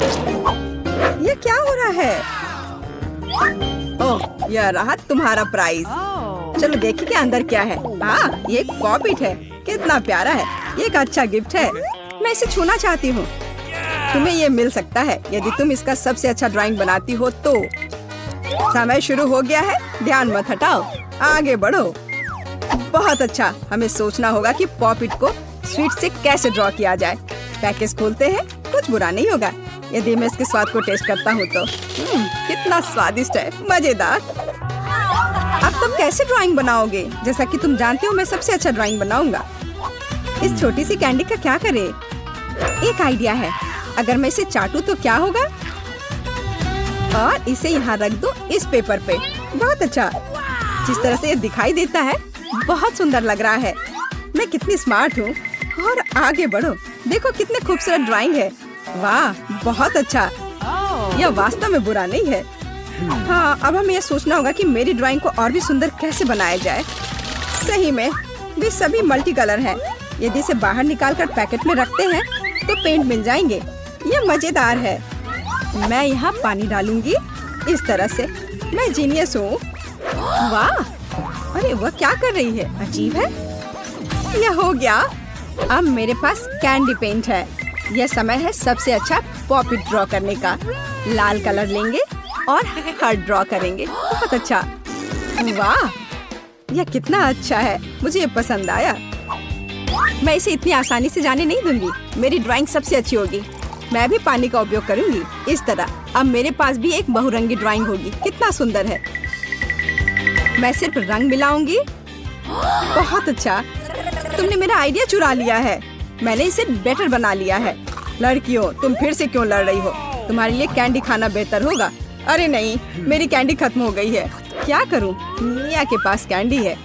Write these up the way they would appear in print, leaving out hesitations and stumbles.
ये क्या हो रहा है? ओह, यह रहा तुम्हारा प्राइज। चलो देखिए कि अंदर क्या है। हाँ, ये एक पॉपिट है। कितना प्यारा है। ये एक अच्छा गिफ्ट है। मैं इसे छूना चाहती हूँ। तुम्हें ये मिल सकता है यदि तुम इसका सबसे अच्छा ड्राइंग बनाती हो तो। समय शुरू हो गया है। ध्यान मत हटाओ, आगे बढ़ो। बहुत अच्छा। हमें सोचना होगा कि पॉपिट को स्वीट से कैसे ड्रॉ किया जाए। पैकेज खोलते हैं। कुछ बुरा नहीं होगा यदि मैं इसके स्वाद को टेस्ट करता हूँ तो। कितना स्वादिष्ट है, मजेदार। अब तुम कैसे ड्राइंग बनाओगे? जैसा कि तुम जानते हो मैं सबसे अच्छा ड्राइंग बनाऊंगा। इस छोटी सी कैंडी का क्या करें? एक आइडिया है। अगर मैं इसे चाटूं तो क्या होगा? और इसे यहाँ रख दो इस पेपर पे। बहुत अच्छा। जिस तरह से ये दिखाई देता है बहुत सुंदर लग रहा है। मैं कितनी स्मार्ट हूँ। और आगे बढ़ो। देखो कितने खूबसूरत ड्राइंग है। वाह, बहुत अच्छा। यह वास्तव में बुरा नहीं है। हाँ, अब हमें यह सोचना होगा कि मेरी ड्राइंग को और भी सुंदर कैसे बनाया जाए। सही में वे सभी मल्टी कलर हैं। यदि इसे बाहर निकालकर पैकेट में रखते हैं तो पेंट मिल जाएंगे। यह मजेदार है। मैं यहाँ पानी डालूंगी इस तरह से। मैं जीनियस हूँ। वाह, अरे वह क्या कर रही है? अजीब है। यह हो गया। अब मेरे पास कैंडी पेंट है। यह समय है सबसे अच्छा पॉपिट ड्रॉ करने का। लाल कलर लेंगे और हार्ट ड्रॉ करेंगे। बहुत अच्छा। वाह, यह कितना अच्छा है। मुझे ये पसंद आया। मैं इसे इतनी आसानी से जाने नहीं दूंगी। मेरी ड्राइंग सबसे अच्छी होगी। मैं भी पानी का उपयोग करूंगी इस तरह। अब मेरे पास भी एक बहुरंगी ड्राइंग होगी। कितना सुंदर है। मैं सिर्फ रंग मिलाऊंगी। बहुत अच्छा। तुमने मेरा आइडिया चुरा लिया है। मैंने इसे बेटर बना लिया है। लड़कियों, तुम फिर से क्यों लड़ रही हो? तुम्हारे लिए कैंडी खाना बेहतर होगा। अरे नहीं, मेरी कैंडी खत्म हो गई है। क्या करूं? मिया के पास कैंडी है।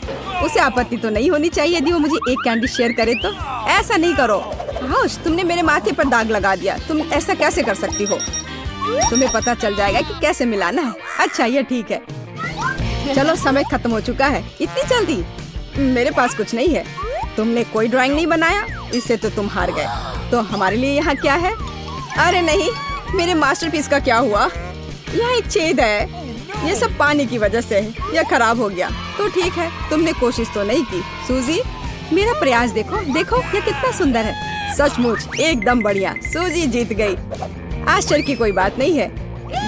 उसे आपत्ति तो नहीं होनी चाहिए यदि वो मुझे एक कैंडी शेयर करे तो। ऐसा नहीं करो। हाउस, तुमने मेरे माथे पर दाग लगा दिया। तुम ऐसा कैसे कर सकती हो? तुम्हें पता चल जाएगा कि कैसे मिलाना है। अच्छा, ये ठीक है। चलो, समय खत्म हो चुका है। इतनी जल्दी? मेरे पास कुछ नहीं है। तुमने कोई ड्राइंग नहीं बनाया, इससे तो तुम हार गए। तो हमारे लिए यहाँ क्या है? अरे नहीं, मेरे मास्टरपीस का क्या हुआ? यहाँ एक छेद है। ये सब पानी की वजह से है। यह खराब हो गया। तो ठीक है, तुमने कोशिश तो नहीं की। सूजी, मेरा प्रयास देखो। देखो ये कितना सुंदर है। सचमुच एकदम बढ़िया। सूजी जीत गई। आश्चर्य की कोई बात नहीं है।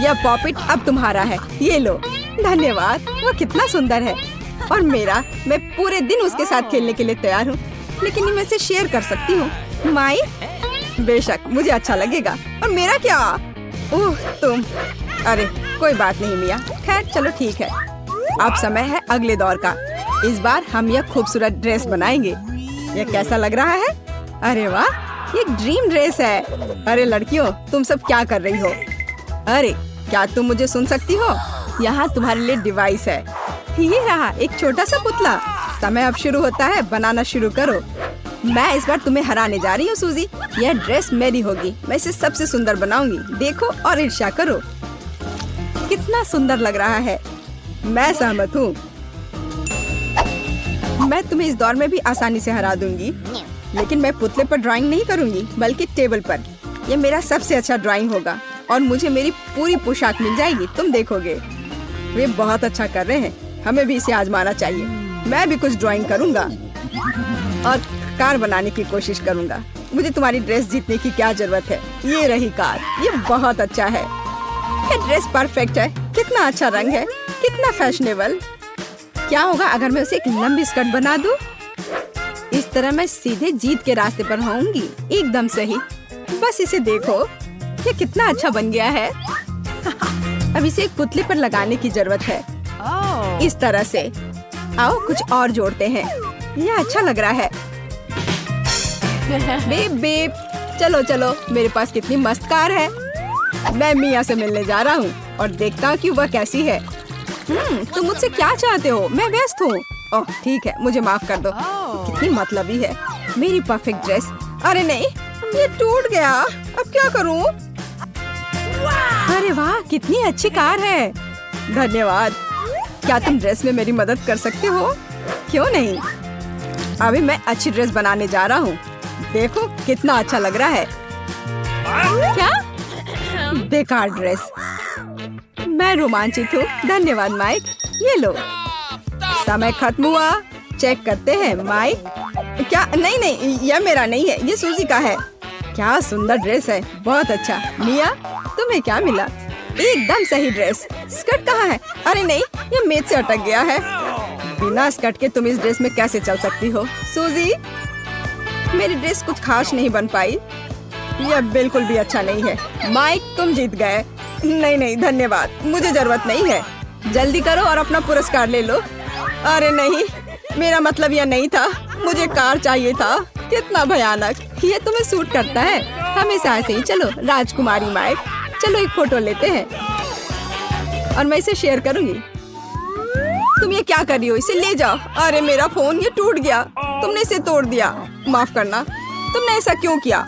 यह पॉपिट अब तुम्हारा है। ये लो। धन्यवाद। वो कितना सुंदर है। और मेरा, मैं पूरे दिन उसके साथ खेलने के लिए तैयार हूँ। लेकिन मैं इसे शेयर कर सकती हूँ। माई, बेशक, मुझे अच्छा लगेगा। और मेरा क्या? ओह, तुम। अरे कोई बात नहीं मिया। खैर चलो ठीक है। अब समय है अगले दौर का। इस बार हम यह खूबसूरत ड्रेस बनाएंगे। यह कैसा लग रहा है? अरे वाह, ये ड्रीम ड्रेस है। अरे लड़कियों, तुम सब क्या कर रही हो? अरे क्या तुम मुझे सुन सकती हो? यहाँ तुम्हारे लिए डिवाइस है। ये रहा एक छोटा सा पुतला। समय अब शुरू होता है। बनाना शुरू करो। मैं इस बार तुम्हें हराने जा रही हूँ सूजी। यह ड्रेस मेरी होगी। मैं इसे सबसे सुंदर बनाऊंगी। देखो और ईर्ष्या करो। कितना सुंदर लग रहा है। मैं सहमत हूँ। मैं तुम्हें इस दौर में भी आसानी से हरा दूंगी। लेकिन मैं पुतले पर ड्राइंग नहीं करूंगी, बल्कि टेबल पर। यह मेरा सबसे अच्छा ड्राइंग होगा और मुझे मेरी पूरी पोशाक मिल जाएगी। तुम देखोगे। वे बहुत अच्छा कर रहे हैं। हमें भी इसे आजमाना चाहिए। मैं भी कुछ ड्राइंग करूंगा और कार बनाने की कोशिश करूंगा। मुझे तुम्हारी ड्रेस जीतने की क्या जरूरत है? ये रही कार। ये बहुत अच्छा है। ये ड्रेस परफेक्ट है। कितना अच्छा रंग है। कितना फैशनेबल। क्या होगा अगर मैं उसे एक लंबी स्कर्ट बना दूं? इस तरह मैं सीधे जीत के रास्ते पर होऊंगी। एकदम सही। बस इसे देखो। ये कितना अच्छा बन गया है। अब इसे एक पुतले पर लगाने की जरूरत है। इस तरह से। आओ कुछ और जोड़ते हैं। यह अच्छा लग रहा है। बेब बेब, चलो चलो। मेरे पास कितनी मस्त कार है। मैं मिया से मिलने जा रहा हूँ और देखता हूँ कि वह कैसी है। तुम मुझसे क्या चाहते हो? मैं व्यस्त हूँ। ओह ठीक है, मुझे माफ कर दो। कितनी मतलबी है मेरी परफेक्ट ड्रेस। अरे नहीं, ये टूट गया। अब क्या करूँ? अरे वाह, कितनी अच्छी कार है। धन्यवाद। क्या तुम ड्रेस में मेरी मदद कर सकते हो? क्यों नहीं। अभी मैं अच्छी ड्रेस बनाने जा रहा हूँ। देखो कितना अच्छा लग रहा है। क्या? बेकार ड्रेस। मैं रोमांचित हूँ। धन्यवाद माइक। ये लो। समय खत्म हुआ। चेक करते हैं माइक। क्या? नहीं नहीं, यह मेरा नहीं है, ये सूजी का है। क्या सुंदर ड्रेस है, बहुत अच्छा। मिया, तुम्हें क्या मिला? एकदम सही ड्रेस। स्कर्ट कहाँ है? अरे नहीं, ये मेज से अटक गया है। बिना स्कर्ट के तुम इस ड्रेस में कैसे चल सकती हो? सूजी, मेरी ड्रेस कुछ खास नहीं बन पाई। यह बिल्कुल भी अच्छा नहीं है। माइक, तुम जीत गए। नहीं नहीं धन्यवाद, मुझे जरूरत नहीं है। जल्दी करो और अपना पुरस्कार ले लो। अरे नहीं, मेरा मतलब यह नहीं था। मुझे कार चाहिए था। कितना भयानक। ये तुम्हें सूट करता है। हमेशा ऐसे ही। चलो राजकुमारी माइक, चलो एक फोटो लेते हैं और मैं इसे शेयर करूंगी। तुम ये क्या कर रही हो? इसे ले जाओ। अरे मेरा फोन, ये टूट गया। तुमने इसे तोड़ दिया। माफ करना, तुमने ऐसा क्यों किया?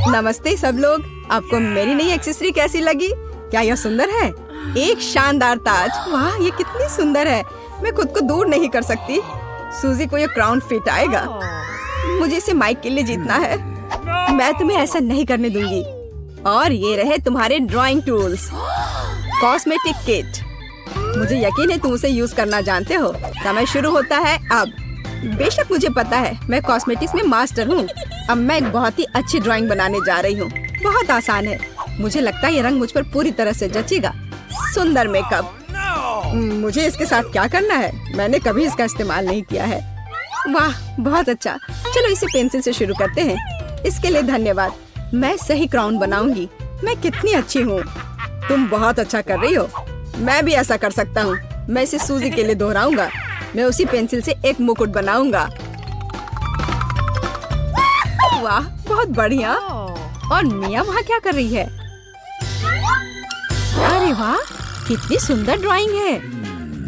नमस्ते सब लोग, आपको मेरी नई एक्सेसरी कैसी लगी? क्या यह सुंदर है? एक शानदार ताज। वाह, ये कितनी सुंदर है। मैं खुद को दूर नहीं कर सकती। सूजी को ये क्राउन फिट आएगा। मुझे इसे माइक के लिए जीतना है। मैं तुम्हें ऐसा नहीं करने दूंगी। और ये रहे तुम्हारे ड्राइंग टूल्स। Cosmetic kit. मुझे यकीन है तुम उसे यूज करना जानते हो। समय शुरू होता है अब। बेशक मुझे पता है, मैं कॉस्मेटिक्स में मास्टर हूँ। अब मैं एक बहुत ही अच्छी ड्राइंग बनाने जा रही हूँ। बहुत आसान है। मुझे लगता है ये रंग मुझ पर पूरी तरह से जचेगा। सुंदर मेकअप। मुझे इसके साथ क्या करना है? मैंने कभी इसका इस्तेमाल नहीं किया है। वाह, बहुत अच्छा। चलो इसे पेंसिल से शुरू करते हैं। इसके लिए धन्यवाद। मैं सही क्राउन बनाऊंगी। मैं कितनी अच्छी हूँ। तुम बहुत अच्छा कर रही हो। मैं भी ऐसा कर सकता हूँ। मैं इसे सूजी के लिए दोहराऊंगा। मैं उसी पेंसिल से एक मुकुट बनाऊंगा। वाह, बहुत बढ़िया। और मिया वहाँ क्या कर रही है? अरे वाह, कितनी सुंदर ड्राइंग है।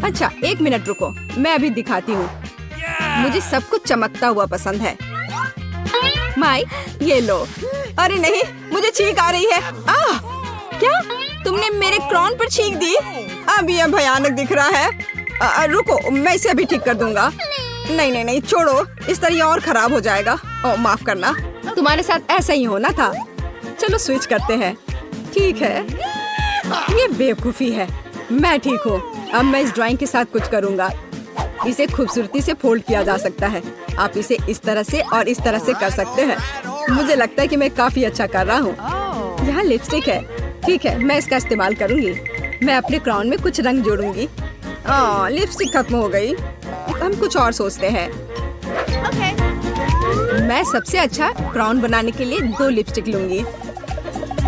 अच्छा, एक मिनट रुको, मैं अभी दिखाती हूँ। मुझे सब कुछ चमकता हुआ पसंद है। माइक, ये लो। अरे नहीं, मुझे छींक आ रही है। क्या? तुमने मेरे क्राउन पर छींक दी? अब यह भयानक दिख रहा है। रुको, मैं इसे अभी ठीक कर दूंगा। नहीं नहीं नहीं, छोड़ो। इस तरह ये और खराब हो जाएगा। माफ करना, तुम्हारे साथ ऐसा ही होना था। चलो स्विच करते हैं। ठीक है, ये बेवकूफी है। मैं ठीक हूँ। अब मैं इस ड्राइंग के साथ कुछ करूँगा। इसे खूबसूरती से फोल्ड किया जा सकता है। आप इसे इस तरह से और इस तरह से कर सकते हैं। मुझे लगता है कि मैं काफी अच्छा कर रहा हूँ। यहाँ लिपस्टिक है। ठीक है, मैं इसका इस्तेमाल करूँगी। मैं अपने क्राउन में कुछ रंग जोड़ूंगी। लिपस्टिक खत्म हो गई। हम कुछ और सोचते हैं। मैं सबसे अच्छा क्राउन बनाने के लिए 2 लिपस्टिक लूंगी।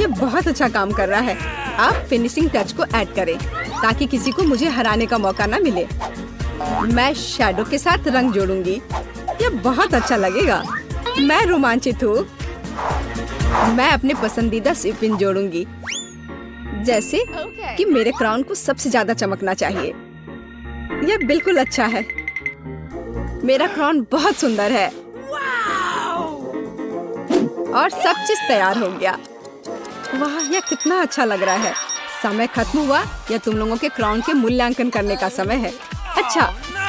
ये बहुत अच्छा काम कर रहा है। आप फिनिशिंग टच को ऐड करें ताकि किसी को मुझे हराने का मौका न मिले। मैं शैडो के साथ रंग जोड़ूंगी। ये बहुत अच्छा लगेगा। मैं रोमांचित हूँ। मैं अपने पसंदीदा सिपिन जोड़ूंगी, जैसे कि मेरे क्राउन को सबसे ज्यादा चमकना चाहिए। यह बिल्कुल अच्छा है। मेरा क्राउन बहुत सुंदर है। और सब चीज तैयार हो गया। वाह, यह कितना अच्छा लग रहा है। समय खत्म हुआ। यह तुम लोगों के क्राउन के मूल्यांकन करने का समय है। अच्छा,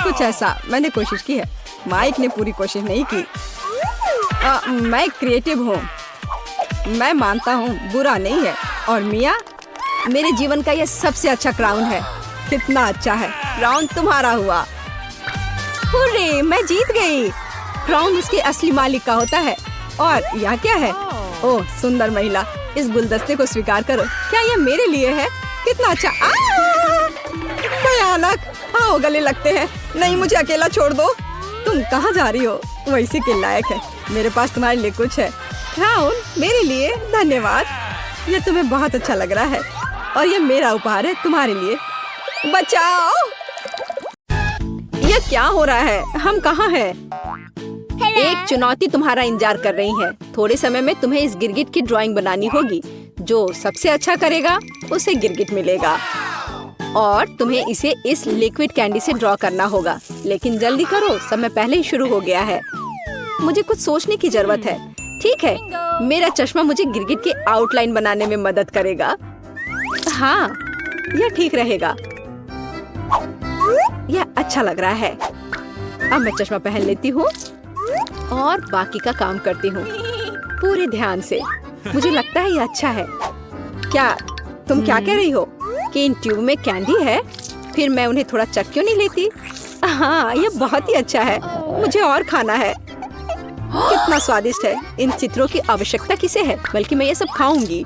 कुछ ऐसा मैंने कोशिश की है। माइक ने पूरी कोशिश नहीं की। मैं क्रिएटिव हूँ। मैं मानता हूँ, बुरा नहीं है। और मिया, मेरे जीवन का यह सबसे अच्छा क्राउन है। कितना अच्छा है। क्राउन तुम्हारा हुआ। हुर्रे, मैं जीत गई। क्राउन उसके असली मालिक का होता है। और यह क्या है? ओह, सुंदर महिला, इस गुलदस्ते को स्वीकार करो। क्या यह मेरे लिए है? कितना अच्छा। भयानक। आओ गले लगते हैं। नहीं, मुझे अकेला छोड़ दो। तुम कहाँ जा रही हो? वो इसी के लायक है। मेरे पास तुम्हारे लिए कुछ है। क्राउन मेरे लिए। धन्यवाद। यह तुम्हें बहुत अच्छा लग रहा है। और यह मेरा उपहार है तुम्हारे लिए। बचाओ! यह क्या हो रहा है? हम कहाँ हैं? एक चुनौती तुम्हारा इंतजार कर रही है। थोड़े समय में तुम्हें इस गिरगिट की ड्राइंग बनानी होगी। जो सबसे अच्छा करेगा उसे गिरगिट मिलेगा। और तुम्हें इसे इस लिक्विड कैंडी से ड्रॉ करना होगा। लेकिन जल्दी करो, समय पहले ही शुरू हो गया है। मुझे कुछ सोचने की जरूरत है। ठीक है, मेरा चश्मा मुझे गिरगिट की आउटलाइन बनाने में मदद करेगा। हाँ, यह ठीक रहेगा। यह अच्छा लग रहा है। अब मैं चश्मा पहन लेती हूँ और बाकी का काम करती हूँ पूरे ध्यान से। मुझे लगता है ये अच्छा है। क्या तुम क्या कह रही हो कि इन ट्यूब में कैंडी है? फिर मैं उन्हें थोड़ा चख क्यों नहीं लेती? हाँ, ये बहुत ही अच्छा है। मुझे और खाना है। कितना स्वादिष्ट है। इन चित्रों की आवश्यकता किसे है? बल्कि मैं ये सब खाऊंगी।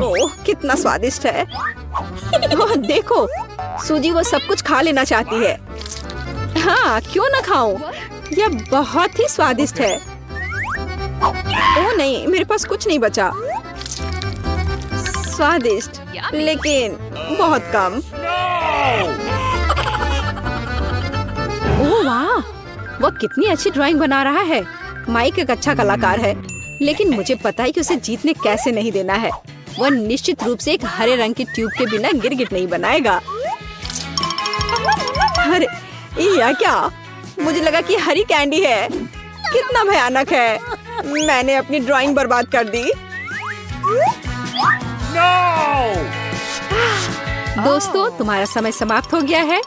ओह, कितना स्वादिष्ट है। ओह, देखो, सूजी वो सब कुछ खा लेना चाहती है। हाँ, क्यों ना खाऊं? यह बहुत ही स्वादिष्ट है। ओह नहीं, मेरे पास कुछ नहीं बचा। स्वादिष्ट, लेकिन बहुत कम। ओह वाह, वह कितनी अच्छी ड्राइंग बना रहा है। माइक एक अच्छा कलाकार है, लेकिन मुझे पता है कि उसे जीतने कैसे नहीं देना है। वह निश्चित रूप से एक हरे रंग की ट्यूब के बिना गिरगिट नहीं बनाएगा। अरे यह क्या? मुझे लगा कि हरी कैंडी है। कितना भयानक है। मैंने अपनी ड्राइंग बर्बाद कर दी। दोस्तों, तुम्हारा समय समाप्त हो गया है।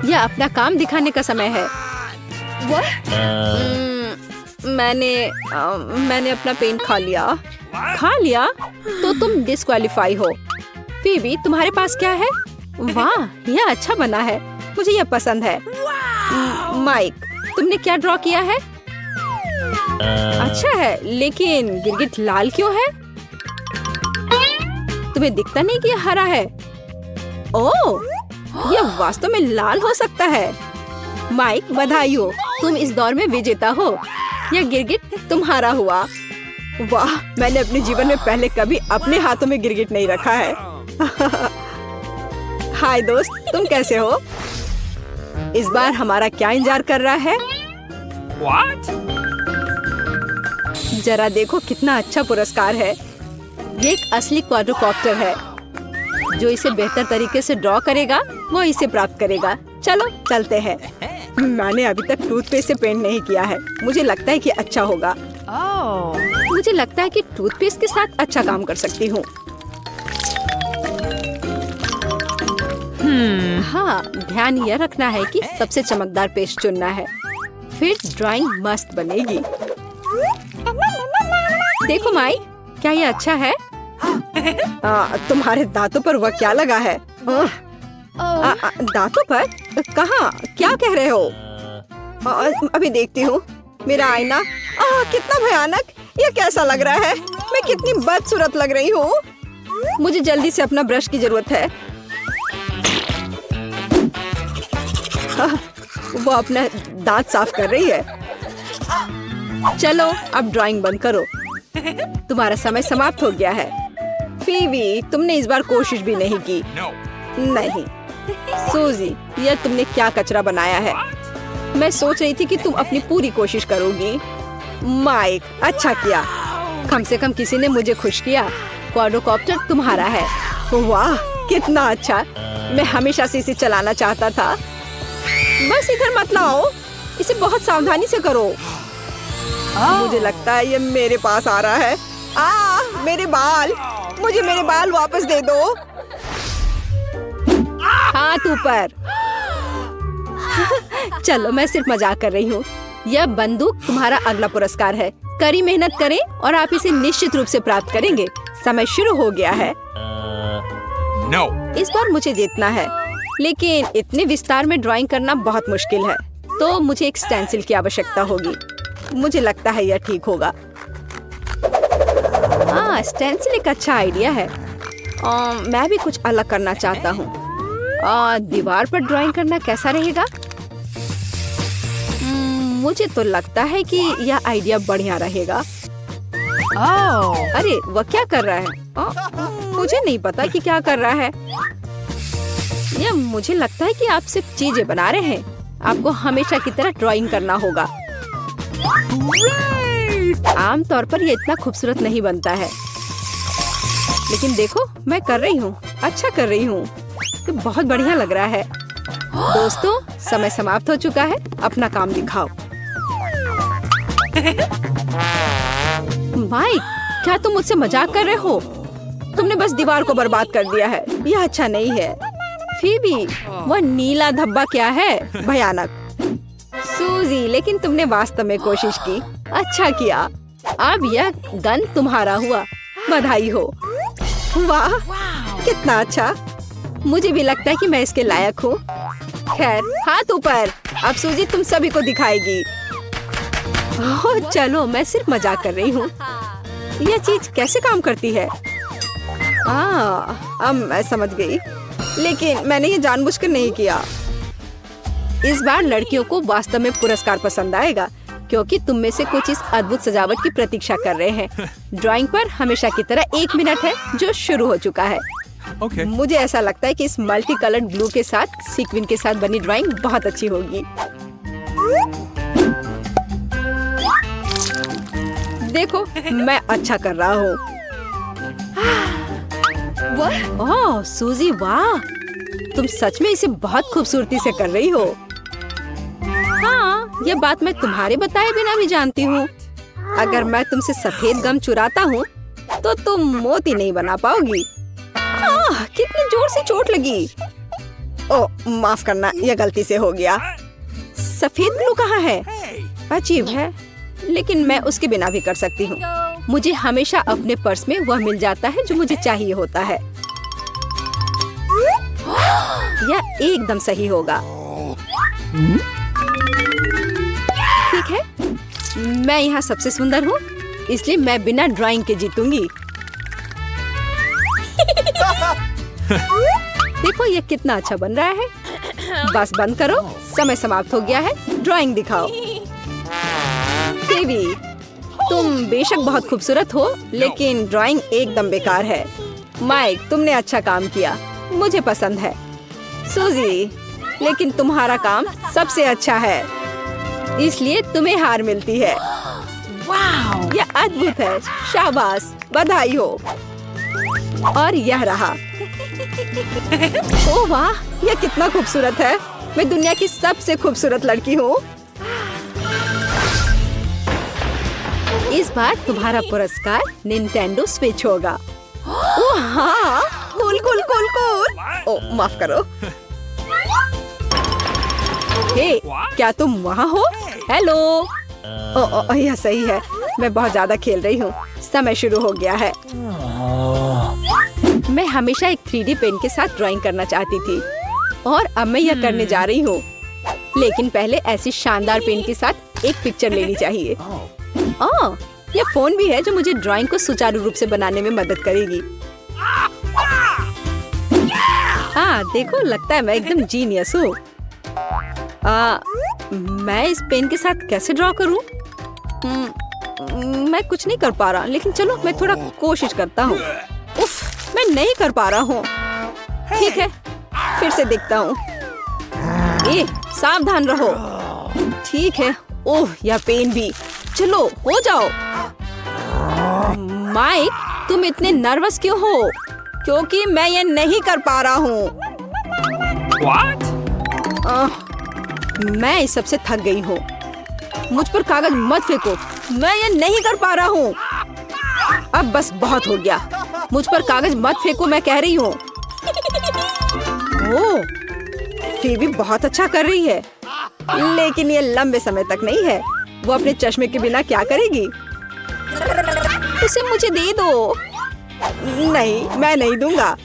यह अपना काम दिखाने का समय है। मैंने अपना पेन खा लिया। खा लिया? तो तुम डिस्क्वालीफाई हो। फीबी, तुम्हारे पास क्या है? वाह, यह अच्छा बना है। मुझे यह पसंद है। माइक, तुमने क्या ड्रॉ किया है? अच्छा है, लेकिन गिरगिट लाल क्यों है? तुम्हें दिखता नहीं कि यह हरा है? ओह, यह वास्तव में लाल हो सकता है। माइक, बधाई हो, तुम इस दौर में विजेता हो। यह गिरगिट तुम्हारा हुआ। वाह, मैंने अपने जीवन में पहले कभी अपने हाथों में गिरगिट नहीं रखा है। हाय दोस्त, तुम कैसे हो? इस बार हमारा क्या इंतजार कर रहा है? What? जरा देखो कितना अच्छा पुरस्कार है। ये एक असली क्वाड्रोकॉप्टर है। जो इसे बेहतर तरीके से ड्रॉ करेगा वो इसे प्राप्त करेगा। चलो चलते हैं। मैंने अभी तक टूथपेस्ट से पेंट नहीं किया है। मुझे लगता है कि अच्छा होगा। मुझे लगता है कि टूथपेस्ट के साथ अच्छा काम कर सकती हूँ। हाँ, ध्यान यह रखना है कि सबसे चमकदार पेस्ट चुनना है। फिर ड्राइंग मस्त बनेगी। देखो माई, क्या ये अच्छा है? तुम्हारे दांतों पर वह क्या लगा है? दांतों पर? कहाँ? क्या कह रहे हो? अभी देखती हूँ। मेरा आईना। कितना भयानक! ये कैसा लग रहा है? मैं कितनी बदसूरत लग रही हूँ। मुझे जल्दी से अपना ब्रश की जरूरत है। वो अपना दांत साफ कर रही है। चलो अब ड्राइंग बंद करो। तुम्हारा समय समाप्त हो गया है। फीबी, तुमने इस बार कोशिश भी नहीं की। नहीं। सूजी, यह तुमने क्या कचरा बनाया है? मैं सोच रही थी कि तुम अपनी पूरी कोशिश करोगी। माइक, अच्छा किया। कम से कम किसी ने मुझे खुश किया। क्वाड्रोकॉप्टर तुम्हारा है। वाह, कितना अच्छा। मैं हमेशा से इसे चलाना चाहता था। बस इधर मत लाओ, इसे बहुत सावधानी से करो। मुझे लगता है ये मेरे पास आ रहा है। मेरे बाल! मुझे मेरे बाल वापस दे दो। हाथ ऊपर। चलो, मैं सिर्फ मजाक कर रही हूँ। यह बंदूक तुम्हारा अगला पुरस्कार है। कड़ी मेहनत करें और आप इसे निश्चित रूप से प्राप्त करेंगे। समय शुरू हो गया है। No. इस बार मुझे जीतना है, लेकिन इतने विस्तार में ड्राइंग करना बहुत मुश्किल है। तो मुझे एक स्टेंसिल की आवश्यकता होगी। मुझे लगता है यह ठीक होगा। स्टेंसिल एक अच्छा आइडिया है। मैं भी कुछ अलग करना चाहता हूँ। दीवार पर ड्राइंग करना कैसा रहेगा? मुझे तो लगता है कि यह आइडिया बढ़िया रहेगा। अरे, वह क्या कर रहा है? मुझे नहीं पता कि क्या कर रहा है। यह मुझे लगता है कि आप सिर्फ चीजें बना रहे हैं। आपको हमेशा की तरह ड्राइंग करना होगा। आमतौर पर यह इतना खूबसूरत नहीं बनता है, लेकिन देखो, मैं कर रही हूँ। अच्छा कर रही हूँ। ये बहुत बढ़िया लग रहा है। दोस्तों, समय समाप्त हो चुका है। अपना काम दिखाओ। माइक, क्या तुम मुझसे मजाक कर रहे हो? तुमने बस दीवार को बर्बाद कर दिया है। यह अच्छा नहीं है। फीबी, वह नीला धब्बा क्या है? भयानक। सूजी, लेकिन तुमने वास्तव में कोशिश की। अच्छा किया। अब यह गन तुम्हारा हुआ। बधाई हो। वाह, कितना अच्छा। मुझे भी लगता है कि मैं इसके लायक हूँ। खैर, हाथ ऊपर। अब सूजी तुम सभी को दिखाएगी। ओह, चलो, मैं सिर्फ मजाक कर रही हूँ। यह चीज कैसे काम करती है? अब मैं समझ गई, लेकिन मैंने ये जानबूझकर नहीं किया। इस बार लड़कियों को वास्तव में पुरस्कार पसंद आएगा, क्योंकि तुम में से कुछ इस अद्भुत सजावट की प्रतीक्षा कर रहे हैं। ड्राइंग पर हमेशा की तरह 1 मिनट है, जो शुरू हो चुका है। Okay. मुझे ऐसा लगता है कि इस मल्टी कलर्ड ग्लू के साथ सीक्वेंस के साथ बनी ड्राइंग बहुत अच्छी होगी। देखो, मैं अच्छा कर रहा हूँ। ओह सूजी, वाह, तुम सच में इसे बहुत खूबसूरती से कर रही हो। हाँ, ये बात मैं तुम्हारे बताए बिना भी जानती हूँ। अगर मैं तुमसे सफेद गम चुराता हूँ, तो तुम मोती नहीं बना पाओगी। कितनी जोर से चोट लगी। ओह, माफ करना, यह गलती से हो गया। सफेद ग्लू कहाँ है? अजीब है, लेकिन मैं उसके बिना भी कर सकती हूँ। मुझे हमेशा अपने पर्स में वह मिल जाता है जो मुझे चाहिए होता है। यह एकदम सही होगा। ठीक है, मैं यहाँ सबसे सुंदर हूँ, इसलिए मैं बिना ड्राइंग के जीतूंगी। देखो, ये कितना अच्छा बन रहा है। बस बंद करो, समय समाप्त हो गया है। ड्राइंग दिखाओ। केवी, तुम बेशक बहुत खूबसूरत हो, लेकिन ड्राइंग एकदम बेकार है। माइक, तुमने अच्छा काम किया, मुझे पसंद है। सूजी, लेकिन तुम्हारा काम सबसे अच्छा है, इसलिए तुम्हें हार मिलती है। वाह, यह अद्भुत है। शाबाश, बधाई हो। और यह रहा। ओह वाह, यह कितना खूबसूरत है। मैं दुनिया की सबसे खूबसूरत लड़की हूँ। इस बार तुम्हारा पुरस्कार निंटेंडो स्विच होगा। ओह हाँ, कूल कूल कूल कूल। ओह, माफ करो। हे, क्या तुम वहाँ हो? हेलो। ओह, यह सही है। मैं बहुत ज्यादा खेल रही हूँ। समय शुरू हो गया है। मैं हमेशा एक 3D पेन के साथ ड्राइंग करना चाहती थी, और अब मैं यह करने जा रही हूँ। लेकिन पहले ऐसी शानदार पेन के साथ एक पिक्चर लेनी चाहिए। यह फोन भी है जो मुझे ड्राइंग को सुचारू रूप से बनाने में मदद करेगी। देखो, लगता है मैं एकदम जीनियस हूँ। मैं इस पेन के साथ कैसे ड्रॉ करूँ? मैं कुछ नहीं कर पा रहा, लेकिन चलो मैं थोड़ा कोशिश करता हूँ। उफ, मैं नहीं कर पा रहा हूँ। ठीक है, फिर से देखता हूँ। सावधान रहो। ठीक है। ओह, यह पेन भी। चलो, हो जाओ। माइक, तुम इतने नर्वस क्यों हो? क्योंकि मैं ये नहीं कर पा रहा हूँ। मैं इस सबसे थक गई हूँ। मुझ पर कागज मत फेंको। मैं ये नहीं कर पा रहा हूँ। अब बस बहुत हो गया। मुझ पर कागज मत फेंको, मैं कह रही हूँ। ओह, फेबी बहुत अच्छा कर रही है, लेकिन ये लंबे समय तक नहीं है। वो अपने चश्मे के बिना क्या करेगी? उसे मुझे दे दो। नहीं, मैं नहीं दूंगा।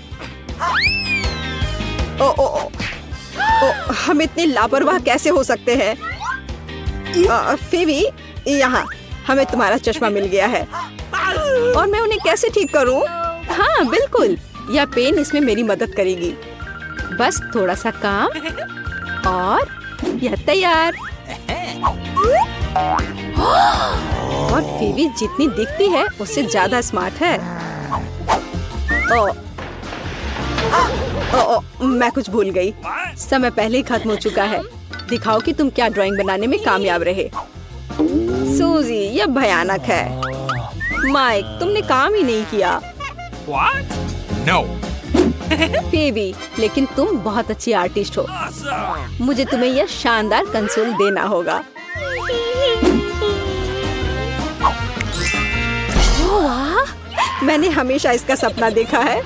हम इतने लापरवाह कैसे हो सकते हैं? फेबी, यहाँ हमें तुम्हारा चश्मा मिल गया है, और मैं उन्हें कैसे ठीक करूं? हाँ बिल्कुल, यह पेन इसमें मेरी मदद करेगी। बस थोड़ा सा काम, और यह तैयार। और फेबी जितनी दिखती है उससे ज्यादा स्मार्ट है। मैं कुछ भूल गई। समय पहले ही खत्म हो चुका है। दिखाओ कि तुम क्या ड्राइंग बनाने में कामयाब रहे। सूजी, यह भयानक है। माइक, तुमने काम ही नहीं किया। What? No. फेबी, लेकिन तुम बहुत अच्छी आर्टिस्ट हो। मुझे तुम्हें यह शानदार कंसोल देना होगा। वाह, मैंने हमेशा इसका सपना देखा है।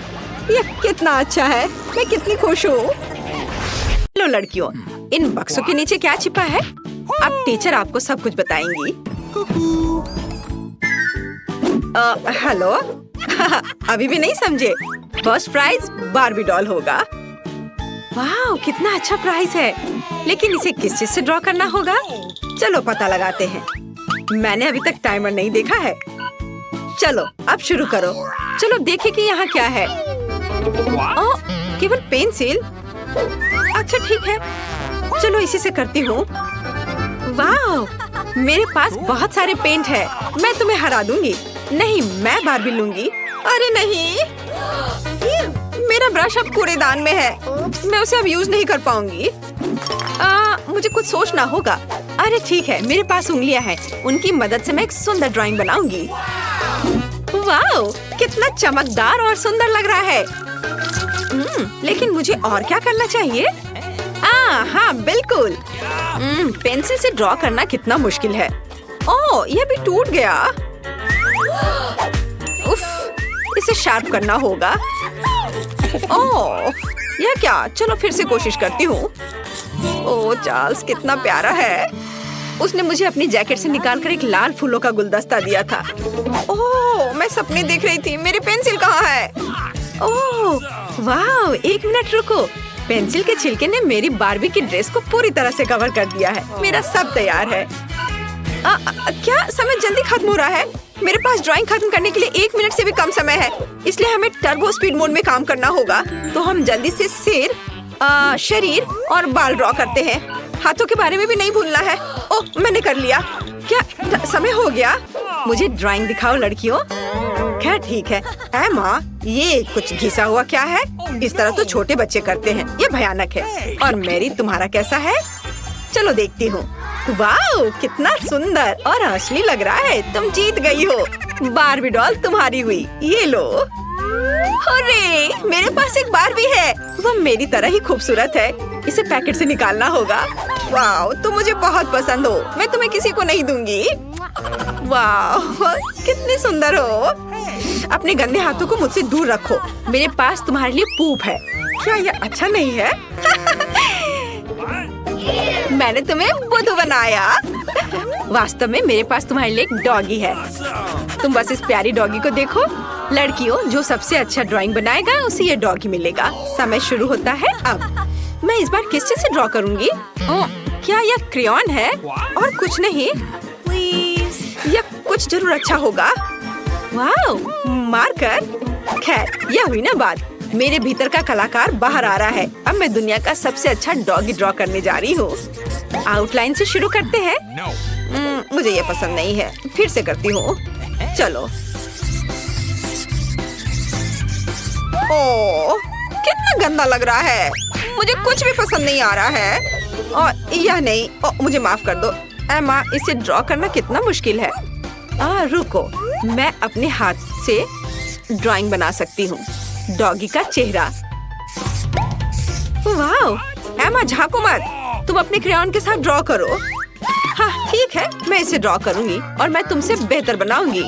यह कितना अच्छा है। मैं कितनी खुश हूँ। लो लड़कियों, इन बक्सों के नीचे क्या छिपा है? अब टीचर आपको सब कुछ बताएंगी। हेलो। अभी भी नहीं समझे? फर्स्ट प्राइज बार्बी डॉल होगा। वाह, कितना अच्छा प्राइज है। लेकिन इसे किस चीज से ड्रॉ करना होगा? चलो पता लगाते हैं। मैंने अभी तक टाइमर नहीं देखा है। चलो अब शुरू करो। चलो देखें कि यहाँ क्या है। ओह, केवल पेंसिल। अच्छा ठीक है, चलो इसी से करती हूँ। वाह, मेरे पास बहुत सारे पेंट है। मैं तुम्हें हरा दूंगी। नहीं, मैं बार्बी लूंगी। अरे नहीं, मेरा ब्रश अब कूड़ेदान में है। मैं उसे अब यूज नहीं कर पाऊंगी। मुझे कुछ सोचना होगा। अरे ठीक है, मेरे पास उंगलियां हैं। उनकी मदद से मैं एक सुंदर ड्राइंग बनाऊंगी। वाह, कितना चमकदार और सुंदर लग रहा है। लेकिन मुझे और क्या करना चाहिए? हाँ बिल्कुल। पेंसिल से ड्रॉ करना कितना मुश्किल है। ओह, यह भी टूट गया। उफ, इसे शार्प करना होगा। ओह, यह क्या? चलो फिर से कोशिश करती हूँ। ओह, चार्ल्स कितना प्यारा है। उसने मुझे अपनी जैकेट से निकालकर एक लाल फूलों का गुलदस्ता दिया था। ओह, मैं सपने देख रही थी। मेरी पेंसिल कहाँ है? ओह, वाह, एक मिनट रुको। पेंसिल के छिलके ने मेरी बार्बी की ड्रेस को पूरी तरह से कवर कर दिया है। मेरा सब तैयार है। क्या समय जल्दी खत्म हो रहा है? मेरे पास ड्राइंग खत्म करने के लिए 1 मिनट से भी कम समय है, इसलिए हमें टर्बो स्पीड मोड में काम करना होगा। तो हम जल्दी से सिर, शरीर और बाल ड्रॉ करते हैं। हाथों के बारे में भी नहीं भूलना है। ओह, मैंने कर लिया। क्या समय हो गया? मुझे ड्राइंग दिखाओ लड़कियों। क्या ठीक है। एमा, ये कुछ घिसा हुआ क्या है? इस तरह तो छोटे बच्चे करते हैं। ये भयानक है। और मेरी, तुम्हारा कैसा है? चलो देखती हूँ। वाह, कितना सुंदर और असली लग रहा है। तुम जीत गई हो। बार्बी डॉल तुम्हारी हुई। ये लो। अरे, मेरे पास एक बार्बी है। वह मेरी तरह ही खूबसूरत है। इसे पैकेट से निकालना होगा। वाह, तुम मुझे बहुत पसंद हो। मैं तुम्हें किसी को नहीं दूंगी। वाह, कितनी सुंदर हो। अपने गंदे हाथों को मुझसे दूर रखो। मेरे पास तुम्हारे लिए पूप है। क्या यह अच्छा नहीं है? मैंने तुम्हें बुद्धू बनाया। वास्तव में मेरे पास तुम्हारे लिए एक डॉगी है। तुम बस इस प्यारी डॉगी को देखो। लड़कियों, जो सबसे अच्छा ड्राइंग बनाएगा उसे ये डॉगी मिलेगा। समय शुरू होता है अब। मैं इस बार किस चीज से ड्रॉ करूंगी? क्या यह क्रेयॉन है और कुछ नहीं? यह कुछ जरूर अच्छा होगा। वाह, मार्कर। खैर, यह हुई ना बात। मेरे भीतर का कलाकार बाहर आ रहा है। अब मैं दुनिया का सबसे अच्छा डॉगी ड्रॉ करने जा रही हूँ। आउटलाइन से शुरू करते हैं। मुझे ये पसंद नहीं है। फिर से करती हूँ। चलो। ओह, कितना गंदा लग रहा है। मुझे कुछ भी पसंद नहीं आ रहा है। और यह नहीं। मुझे माफ कर दो एमा, इसे ड्रॉ करना कितना मुश्किल है। रुको, मैं अपने हाथ से ड्राइंग बना सकती हूँ। डॉगी का चेहरा। वाह, एमा झांको मत। तुम अपने क्रेयॉन के साथ ड्रॉ करो। हाँ ठीक है, मैं इसे ड्रॉ करूंगी और मैं तुमसे बेहतर बनाऊंगी।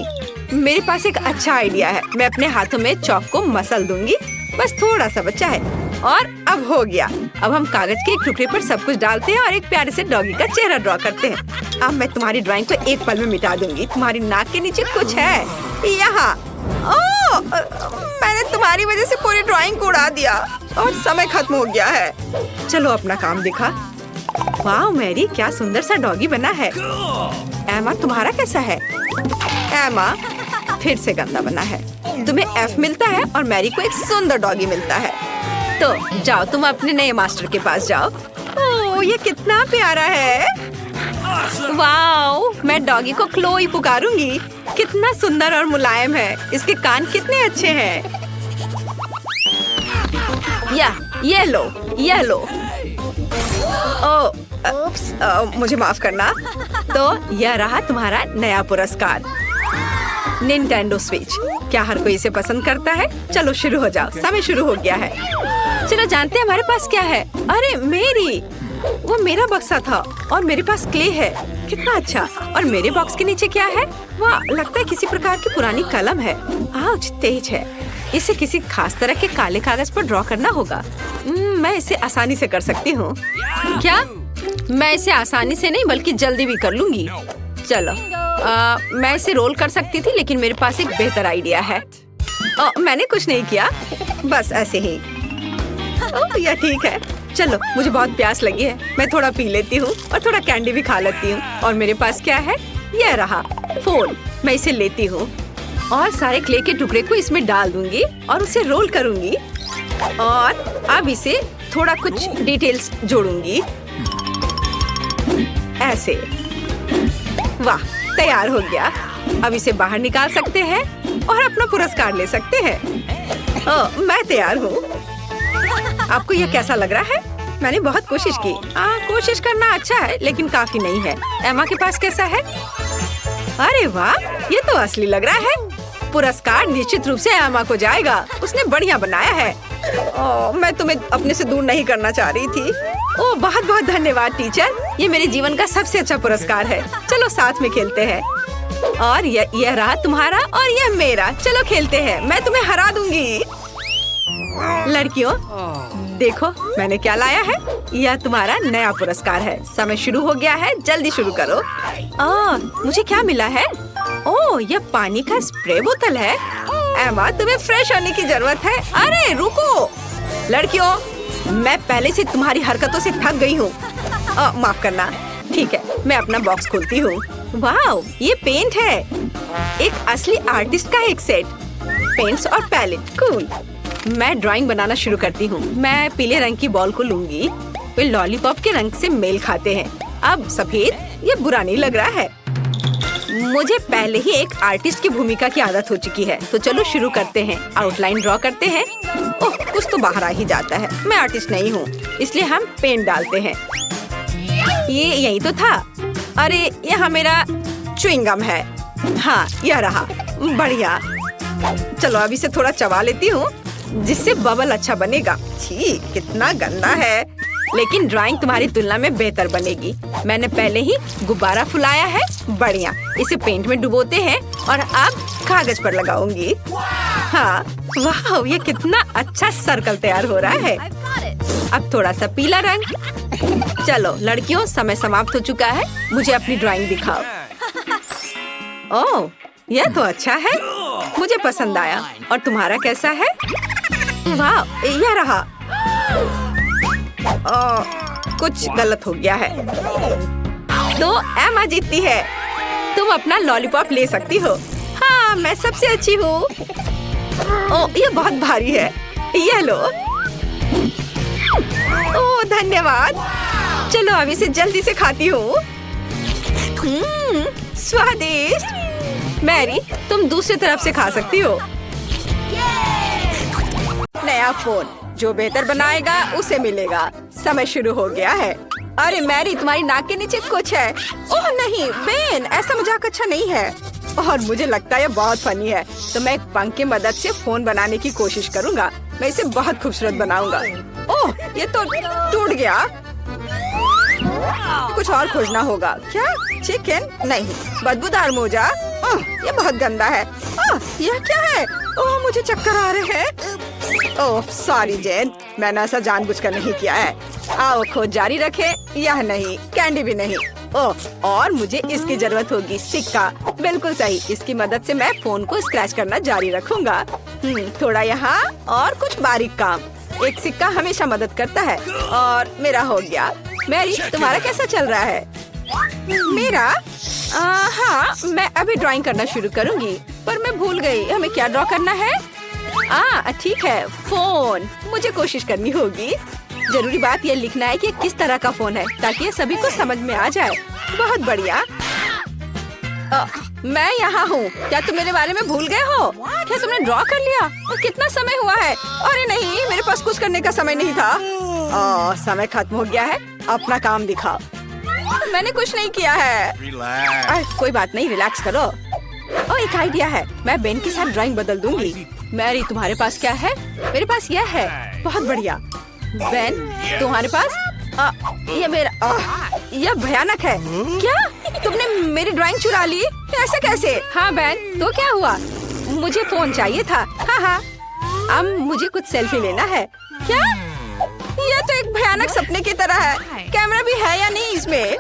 मेरे पास एक अच्छा आइडिया है। मैं अपने हाथों में चॉक को मसल दूंगी। बस थोड़ा सा बचा है और अब हो गया। अब हम कागज के एक टुकड़े पर सब कुछ डालते हैं और एक प्यारे से डॉगी का चेहरा ड्रॉ करते हैं। अब मैं तुम्हारी ड्राइंग को एक पल में मिटा दूंगी। तुम्हारी नाक के नीचे कुछ है यहाँ। ओह, मैंने तुम्हारी वजह से पूरी ड्राइंग को उड़ा दिया और समय खत्म हो गया है। चलो अपना काम दिखा। वाह मैरी, क्या सुंदर सा डॉगी बना है। एमा, तुम्हारा कैसा है? एमा, फिर से गंदा बना है। तुम्हें F मिलता है और मैरी को एक सुंदर डॉगी मिलता है। तो जाओ, तुम अपने नए मास्टर के पास जाओ। ओह, ये कितना प्यारा है। वाह, मैं डॉगी को क्लोई पुकारूंगी। कितना सुंदर और मुलायम है। इसके कान कितने अच्छे हैं। ये लो। मुझे माफ करना। तो यह रहा तुम्हारा नया पुरस्कार, निंटेंडो स्विच। क्या हर कोई इसे पसंद करता है? चलो शुरू हो जाओ। समय शुरू हो गया है। चलो जानते हैं हमारे पास क्या है। अरे मेरी, वो मेरा बक्सा था और मेरे पास क्ले है। कितना अच्छा। और मेरे बॉक्स के नीचे क्या है? वाह, लगता है किसी प्रकार की पुरानी कलम है। आउच, तेज है। इसे किसी खास तरह के काले कागज पर ड्रॉ करना होगा। मैं इसे आसानी से कर सकती हूँ। क्या? मैं इसे आसानी से नहीं बल्कि जल्दी भी कर लूंगी। चलो, मैं इसे रोल कर सकती थी, लेकिन मेरे पास एक बेहतर आइडिया है। मैंने कुछ नहीं किया, बस ऐसे ही। यह ठीक है। चलो, मुझे बहुत प्यास लगी है, मैं थोड़ा पी लेती हूँ और थोड़ा कैंडी भी खा लेती हूँ। और मेरे पास क्या है? यह रहा फोन। मैं इसे लेती हूँ और सारे क्ले के टुकड़े को इसमें डाल दूंगी और उसे रोल करूंगी। और अब इसे थोड़ा कुछ डिटेल्स जोड़ूंगी, ऐसे। वाह, तैयार हो गया। अब इसे बाहर निकाल सकते हैं और अपना पुरस्कार ले सकते हैं। मैं तैयार हूँ। आपको यह कैसा लग रहा है? मैंने बहुत कोशिश की। कोशिश करना अच्छा है, लेकिन काफी नहीं है। एमा के पास कैसा है? अरे वाह, ये तो असली लग रहा है। पुरस्कार निश्चित रूप से एमा को जाएगा। उसने बढ़िया बनाया है। मैं तुम्हें अपने से दूर नहीं करना चाह रही थी। बहुत बहुत धन्यवाद टीचर। ये मेरे जीवन का सबसे अच्छा पुरस्कार है। चलो साथ में खेलते हैं। और यह रहा तुम्हारा और यह मेरा। चलो खेलते हैं, मैं तुम्हें हरा दूंगी। लड़कियों, देखो मैंने क्या लाया है। यह तुम्हारा नया पुरस्कार है। समय शुरू हो गया है, जल्दी शुरू करो। मुझे क्या मिला है? यह पानी का स्प्रे बोतल है। एमा, तुम्हें फ्रेश होने की जरूरत है। अरे रुको लड़कियों, मैं पहले से तुम्हारी हरकतों से थक गई हूँ। माफ करना। ठीक है, मैं अपना बॉक्स खोलती हूँ। वाह, ये पेंट है। एक असली आर्टिस्ट का एक सेट। पेंट्स और पैलेट, कूल। मैं ड्राइंग बनाना शुरू करती हूँ। मैं पीले रंग की बॉल को लूंगी। वे लॉलीपॉप के रंग से मेल खाते हैं। अब सफेद, ये बुरा नहीं लग रहा है। मुझे पहले ही एक आर्टिस्ट की भूमिका की आदत हो चुकी है, तो चलो शुरू करते हैं। आउटलाइन ड्रॉ करते हैं। कुछ तो बाहर आ ही जाता है। मैं आर्टिस्ट नहीं हूँ, इसलिए हम पेंट डालते हैं। ये यही तो था। अरे, यहाँ मेरा च्युइंगम है। हाँ, यह रहा। बढ़िया। चलो अब इसे थोड़ा चबा लेती हूँ, जिससे बबल अच्छा बनेगा। छी, कितना गंदा है। लेकिन ड्राइंग तुम्हारी तुलना में बेहतर बनेगी। मैंने पहले ही गुब्बारा फुलाया है। बढ़िया। इसे पेंट में डुबोते हैं और अब कागज पर लगाऊंगी। हाँ, वाह, ये कितना अच्छा सर्कल तैयार हो रहा है। अब थोड़ा सा पीला रंग। चलो लड़कियों, समय समाप्त हो चुका है। मुझे अपनी ड्राइंग दिखाओ। यह तो अच्छा है, मुझे पसंद आया। और तुम्हारा कैसा है? वाह, यह रहा। कुछ गलत हो गया है, तो एमा जीतती है। तुम अपना लॉलीपॉप ले सकती हो। हाँ, मैं सबसे अच्छी हूँ। ये बहुत भारी है। यह लो। धन्यवाद। चलो अब इसे जल्दी से खाती हूँ। स्वादिष्ट। मैरी, तुम दूसरी तरफ से खा सकती हो। नया फोन, जो बेहतर बनाएगा उसे मिलेगा। समय शुरू हो गया है। अरे मैरी, तुम्हारी नाक के नीचे कुछ है। ओह नहीं बेन, ऐसा मजाक अच्छा नहीं है। और मुझे लगता है ये बहुत फनी है, तो मैं एक पंख की मदद से फोन बनाने की कोशिश करूंगा। मैं इसे बहुत खूबसूरत बनाऊंगा। ओह, ये तो टूट गया। कुछ और खोजना होगा। क्या? चिकन? नहीं, बदबूदार मोजा। ये बहुत गंदा है। यह क्या है? मुझे चक्कर आ रहे हैं। सॉरी जेन, मैंने ऐसा जानबूझकर नहीं किया है। आओ, खोज जारी रखें। यह नहीं, कैंडी भी नहीं। और मुझे इसकी जरूरत होगी। सिक्का, बिल्कुल सही। इसकी मदद से मैं फोन को स्क्रैच करना जारी रखूंगा। थोड़ा यहाँ और कुछ बारीक काम। एक सिक्का हमेशा मदद करता है। और मेरा हो गया। मैरी, तुम्हारा कैसा चल रहा है? मेरा? हाँ, मैं अभी ड्राइंग करना शुरू करूंगी, पर मैं भूल गई हमें क्या ड्रॉ करना है। ठीक है, फोन। मुझे कोशिश करनी होगी। जरूरी बात यह लिखना है कि किस तरह का फोन है, ताकि ये सभी को समझ में आ जाए। बहुत बढ़िया। मैं यहाँ हूँ। क्या तुम मेरे बारे में भूल गए हो? क्या तुमने ड्रॉ कर लिया? और कितना समय हुआ है? अरे नहीं, मेरे पास कुछ करने का समय नहीं था। समय खत्म हो गया है। अपना काम दिखाओ। मैंने कुछ नहीं किया है। कोई बात नहीं, रिलैक्स करो। एक आइडिया है। मैं बेन के साथ ड्राइंग बदल दूंगी। मैरी, तुम्हारे पास क्या है? मेरे पास यह है। बहुत बढ़िया। बेन, तुम्हारे पास? ये मेरा। यह भयानक है। क्या तुमने मेरी ड्राइंग चुरा ली? ऐसा कैसे? हाँ बेन, तो क्या हुआ? मुझे फोन चाहिए था। हाँ, अब मुझे कुछ सेल्फी लेना है। क्या? यह तो एक भयानक सपने की तरह है। कैमरा भी है या नहीं इसमें?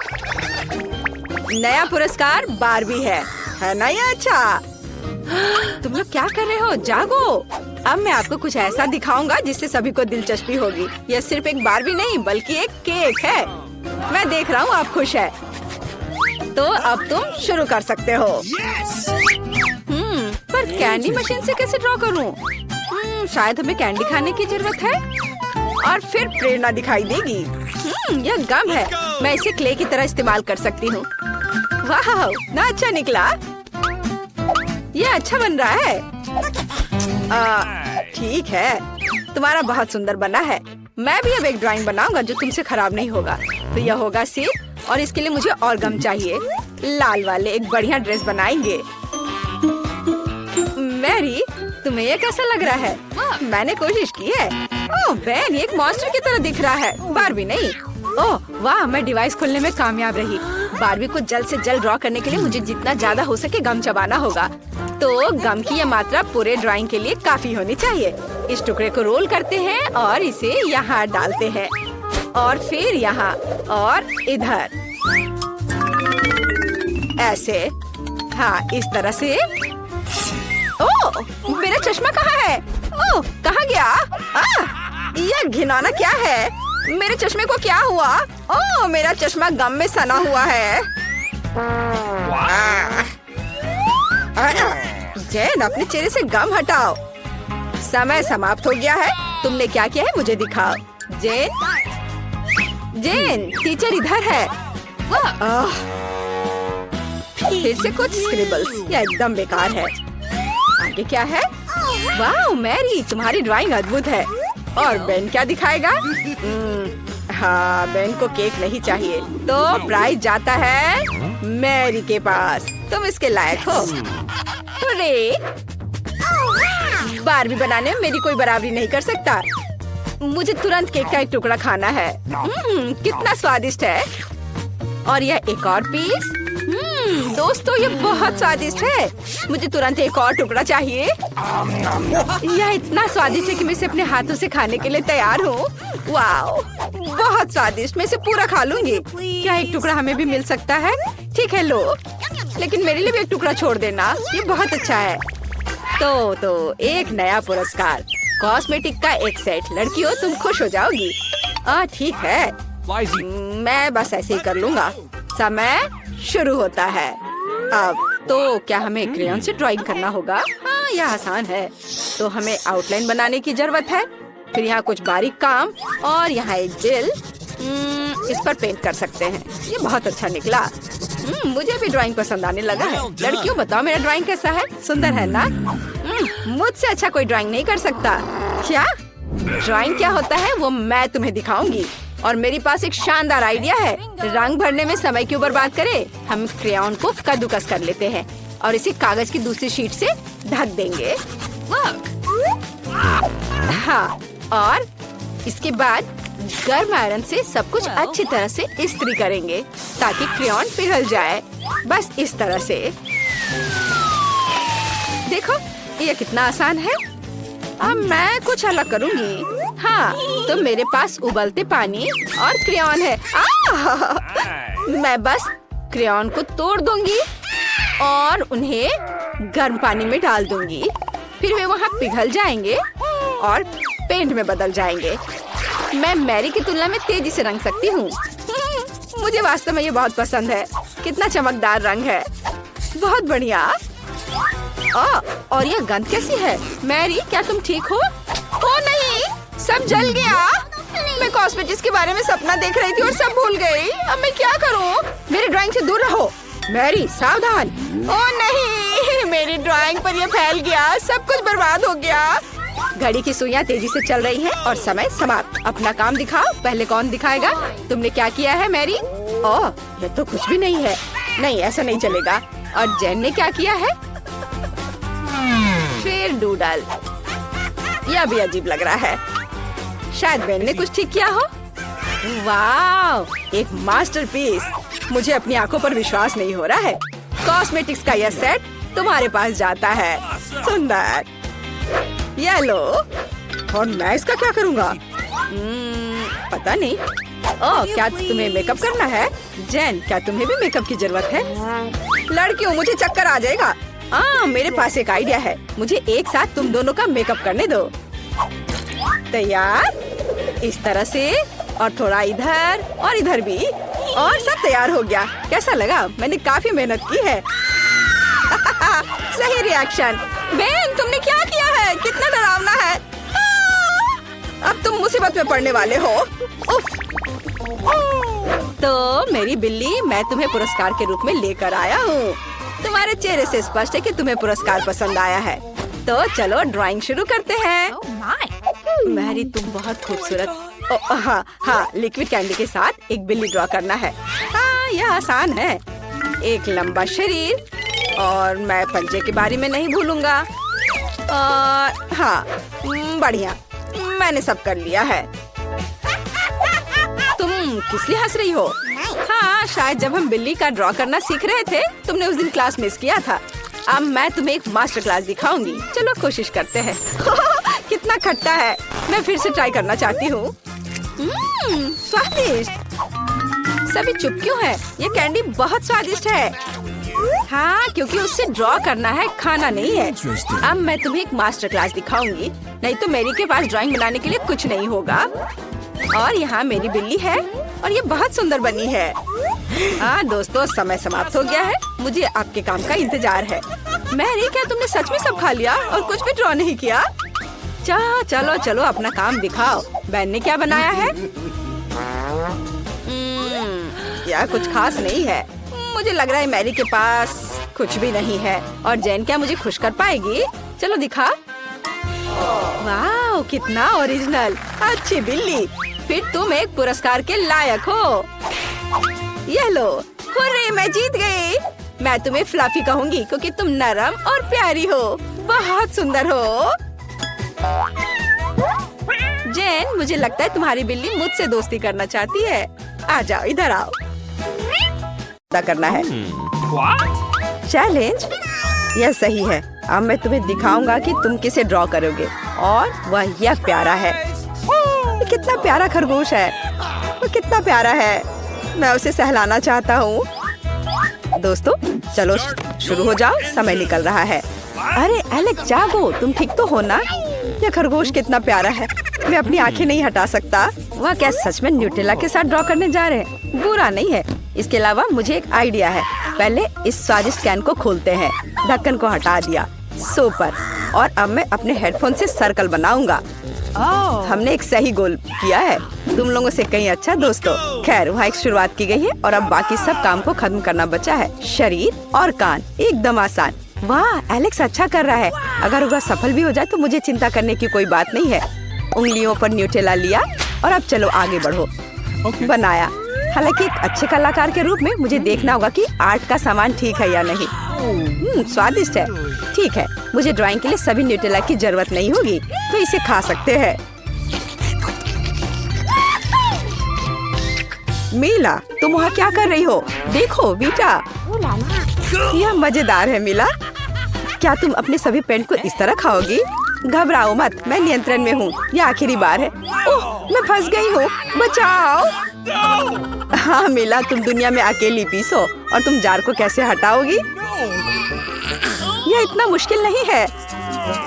नया पुरस्कार बारबी है ना ये अच्छा? तुम लोग क्या कर रहे हो? जागो। अब मैं आपको कुछ ऐसा दिखाऊंगा जिससे सभी को दिलचस्पी होगी। यह सिर्फ एक बारबी नहीं बल्कि एक केक है। मैं देख रहा हूँ आप खुश है, तो अब तुम शुरू कर सकते हो। पर कैंडी मशीन से कैसे ड्रॉ करूँ? शायद हमें कैंडी खाने की जरूरत है और फिर प्रेरणा दिखाई देगी। यह गम है, मैं इसे क्ले की तरह इस्तेमाल कर सकती हूँ। वाह ना अच्छा निकला, ये अच्छा बन रहा है। ठीक है, तुम्हारा बहुत सुंदर बना है। मैं भी अब एक ड्राइंग बनाऊंगा जो तुमसे खराब नहीं होगा। तो यह होगा सिर्फ, और इसके लिए मुझे और गम चाहिए। लाल वाले एक बढ़िया ड्रेस बनाएंगे। मैरी, तुम्हें ये कैसा लग रहा है? मैंने कोशिश की है। ओह बेन, एक मॉन्स्टर की तरह दिख रहा है, बारबी नहीं। ओह वाह, मैं डिवाइस खोलने में कामयाब रही। बारबी को जल्द से जल्द ड्रॉ करने के लिए मुझे जितना ज्यादा हो सके गम चबाना होगा। तो गम की यह मात्रा पूरे ड्राइंग के लिए काफी होनी चाहिए। इस टुकड़े को रोल करते हैं और इसे यहाँ डालते हैं और फिर यहाँ और इधर ऐसे। हाँ, इस तरह से। ओह, मेरा चश्मा कहाँ है? ओह, कहाँ गया? यह घिनौना क्या है? मेरे चश्मे को क्या हुआ? ओह, मेरा चश्मा गम में सना हुआ है। जैन, अपने चेहरे से गम हटाओ। समय समाप्त हो गया है। तुमने क्या किया है मुझे दिखाओ। जेन, टीचर इधर है। फिर से कुछ स्क्रिबल्स, यह एकदम बेकार है। आगे क्या है? वाह मैरी, तुम्हारी ड्राइंग अद्भुत है। और बेन क्या दिखाएगा? हाँ, बेन को केक नहीं चाहिए, तो प्राइज जाता है मैरी के पास। तुम इसके लायक हो। अरे, बारबी बनाने में मेरी कोई बराबरी नहीं कर सकता। मुझे तुरंत केक का एक टुकड़ा खाना है। कितना स्वादिष्ट है। और यह एक और पीस। दोस्तों, ये बहुत स्वादिष्ट है। मुझे तुरंत एक और टुकड़ा चाहिए। यह इतना स्वादिष्ट है कि मैं इसे अपने हाथों से खाने के लिए तैयार हूँ। वाओ, बहुत स्वादिष्ट। मैं इसे पूरा खा लूंगी। क्या एक टुकड़ा हमें भी मिल सकता है? ठीक है, लो, लेकिन मेरे लिए भी एक टुकड़ा छोड़ देना। ये बहुत अच्छा है। तो एक नया पुरस्कार, कॉस्मेटिक का एक सेट। लड़कियों, तुम खुश हो जाओगी। ठीक है, मैं बस ऐसे ही कर लूंगा। समय शुरू होता है। अब तो क्या हमें क्रेयॉन से ड्राइंग करना होगा? हाँ, यह आसान है। तो हमें आउटलाइन बनाने की जरूरत है। फिर यहाँ कुछ बारीक काम और यहाँ एक दिल। इस पर पेंट कर सकते हैं। ये बहुत अच्छा निकला। मुझे भी ड्राइंग पसंद आने लगा है। लड़कियों, बताओ मेरा ड्राइंग कैसा है? सुंदर है ना? मुझसे अच्छा कोई ड्राइंग नहीं कर सकता। क्या ड्राइंग क्या होता है वो मैं तुम्हें दिखाऊंगी। और मेरी पास एक शानदार आइडिया है। रंग भरने में समय क्यों बर्बाद करें? हम क्रेयॉन को कद्दूकस कर लेते हैं और इसे कागज की दूसरी शीट से ढक देंगे। हाँ, और इसके बाद गर्म आयरन से सब कुछ अच्छी तरह से इस्त्री करेंगे ताकि क्रेयॉन पिघल जाए। बस इस तरह से। देखो, ये कितना आसान है। अब मैं कुछ अलग करूंगी। हाँ, तो मेरे पास उबलते पानी और क्रेयॉन है। मैं बस क्रेयॉन को तोड़ दूंगी और उन्हें गर्म पानी में डाल दूंगी। फिर वे वहाँ पिघल जाएंगे और पेंट में बदल जाएंगे। मैं मैरी की तुलना में तेजी से रंग सकती हूँ। मुझे वास्तव में ये बहुत पसंद है। कितना चमकदार रंग है। बहुत बढ़िया। और यह गंध कैसी है? मैरी, क्या तुम ठीक हो? ओ नहीं, सब जल गया। मैं कॉस्मेटिक्स के बारे में सपना देख रही थी और सब भूल गई। अब मैं क्या करूं? मेरी ड्राइंग से दूर रहो। मैरी, सावधान। ओ नहीं, मेरी ड्राइंग पर यह फैल गया। सब कुछ बर्बाद हो गया। घड़ी की सुइयां तेजी से चल रही हैं और समय समाप्त। अपना काम दिखाओ। पहले कौन दिखाएगा? तुमने क्या किया है मैरी? ओह, यह तो कुछ भी नहीं है। नहीं, ऐसा नहीं चलेगा। और जेन ने क्या किया है? फिर डूडल। यह भी अजीब लग रहा है। शायद बेन ने कुछ ठीक किया हो। वाव, एक मास्टरपीस। मुझे अपनी आंखों पर विश्वास नहीं हो रहा है। कॉस्मेटिक्स का यह सेट तुम्हारे पास जाता है। सुंदर। ये लो। और मैं इसका क्या करूँगा? पता नहीं। ओह, क्या तुम्हें मेकअप करना है? जेन, क्या तुम्हें भी मेकअप की जरूरत है? लड़कियों, मुझे चक्कर आ जाएगा। मेरे पास एक आइडिया है। मुझे एक साथ तुम दोनों का मेकअप करने दो। तैयार? इस तरह से, और थोड़ा इधर और इधर भी, और सब तैयार हो गया। कैसा लगा? मैंने काफी मेहनत की है। सही रिएक्शन। बेन, तुमने क्या किया है? कितना डरावना है। अब तुम मुसीबत में पड़ने वाले हो। उफ। तो मेरी बिल्ली, मैं तुम्हें पुरस्कार के रूप में लेकर आया हूँ। तुम्हारे चेहरे से स्पष्ट है कि तुम्हें पुरस्कार पसंद आया है। तो चलो ड्राइंग शुरू करते हैं। मैरी, तुम बहुत खूबसूरत। हाँ, लिक्विड कैंडी के साथ एक बिल्ली ड्रॉ करना है। हाँ, यह आसान है। एक लंबा शरीर, और मैं पंजे के बारे में नहीं भूलूंगा। और हाँ, बढ़िया, मैंने सब कर लिया है। तुम किस लिए हंस रही हो? हाँ, शायद जब हम बिल्ली का ड्रॉ करना सीख रहे थे, तुमने उस दिन क्लास मिस किया था। अब मैं तुम्हें एक मास्टर क्लास दिखाऊंगी। चलो कोशिश करते हैं। कितना खट्टा है। मैं फिर से ट्राई करना चाहती हूँ। स्वादिष्ट। सभी चुप क्यों हैं? ये कैंडी बहुत स्वादिष्ट है। हाँ, क्योंकि उससे ड्रॉ करना है, खाना नहीं है। अब मैं तुम्हें एक मास्टर क्लास दिखाऊंगी, नहीं तो मेरी के पास ड्राइंग बनाने के लिए कुछ नहीं होगा। और यहाँ मेरी बिल्ली है, और ये बहुत सुंदर बनी है। हाँ दोस्तों, समय समाप्त हो गया है। मुझे आपके काम का इंतजार है। मैरी, क्या तुमने सच में सब खा लिया और कुछ भी ड्रॉ नहीं किया? चलो चलो, अपना काम दिखाओ। बैन ने क्या बनाया है? यह कुछ खास नहीं है। मुझे लग रहा है मैरी के पास कुछ भी नहीं है। और जैन क्या मुझे खुश कर पाएगी? चलो दिखा। वाह, कितना ओरिजिनल। अच्छी बिल्ली, फिर तुम एक पुरस्कार के लायक हो। ये लो। हुर्रे, मैं जीत गई। मैं तुम्हें फ्लफी कहूंगी क्योंकि तुम नरम और प्यारी हो। बहुत सुंदर हो। जैन, मुझे लगता है तुम्हारी बिल्ली मुझसे दोस्ती करना चाहती है। आ जाओ, इधर आओ। करना है What? चैलेंज। यह सही है। अब मैं तुम्हें दिखाऊंगा कि तुम किसे ड्रॉ करोगे, और वह यह प्यारा है। ये कितना प्यारा खरगोश है। वो कितना प्यारा है। मैं उसे सहलाना चाहता हूँ। दोस्तों, चलो शुरू हो जाओ, समय निकल रहा है। अरे एलेक्स, जागो, तुम ठीक तो हो ना? यह खरगोश कितना प्यारा है। मैं अपनी आंखें नहीं हटा सकता। वह क्या सच में न्यूटेला के साथ ड्रॉ करने जा रहे हैं? बुरा नहीं है। इसके अलावा मुझे एक आइडिया है। पहले इस स्वादिष्ट कैन को खोलते हैं। ढक्कन को हटा दिया। सुपर। और अब मैं अपने हेडफोन से सर्कल बनाऊंगा। हमने एक सही गोल किया है। तुम लोगों से कहीं अच्छा दोस्तों। खैर, वहाँ एक शुरुआत की गई है और अब बाकी सब काम को खत्म करना बचा है। शरीर और कान एकदम आसान। वाह, एलेक्स अच्छा कर रहा है। अगर वह सफल भी हो जाए तो मुझे चिंता करने की कोई बात नहीं है। उंगलियों पर न्यूटेला लिया और अब चलो आगे बढ़ो। बनाया। हालांकि एक अच्छे कलाकार के रूप में मुझे देखना होगा कि आर्ट का सामान ठीक है या नहीं। स्वादिष्ट है। ठीक है, मुझे ड्राइंग के लिए सभी न्यूटेला की जरूरत नहीं होगी, तो इसे खा सकते हैं। मीला, तुम वहाँ क्या कर रही हो? देखो बेटा, यह मजेदार है। मीला, क्या तुम अपने सभी पेंट को इस तरह खाओगी? घबराओ मत, मैं नियंत्रण में हूँ। यह आखिरी बार है। ओह, मैं फंस गई हूँ। बचाओ। हाँ मीला, तुम दुनिया में अकेली पीसो, और तुम जार को कैसे हटाओगी? यह इतना मुश्किल नहीं है।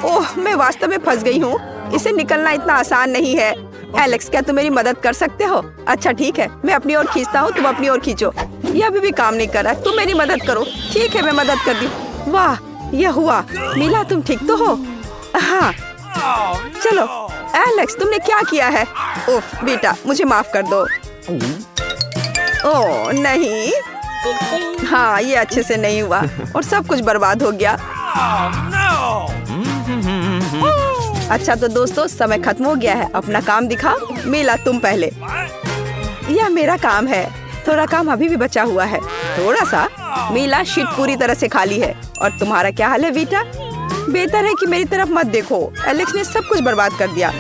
ओह, मैं वास्तव में फंस गई हूँ। इसे निकलना इतना आसान नहीं है। एलेक्स, क्या तुम मेरी मदद कर सकते हो? अच्छा ठीक है, मैं अपनी ओर खींचता हूँ, तुम अपनी ओर खींचो। यह अभी भी काम नहीं कर रहा। तुम मेरी मदद करो। ठीक है, मैं मदद कर दी। वाह, यह हुआ। मीला, तुम ठीक तो हो? हाँ। चलो एलेक्स, तुमने क्या किया है? ओह बेटा, मुझे माफ कर दो। ओह नहीं। हाँ, ये अच्छे से नहीं हुआ और सब कुछ बर्बाद हो गया। अच्छा तो दोस्तों, समय खत्म हो गया है। अपना काम दिखाओ। मीला, तुम पहले। यह मेरा काम है। थोड़ा काम अभी भी बचा हुआ है। थोड़ा सा। मीला, शीट पूरी तरह से खाली है। और तुम्हारा क्या हाल है बेटा? बेहतर है कि मेरी तरफ मत देखो। एलेक्स ने सब कुछ बर्बाद कर दिया।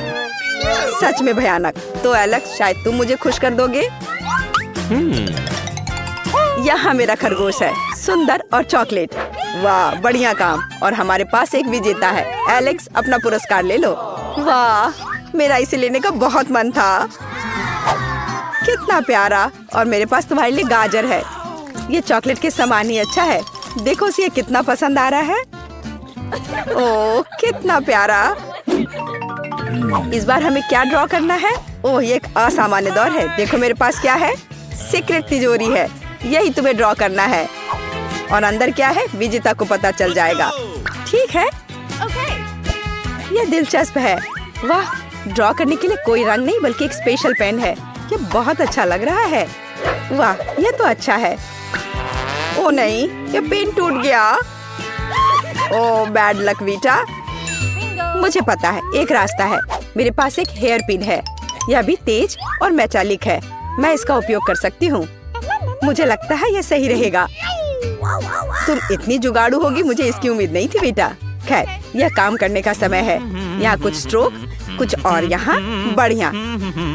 सच में भयानक। तो एलेक्स, शायद तुम मुझे खुश कर दोगे। यहाँ मेरा खरगोश है, सुंदर और चॉकलेट। वाह, बढ़िया काम। और हमारे पास एक विजेता है। एलेक्स, अपना पुरस्कार ले लो। वाह, मेरा इसे लेने का बहुत मन था। कितना प्यारा। और मेरे पास तुम्हारे लिए गाजर है। ये चॉकलेट के समान ही अच्छा है। देखो उसे ये कितना पसंद आ रहा है। ओह कितना प्यारा। इस बार हमें क्या ड्रॉ करना है? ओह ये एक असामान्य दौर है। देखो मेरे पास क्या है, सीक्रेट तिजोरी है। यही तुम्हें ड्रॉ करना है। और अंदर क्या है विजेता को पता चल जाएगा। ठीक है, यह दिलचस्प है। वाह, ड्रॉ करने के लिए कोई रंग नहीं बल्कि एक स्पेशल पेन है। ये बहुत अच्छा लग रहा है। वाह, यह तो अच्छा है। ओ नहीं, ये पेन टूट गया। ओ बैड लक वीटा। मुझे पता है एक रास्ता है। मेरे पास एक हेयर पिन है। यह भी तेज और मेटालिक है। मैं इसका उपयोग कर सकती हूँ। मुझे लगता है यह सही रहेगा। तुम इतनी जुगाड़ू होगी, मुझे इसकी उम्मीद नहीं थी बेटा। खैर, यह काम करने का समय है। यहाँ कुछ स्ट्रोक, कुछ और यहाँ बढ़िया।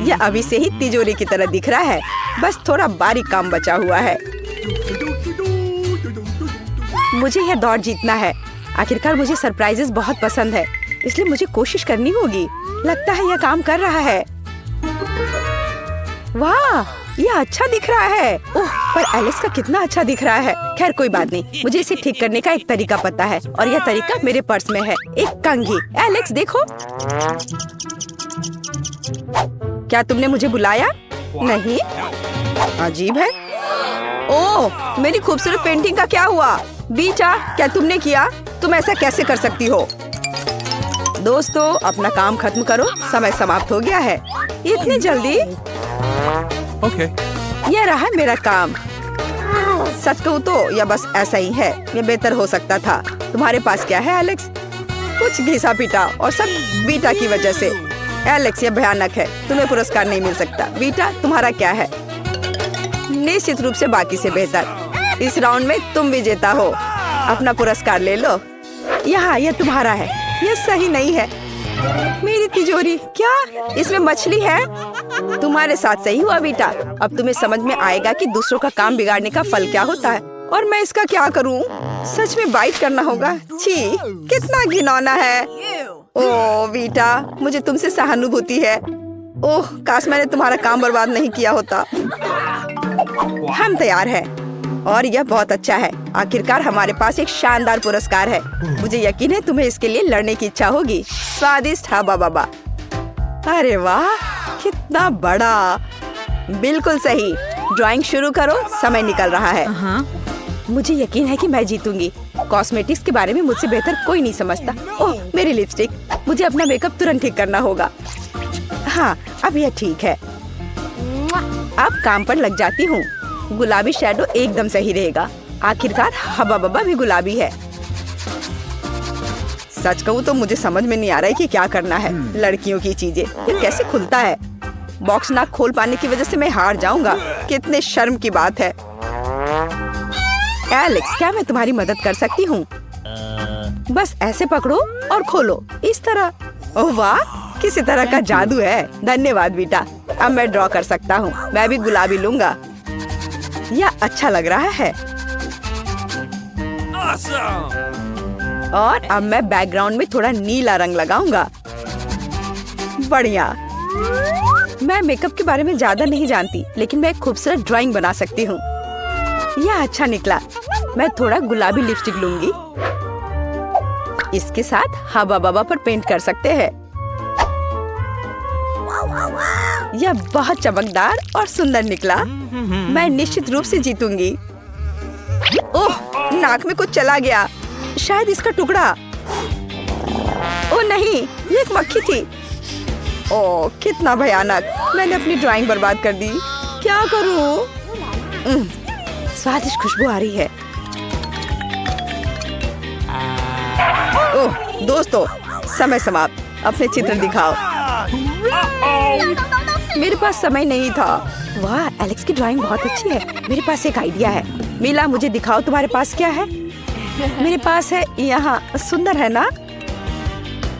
यह अभी से ही तिजोरी की तरह दिख रहा है। बस थोड़ा बारीक काम बचा हुआ है। मुझे यह दौड़ जीतना है। आखिरकार मुझे सरप्राइजेस बहुत पसंद है, इसलिए मुझे कोशिश करनी होगी। लगता है यह काम कर रहा है। वाह, यह अच्छा दिख रहा है। ओह, पर एलेक्स का कितना अच्छा दिख रहा है। खैर कोई बात नहीं, मुझे इसे ठीक करने का एक तरीका पता है और यह तरीका मेरे पर्स में है। एक कंघी। एलेक्स देखो। क्या तुमने मुझे बुलाया? नहीं, अजीब है। ओह, मेरी खूबसूरत पेंटिंग का क्या हुआ? बीटा, क्या तुमने किया? तुम ऐसा कैसे कर सकती हो? दोस्तों, अपना काम खत्म करो, समय समाप्त हो गया है। इतनी जल्दी? Okay. यह रहा मेरा काम। सच कहूँ तो यह बस ऐसा ही है। यह बेहतर हो सकता था। तुम्हारे पास क्या है एलेक्स? कुछ घिसा पीटा, और सब बीटा की वजह से। एलेक्स, यह भयानक है। तुम्हें पुरस्कार नहीं मिल सकता। बीटा, तुम्हारा क्या है? निश्चित रूप से बाकी से बेहतर। इस राउंड में तुम विजेता हो। अपना पुरस्कार ले लो। यहाँ, यह तुम्हारा है। यह सही नहीं है। मेरी तिजोरी, क्या इसमें मछली है? तुम्हारे साथ सही हुआ बेटा। अब तुम्हें समझ में आएगा कि दूसरों का काम बिगाड़ने का फल क्या होता है। और मैं इसका क्या करूं? सच में बाइट करना होगा। छी, कितना घिनौना है। ओह बेटा, मुझे तुमसे सहानुभूति है। ओह, काश मैंने तुम्हारा काम बर्बाद नहीं किया होता। हम तैयार हैं और यह बहुत अच्छा है। आखिरकार हमारे पास एक शानदार पुरस्कार है। मुझे यकीन है तुम्हें इसके लिए लड़ने की इच्छा होगी। स्वादिष्ट हवा बाबा। अरे वाह, कितना बड़ा। बिल्कुल सही। ड्राइंग शुरू करो, समय निकल रहा है। मुझे यकीन है कि मैं जीतूंगी। कॉस्मेटिक्स के बारे में मुझसे बेहतर कोई नहीं समझता। ओह, मेरी लिपस्टिक। मुझे अपना मेकअप तुरंत ठीक करना होगा। हाँ, अब यह ठीक है। अब काम पर लग जाती हूँ। गुलाबी शैडो एकदम सही रहेगा। आखिरकार हवा बाबा भी गुलाबी है। सच कहूँ तो मुझे समझ में नहीं आ रहा है कि क्या करना है। लड़कियों की चीजें ये कैसे खुलता है? बॉक्स ना खोल पाने की वजह से मैं हार जाऊंगा। कितने शर्म की बात है। एलेक्स, क्या मैं तुम्हारी मदद कर सकती हूँ? बस ऐसे पकड़ो और खोलो, इस तरह। ओह वाह, किसी तरह का जादू है। धन्यवाद बेटा। अब मैं ड्रॉ कर सकता हूँ। मैं भी गुलाबी लूंगा। यह अच्छा लग रहा है। Awesome. और अब मैं बैकग्राउंड में थोड़ा नीला रंग लगाऊंगा। बढ़िया। मैं मेकअप के बारे में ज्यादा नहीं जानती, लेकिन मैं एक खूबसूरत ड्राइंग बना सकती हूँ। यह अच्छा निकला। मैं थोड़ा गुलाबी लिपस्टिक लूंगी। इसके साथ हवा बाबा पर पेंट कर सकते हैं। यह बहुत चमकदार और सुंदर निकला। मैं निश्चित रूप से जीतूंगी। ओह, नाक में कुछ चला गया। शायद इसका टुकड़ा। ओह नहीं, ये एक मक्खी थी। ओह, कितना भयानक। मैंने अपनी ड्राइंग बर्बाद कर दी। क्या करूं? स्वादिष्ट खुशबू आ रही है। ओह दोस्तों, समय समाप्त। अपने चित्र दिखाओ। मेरे पास समय नहीं था। वाह, एलेक्स की ड्राइंग बहुत अच्छी है। मेरे पास एक आइडिया है। मीला, मुझे दिखाओ तुम्हारे पास क्या है? मेरे पास है यहाँ। सुंदर है ना?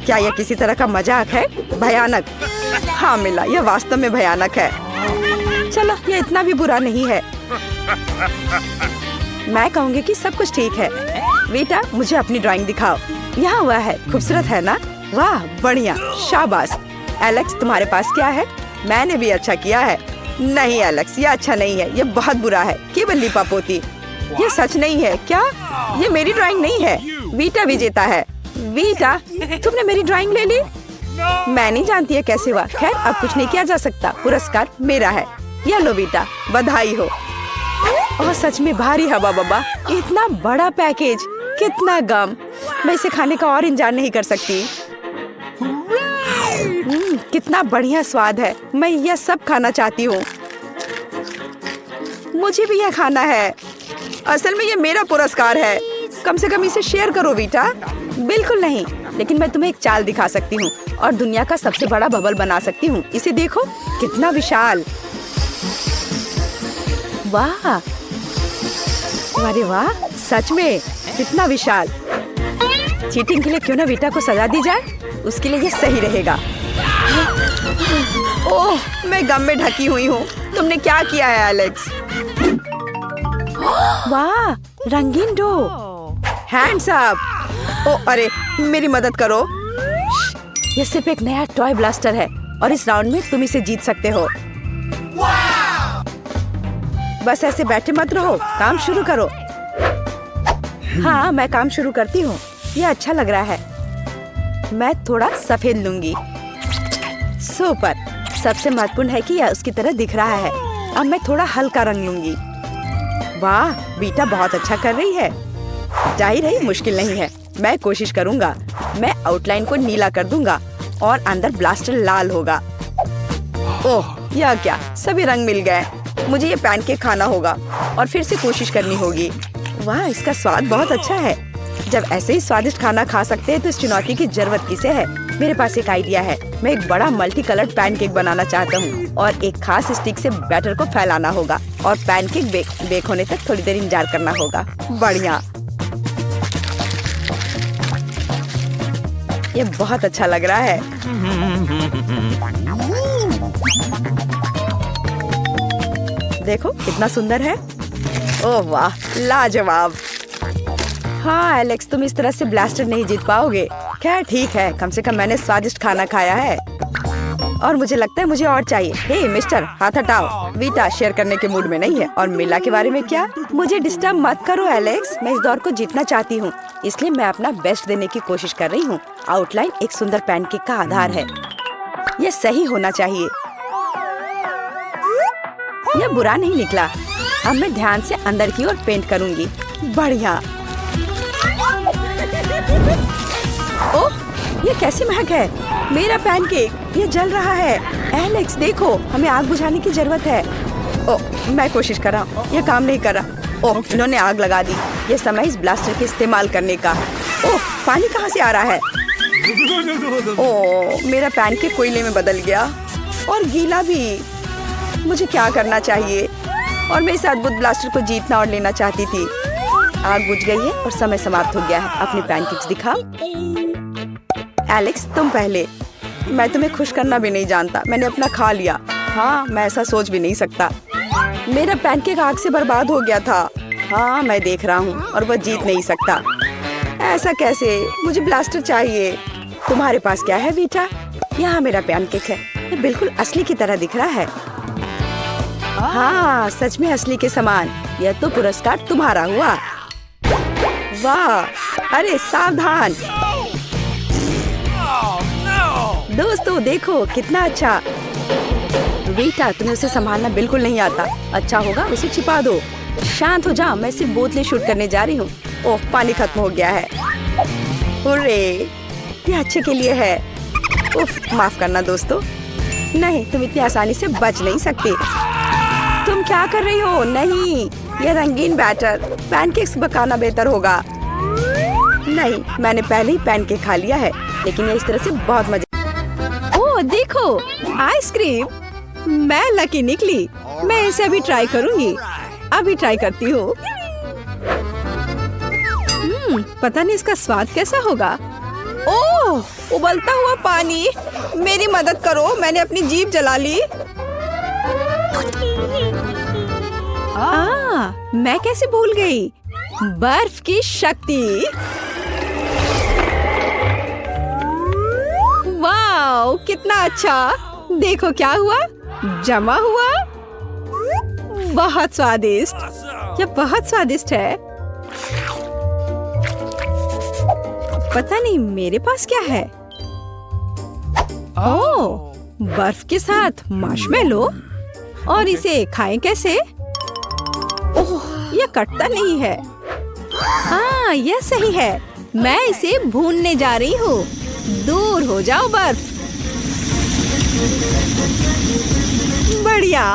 क्या यह किसी तरह का मजाक है? भयानक। हाँ मिला, यह वास्तव में भयानक है। चलो, यह इतना भी बुरा नहीं है। मैं कहूँगी कि सब कुछ ठीक है। बेटा, मुझे अपनी ड्राइंग दिखाओ। यहाँ हुआ है। खूबसूरत है ना? वाह, बढ़िया, शाबाश। एलेक्स, तुम्हारे पास क्या है? मैंने भी अच्छा किया है। नहीं एलेक्स, ये अच्छा नहीं है, ये बहुत बुरा है। केवल लिपा पोती, ये सच नहीं है क्या? ये मेरी ड्राइंग नहीं है। वीटा विजेता है। वीटा, तुमने मेरी ड्राइंग ले ली? मैं नहीं जानती है कैसे हुआ। खैर, अब कुछ नहीं किया जा सकता। पुरस्कार मेरा है। ये लो वीटा, बधाई हो। और सच में भारी हवा बाबा, इतना बड़ा पैकेज, कितना गम। मैं इसे खाने का और इंतजार नहीं कर सकती। कितना बढ़िया स्वाद है। मैं यह सब खाना चाहती हूँ। मुझे भी यह खाना है। असल में ये मेरा पुरस्कार है। कम से कम इसे शेयर करो वीटा। बिल्कुल नहीं, लेकिन मैं तुम्हें एक चाल दिखा सकती हूँ और दुनिया का सबसे बड़ा बबल बना सकती हूँ। इसे देखो, कितना विशाल। वाह, अरे वाह, सच में कितना विशाल। चीटिंग के लिए क्यों ना वीटा को सजा दी जाए, उसके लिए ये सही रहेगा। ओह, मैं गम में ढकी हुई हूँ। तुमने क्या किया है एलेक्स? वाह, रंगीन डो। Hands up. ओह अरे, मेरी मदद करो। ये सिर्फ एक नया टॉय ब्लास्टर है और इस राउंड में तुम इसे जीत सकते हो। बस ऐसे बैठे मत रहो, काम शुरू करो। हाँ, मैं काम शुरू करती हूँ। ये अच्छा लग रहा है। मैं थोड़ा सफेद लूंगी। सुपर। सबसे महत्वपूर्ण है कि यह उसकी तरह दिख रहा है। अब मैं थोड़ा हल्का रंग लूंगी। वाह, बीटा बहुत अच्छा कर रही है। जाहिर है मुश्किल नहीं है। मैं कोशिश करूंगा। मैं आउटलाइन को नीला कर दूंगा और अंदर ब्लास्टर लाल होगा। ओह, यह क्या, सभी रंग मिल गए। मुझे ये पैनकेक खाना होगा और फिर से कोशिश करनी होगी। वाह, इसका स्वाद बहुत अच्छा है। जब ऐसे ही स्वादिष्ट खाना खा सकते हैं तो इस चुनौती की जरूरत किसे है? मेरे पास एक आइडिया है। मैं एक बड़ा मल्टी कलर्ड पैनकेक बनाना चाहता हूँ और एक खास स्टिक से बैटर को फैलाना होगा और पैनकेक बेक होने तक थोड़ी देर इंतजार करना होगा। बढ़िया, ये बहुत अच्छा लग रहा है। देखो कितना सुंदर है। ओह वाह, लाजवाब। हाँ एलेक्स, तुम इस तरह से ब्लास्टर नहीं जीत पाओगे। खैर ठीक है, कम से कम मैंने स्वादिष्ट खाना खाया है और मुझे लगता है मुझे और चाहिए। हे मिस्टर, हाथ हटाओ। वीटा शेयर करने के मूड में नहीं है। और मिला के बारे में क्या? मुझे डिस्टर्ब मत करो एलेक्स। मैं इस दौर को जीतना चाहती हूँ, इसलिए मैं अपना बेस्ट देने की कोशिश कर रही हूँ। आउटलाइन एक सुंदर पैनकेक का आधार है। यह सही होना चाहिए। यह बुरा नहीं निकला। अब मैं ध्यान से अंदर की ओर पेंट करूंगी। बढ़िया। ओह, ये कैसी महक है। मेरा पैनकेक, ये जल रहा है। एलेक्स देखो, हमें आग बुझाने की जरूरत है। ओह, मैं कोशिश कर रहा हूँ, ये काम नहीं कर रहा। ओह, इन्होंने आग लगा दी। ये समय इस ब्लास्टर के इस्तेमाल करने का। ओह, पानी कहाँ से आ रहा है? ओह, मेरा पैनकेक कोयले में बदल गया और गीला भी। मुझे क्या करना चाहिए? और मैं इस अद्भुत ब्लास्टर को जीतना और लेना चाहती थी। आग बुझ गई है और समय समाप्त हो गया है। अपने पैनकेक्स दिखाओ। एलेक्स, तुम पहले। मैं तुम्हें खुश करना भी नहीं जानता। मैंने अपना खा लिया। हाँ, मैं ऐसा सोच भी नहीं सकता। मेरा पैनकेक आग से बर्बाद हो गया था। हाँ, मैं देख रहा हूँ और वह जीत नहीं सकता। ऐसा कैसे? मुझे ब्लास्टर चाहिए। तुम्हारे पास क्या है वीटा? यहाँ मेरा पैनकेक है। ये बिल्कुल असली की तरह दिख रहा है। हाँ, सच में असली के समान। यह तो पुरस्कार तुम्हारा हुआ। वाह, अरे सावधान। दोस्तों देखो कितना अच्छा। वीटा, तुम्हें उसे संभालना बिल्कुल नहीं आता। अच्छा होगा उसे छिपा दो। शांत हो जा, मैं सिर्फ बोतलें शूट करने जा रही हूँ। ओह, पानी खत्म हो गया है। हुर्रे, ये अच्छे के लिए है। उफ, माफ करना दोस्तों। नहीं, तुम इतनी आसानी से बच नहीं सकते। तुम क्या कर रही हो? नहीं, यह रंगीन बैटर पैनकेक्स पकाना बेहतर होगा। नहीं, मैंने पहले ही पैनकेक खा लिया है, लेकिन ये इस तरह से बहुत मजा। ओह देखो, आइसक्रीम। मैं लकी निकली। मैं इसे अभी ट्राई करूंगी। अभी ट्राई करती हूँ। पता नहीं इसका स्वाद कैसा होगा। ओह, उबलता हुआ पानी। मेरी मदद करो, मैंने अपनी जीभ जला ली। मैं कैसे भूल गई? बर्फ की शक्ति। वाओ, कितना अच्छा। देखो क्या हुआ, जमा हुआ। बहुत स्वादिष्ट, Awesome. यह बहुत स्वादिष्ट है। पता नहीं मेरे पास क्या है। ओह, बर्फ के साथ मार्शमेलो। और इसे खाएं कैसे? ओह, यह कटता नहीं है। हाँ, यह सही है। मैं इसे भूनने जा रही हूँ। दूर हो जाओ बर्फ। बढ़िया।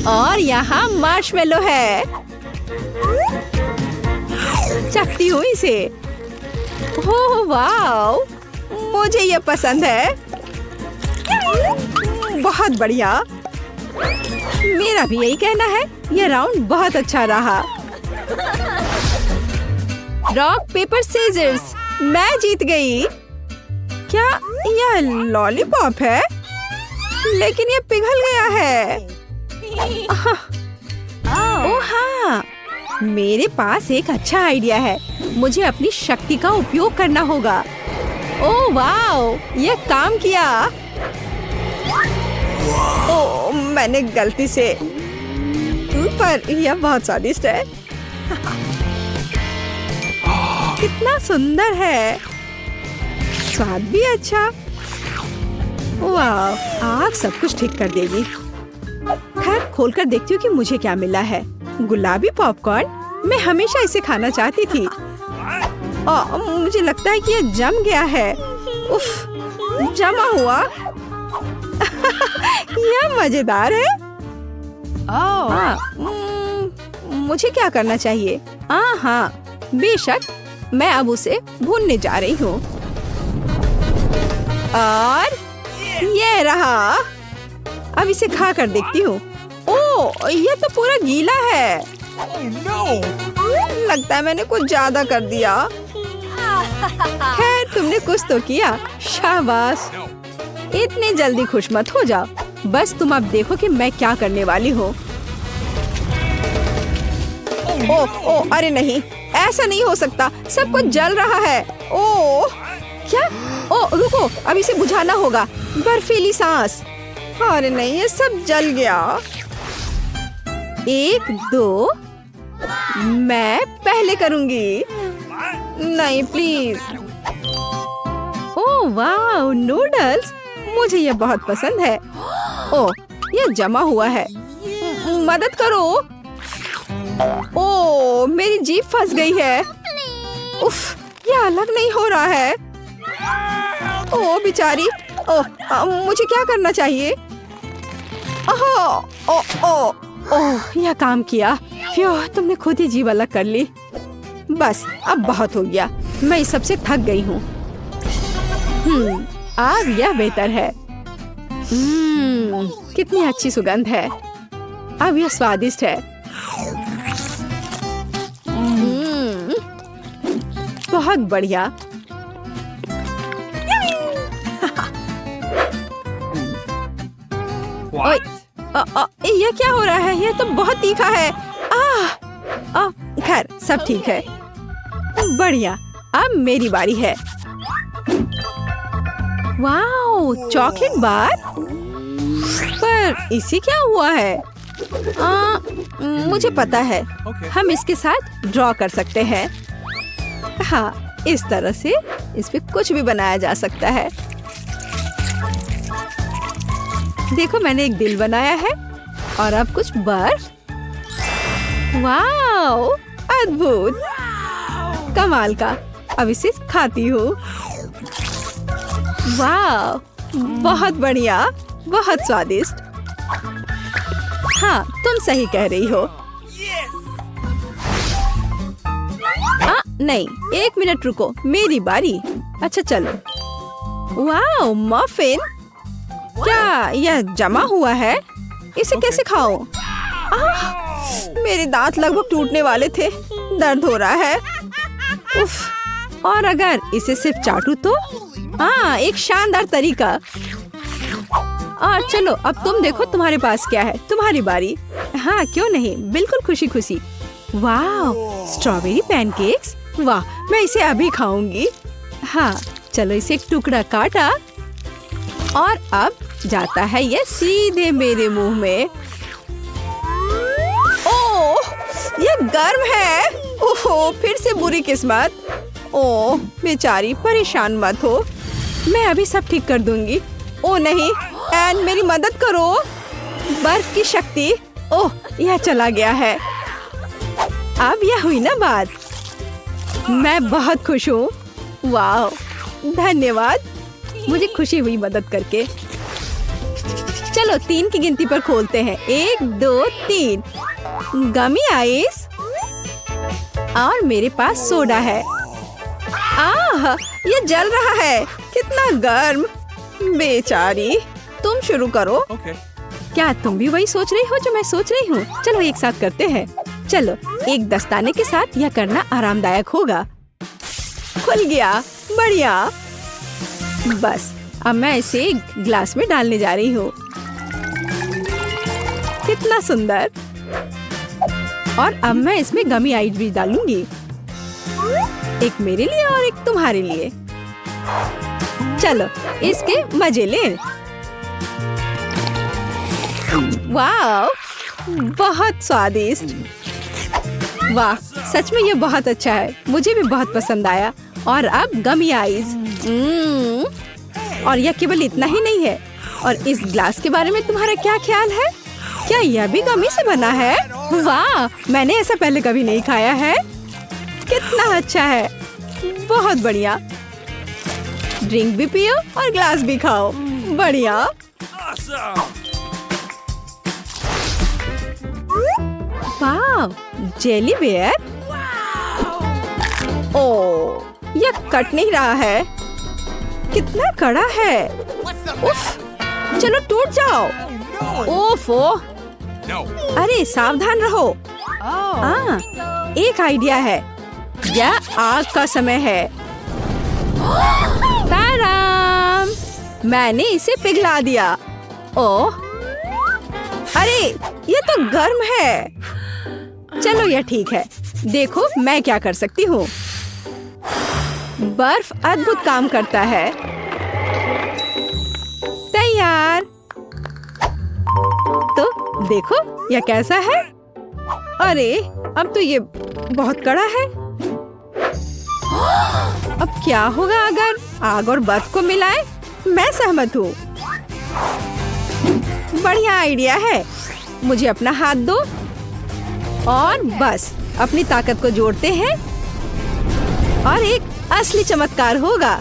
और यहाँ मार्शमेलो है। चखती हूँ इसे। ओह वाओ, मुझे यह पसंद है। बहुत बढ़िया। मेरा भी यही कहना है। यह राउंड बहुत अच्छा रहा। रॉक पेपर सीजर्स, मैं जीत गई। क्या यह लॉलीपॉप है? लेकिन यह पिघल गया है। ओह हाँ, मेरे पास एक अच्छा आइडिया है। मुझे अपनी शक्ति का उपयोग करना होगा। ओह वाओ, यह काम किया। ओह, मैंने गलती से, पर यह बहुत स्वादिष्ट है। कितना सुंदर है। स्वाद भी अच्छा। वाह, आग सब कुछ ठीक कर देगी। खैर, खोलकर देखती हूँ कि मुझे क्या मिला है। गुलाबी पॉपकॉर्न। मैं हमेशा इसे खाना चाहती थी। मुझे लगता है कि यह जम गया है। उफ, जमा हुआ। यह मजेदार है। मुझे क्या करना चाहिए? हाँ, बेशक। मैं अब उसे भूनने जा रही हूँ। और ये रहा। अब इसे खा कर देखती हूँ। ओह, यह तो पूरा गीला है। Oh no! लगता है मैंने कुछ ज्यादा कर दिया। खैर, तुमने कुछ तो किया। शाबाश। इतनी जल्दी खुश मत हो जाओ। बस तुम अब देखो कि मैं क्या करने वाली हूँ। ओह, अरे नहीं, ऐसा नहीं हो सकता। सब कुछ जल रहा है। ओह, क्या? ओह, रुको, अब इसे बुझाना होगा। बर्फीली सांस। अरे नहीं, ये सब जल गया। 1, 2, मैं पहले करूंगी। नहीं, प्लीज। ओह वाह, नूडल्स। मुझे यह बहुत पसंद है। ओह, यह जमा हुआ है। मदद करो। ओह, मेरी जीभ फंस गई है। उफ, यह अलग नहीं हो रहा है। ओह बेचारी। ओह, मुझे क्या करना चाहिए? ओह, यह काम किया। फ्यू, तुमने खुद ही जीभ अलग कर ली। बस, अब बहुत हो गया। मैं इस सबसे थक गई हूँ। अब यह बेहतर है। कितनी अच्छी सुगंध है। अब यह स्वादिष्ट है। बहुत बढ़िया। What? यह क्या हो रहा है? यह तो बहुत तीखा है। खैर, सब ठीक है। बढ़िया। अब मेरी बारी है। Wow, chocolate bar. पर इसे क्या हुआ है? मुझे पता है। Okay. हम इसके साथ ड्रॉ कर सकते हैं। हाँ, इस तरह से इस पे कुछ भी बनाया जा सकता है। देखो, मैंने एक दिल बनाया है और अब कुछ बर्फ। वाओ, अद्भुत, कमाल का। अब इसे खाती हूँ। वाओ, बहुत बढ़िया, बहुत स्वादिष्ट। हाँ, तुम सही कह रही हो। नहीं, 1 मिनट रुको, मेरी बारी। अच्छा चलो। Wow, muffin. क्या यह जमा हुआ है? इसे कैसे खाऊं? मेरे दांत लगभग टूटने वाले थे। दर्द हो रहा है। उफ, और अगर इसे सिर्फ चाटूं तो? एक शानदार तरीका। और चलो, अब तुम देखो तुम्हारे पास क्या है। तुम्हारी बारी। हाँ, क्यों नहीं, बिल्कुल खुशी खुशी। वाह, स्ट्रॉबेरी पैनकेक्स। वाह, मैं इसे अभी खाऊंगी। हाँ, चलो, इसे एक टुकड़ा काटा और अब जाता है ये सीधे मेरे मुंह में। ये गर्म है। ओहो, फिर से बुरी किस्मत। ओह बेचारी, परेशान मत हो, मैं अभी सब ठीक कर दूंगी। ओ नहीं, एन मेरी मदद करो। बर्फ की शक्ति। ओह, यह चला गया है। अब यह हुई ना बात। मैं बहुत खुश हूँ। वाह, धन्यवाद, मुझे खुशी हुई मदद करके। चलो 3 की गिनती पर खोलते हैं। 1 2 3। गमी आइस और मेरे पास सोडा है। आह, ये जल रहा है, कितना गर्म। बेचारी, तुम शुरू करो। Okay. क्या तुम भी वही सोच रही हो जो मैं सोच रही हूँ? चलो एक साथ करते हैं। चलो, एक दस्ताने के साथ यह करना आरामदायक होगा। खुल गया, बढ़िया। बस अब मैं इसे एक ग्लास में डालने जा रही हूँ। कितना सुंदर। और अब मैं इसमें गमी आइस भी डालूंगी, एक मेरे लिए और एक तुम्हारे लिए। चलो इसके मजे लें। वाह, बहुत स्वादिष्ट। वाह, सच में ये बहुत अच्छा है, मुझे भी बहुत पसंद आया। और अब गमी आइस। और यह केवल इतना ही नहीं है। और इस ग्लास के बारे में तुम्हारा क्या ख्याल है? क्या यह भी गमी से बना है? वाह, मैंने ऐसा पहले कभी नहीं खाया है। कितना अच्छा है, बहुत बढ़िया। ड्रिंक भी पियो और ग्लास भी खाओ। बढ़िया। Awesome. वाह, जेली बेयर। ओह, यह कट नहीं रहा है, कितना कड़ा है। उफ, चलो टूट जाओ। ओफो, No. अरे सावधान रहो। एक आइडिया है, यह आग का समय है। ताराम, मैंने इसे पिघला दिया। ओह, अरे ये तो गर्म है। चलो यह ठीक है, देखो मैं क्या कर सकती हूँ। बर्फ अद्भुत काम करता है। तैयार। तो देखो यह कैसा है। अरे अब तो ये बहुत कड़ा है। अब क्या होगा अगर आग और बर्फ को मिलाएं? मैं सहमत हूँ। बढ़िया आइडिया है। मुझे अपना हाथ दो और बस अपनी ताकत को जोड़ते हैं और एक असली चमत्कार होगा।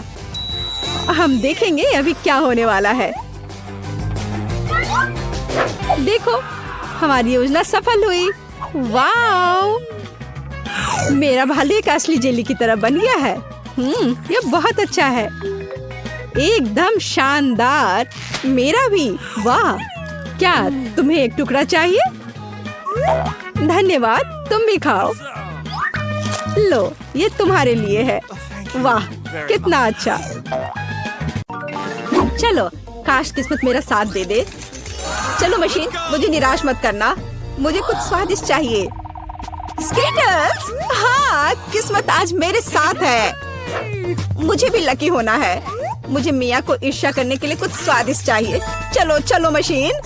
हम देखेंगे अभी क्या होने वाला है। देखो, हमारी योजना सफल हुई। वाओ, मेरा भालू एक असली जेली की तरह बन गया है। ये बहुत अच्छा है, एकदम शानदार। मेरा भी। वाह, क्या तुम्हें एक टुकड़ा चाहिए? धन्यवाद, तुम भी खाओ। लो, ये तुम्हारे लिए है। वाह, कितना अच्छा। चलो, काश किस्मत मेरा साथ दे दे। चलो मशीन, मुझे निराश मत करना, मुझे कुछ स्वादिष्ट चाहिए। स्कीटर्स, हाँ, किस्मत आज मेरे साथ है। मुझे भी लकी होना है। मुझे मिया को ईर्ष्या करने के लिए कुछ स्वादिष्ट चाहिए। चलो चलो मशीन।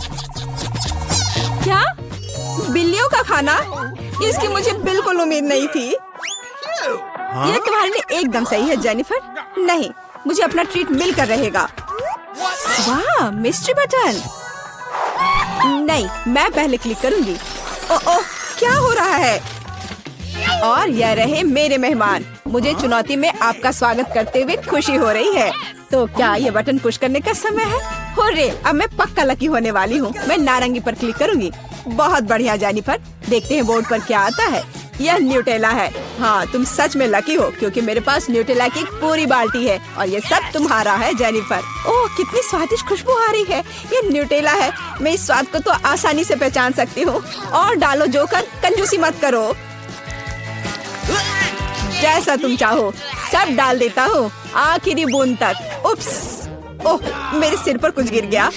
क्या? बिल्लियों का खाना? इसकी मुझे बिल्कुल उम्मीद नहीं थी। ये तुम्हारे लिए एकदम सही है जेनिफर। नहीं, मुझे अपना ट्रीट मिलकर रहेगा। वाह, मिस्ट्री बटन। नहीं, मैं पहले क्लिक करूंगी। ओह, क्या हो रहा है? और यह रहे मेरे मेहमान। मुझे चुनौती में आपका स्वागत करते हुए खुशी हो रही है। तो क्या ये बटन पुश करने का समय है? हो रे, अब मैं पक्का लकी होने वाली हूँ। मैं नारंगी पर क्लिक करूंगी। बहुत बढ़िया जेनिफर, देखते हैं बोर्ड पर क्या आता है। यह न्यूटेला है। हाँ, तुम सच में लकी हो क्योंकि मेरे पास न्यूटेला की एक पूरी बाल्टी है और ये सब तुम्हारा है जेनिफर। ओह, कितनी स्वादिष्ट खुशबू आ रही है। ये न्यूटेला है। मैं इस स्वाद को तो आसानी से पहचान सकती हूँ। और डालो जोकर, कंजूसी मत करो। जैसा तुम चाहो सब डाल देता हूँ, आखिरी बूंद तक। उप्स, ओह, मेरे सिर पर कुछ गिर गया।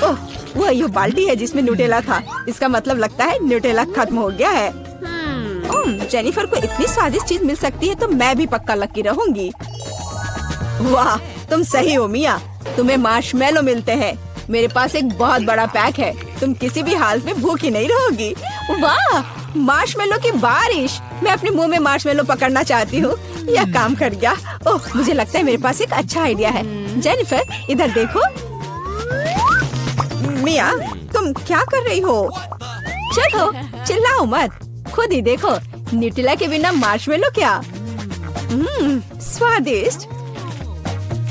ओह, वह यह बाल्टी है जिसमें न्यूटेला था। इसका मतलब लगता है न्यूटेला खत्म हो गया है। जेनिफर को इतनी स्वादिष्ट चीज मिल सकती है तो मैं भी पक्का लकी रहूंगी। वाह, तुम सही हो मिया, तुम्हें मार्शमेलो मिलते हैं। मेरे पास एक बहुत बड़ा पैक है। तुम किसी भी हाल में भूखी नहीं रहोगी। वाह, मार्शमेलो की बारिश। मैं अपने मुंह में मार्शमेलो पकड़ना चाहती हूँ। यह काम कर गया। ओह, मुझे लगता है मेरे पास एक अच्छा आइडिया है। जेनिफर, इधर देखो। मिया, तुम क्या कर रही हो? चलो, चिल्लाओ मत, खुद ही देखो। न्यूटेला के बिना मार्शमेलो क्या? स्वादिष्ट।